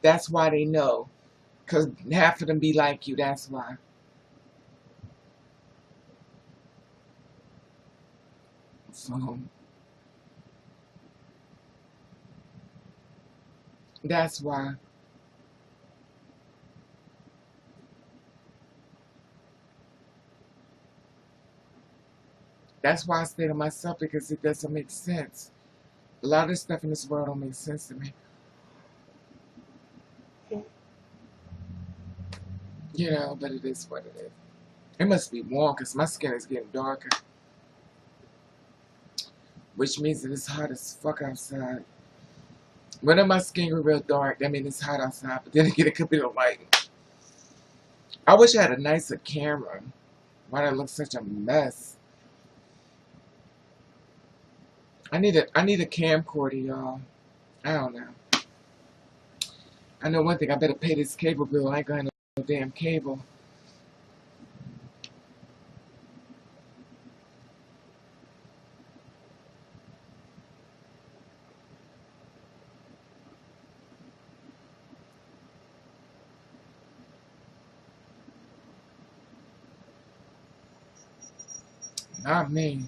That's why they know. Because half of them be like you, that's why. So, that's why. That's why I stay to myself because it doesn't make sense. A lot of stuff in this world don't make sense to me. But it is what it is. It must be warm because my skin is getting darker, which means it is hot as fuck outside. When my skin get real dark, that means it's hot outside, but then again, it could be the light. I wish I had a nicer camera. Why did I look such a mess? I need a camcorder, y'all. I don't know. I know one thing, I better pay this cable bill. I ain't got no damn cable. Not me.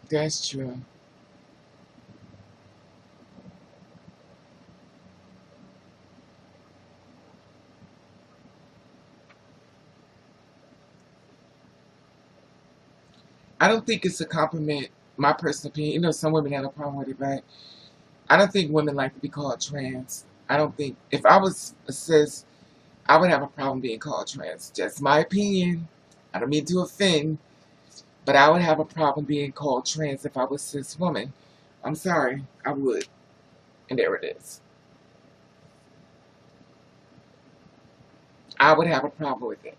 That's true. I don't think it's a compliment, my personal opinion. Some women have a problem with it, but I don't think women like to be called trans. I don't think, if I was a cis, I would have a problem being called trans. Just my opinion. I don't mean to offend, but I would have a problem being called trans if I was a cis woman. I'm sorry, I would. And there it is. I would have a problem with it.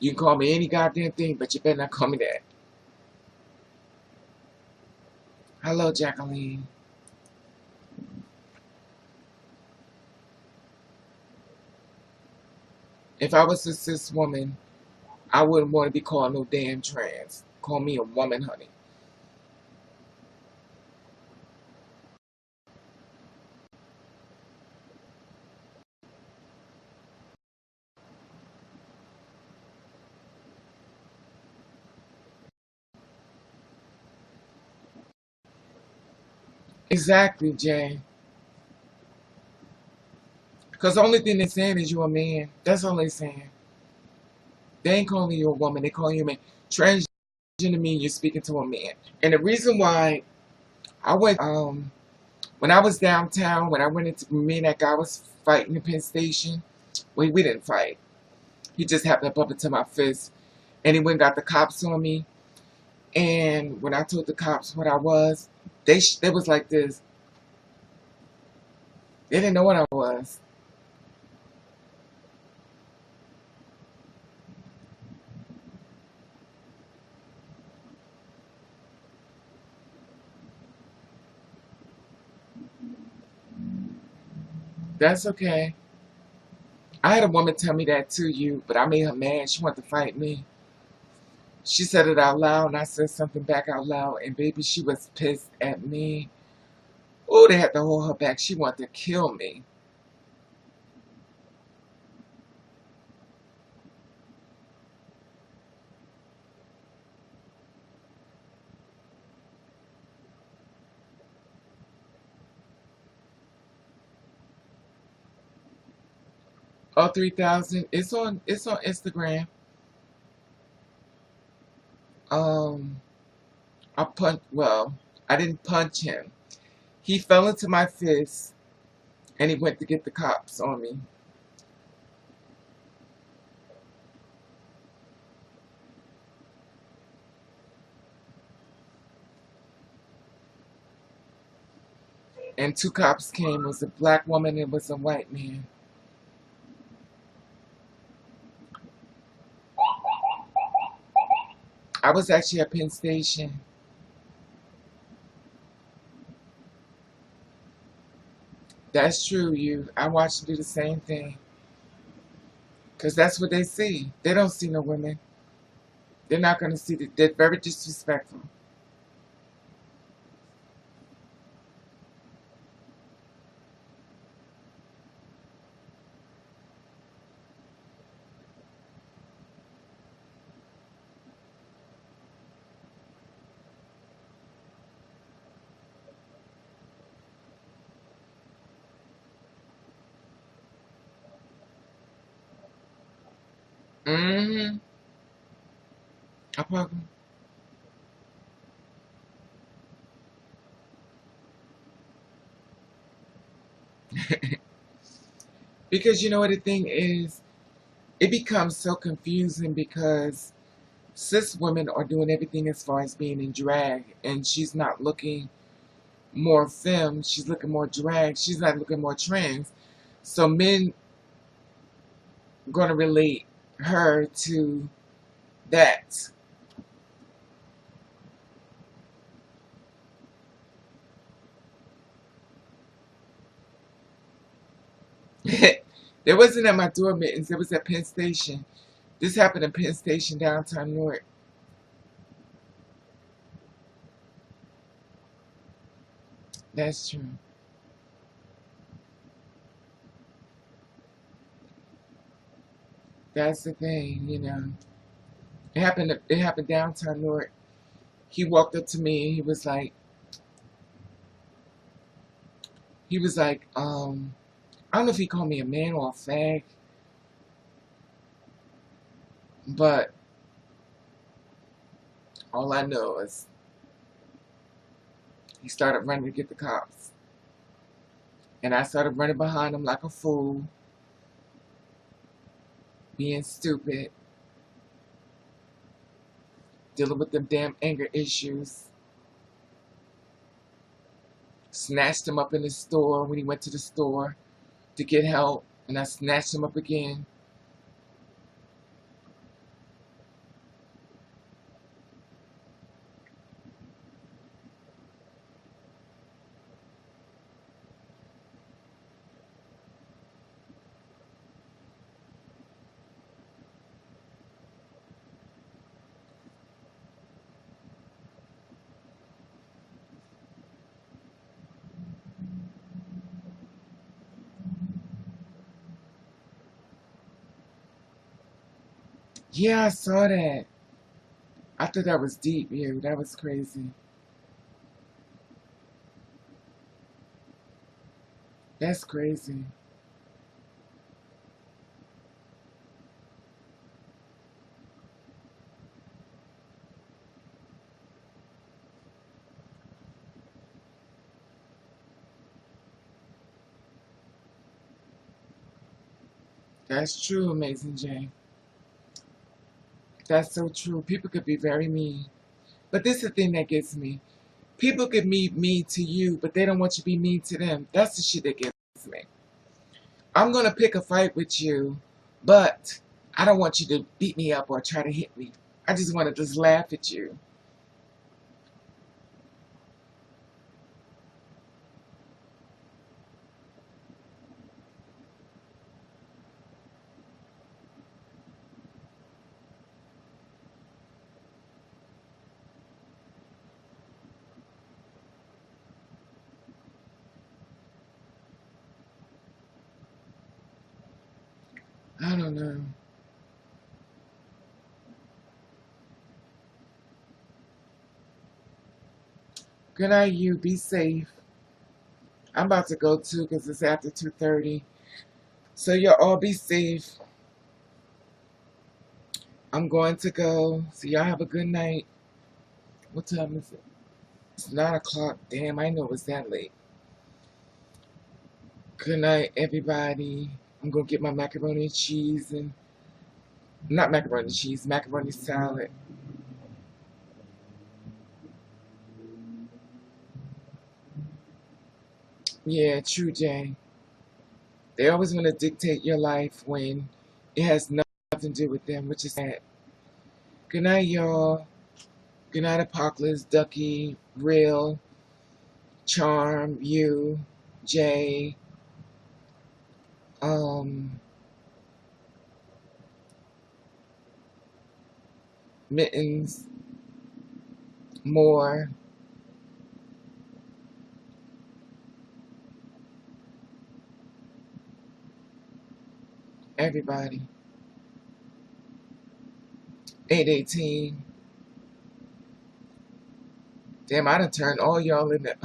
You can call me any goddamn thing, but you better not call me that. Hello, Jacqueline. If I was a cis woman, I wouldn't want to be called no damn trans. call me a woman, honey. Exactly, Jay. Because the only thing they're saying is you're a man. That's all they're saying. They ain't calling you a woman. They calling you a man. Transgender mean you're speaking to a man. And the reason why I went, when I was downtown, when I went into, me and that guy was fighting in Penn Station. We didn't fight. He just happened to bump into my fist. And he went and got the cops on me. And when I told the cops what I was, they was like this. They didn't know what I was. That's okay. I had a woman tell me that too, but I made her mad. She wanted to fight me. She said it out loud, and I said something back out loud, and baby, she was pissed at me. Oh, they had to hold her back. She wanted to kill me. Oh, 3,000. It's on Instagram. Um, I didn't punch him. He fell into my fist, and he went to get the cops on me. And two cops came. It was a black woman and it was a white man. I was actually at Penn Station. That's true, you. I watched them do the same thing. Because that's what they see. They don't see no women. They're not going to see that. They're very disrespectful. Mm-hmm. I probably. Because you know what the thing is? It becomes so confusing because cis women are doing everything as far as being in drag, and she's not looking more femme, she's looking more drag, she's not looking more trans. So men gonna relate her to that. There wasn't at my door mittens, it was at Penn Station. This happened in Penn Station, downtown Newark. That's true. That's the thing. It happened downtown Newark. He walked up to me and he was like, I don't know if he called me a man or a fag, but all I know is he started running to get the cops. And I started running behind him like a fool, being stupid, dealing with them damn anger issues. Snatched him up in the store when he went to the store to get help, and I snatched him up again. Yeah, I saw that. I thought that was deep. Yeah, that was crazy. That's crazy. That's true, Amazing Jay. That's so true. People could be very mean. But this is the thing that gets me. People could be mean to you, but they don't want you to be mean to them. That's the shit that gets me. I'm gonna pick a fight with you, but I don't want you to beat me up or try to hit me. I just want to just laugh at you. I don't know. Good night, you. Be safe. I'm about to go too because it's after 2:30. So y'all all be safe. I'm going to go. So y'all have a good night. What time is it? It's 9 o'clock. Damn, I know it was that late. Good night, everybody. I'm gonna get my macaroni and cheese and not macaroni and cheese, macaroni salad. Yeah, true, Jay. They always want to dictate your life when it has nothing to do with them, which is sad. Good night, y'all. Good night, Apocalypse, Ducky, Real, Charm, you, Jay, um, Mittens, More, everybody. 818. Damn, I done turned all y'all into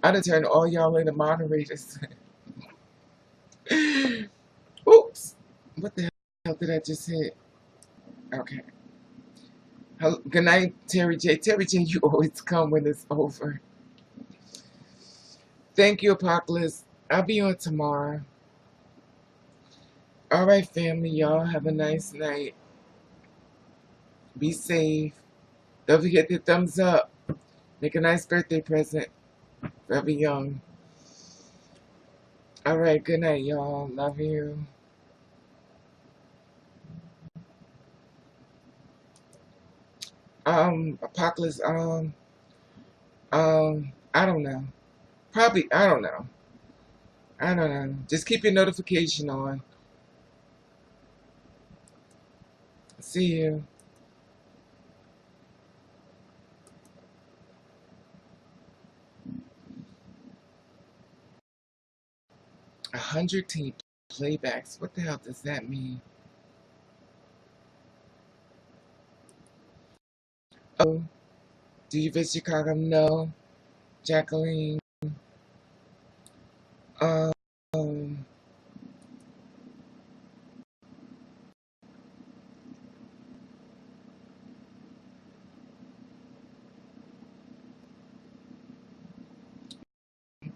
I done turned all y'all into moderators. Oops. What the hell did I just hit? Okay. Good night, Terry J. Terry J, you always come when it's over. Thank you, Apocalypse. I'll be on tomorrow. All right, family. Y'all have a nice night. Be safe. Don't forget the thumbs up. Make a nice birthday present. Forever young. All right. Good night, y'all. Love you. Apocalypse. I don't know. Probably. I don't know. I don't know. Just keep your notification on. See you. 100 playbacks. What the hell does that mean? Oh, do you visit Chicago? No. Jacqueline. Um,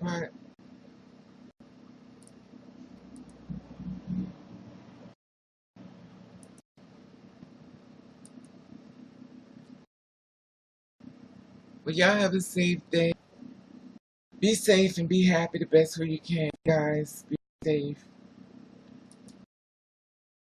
but well, y'all have a safe day. Be safe and be happy the best way you can, guys. Be safe.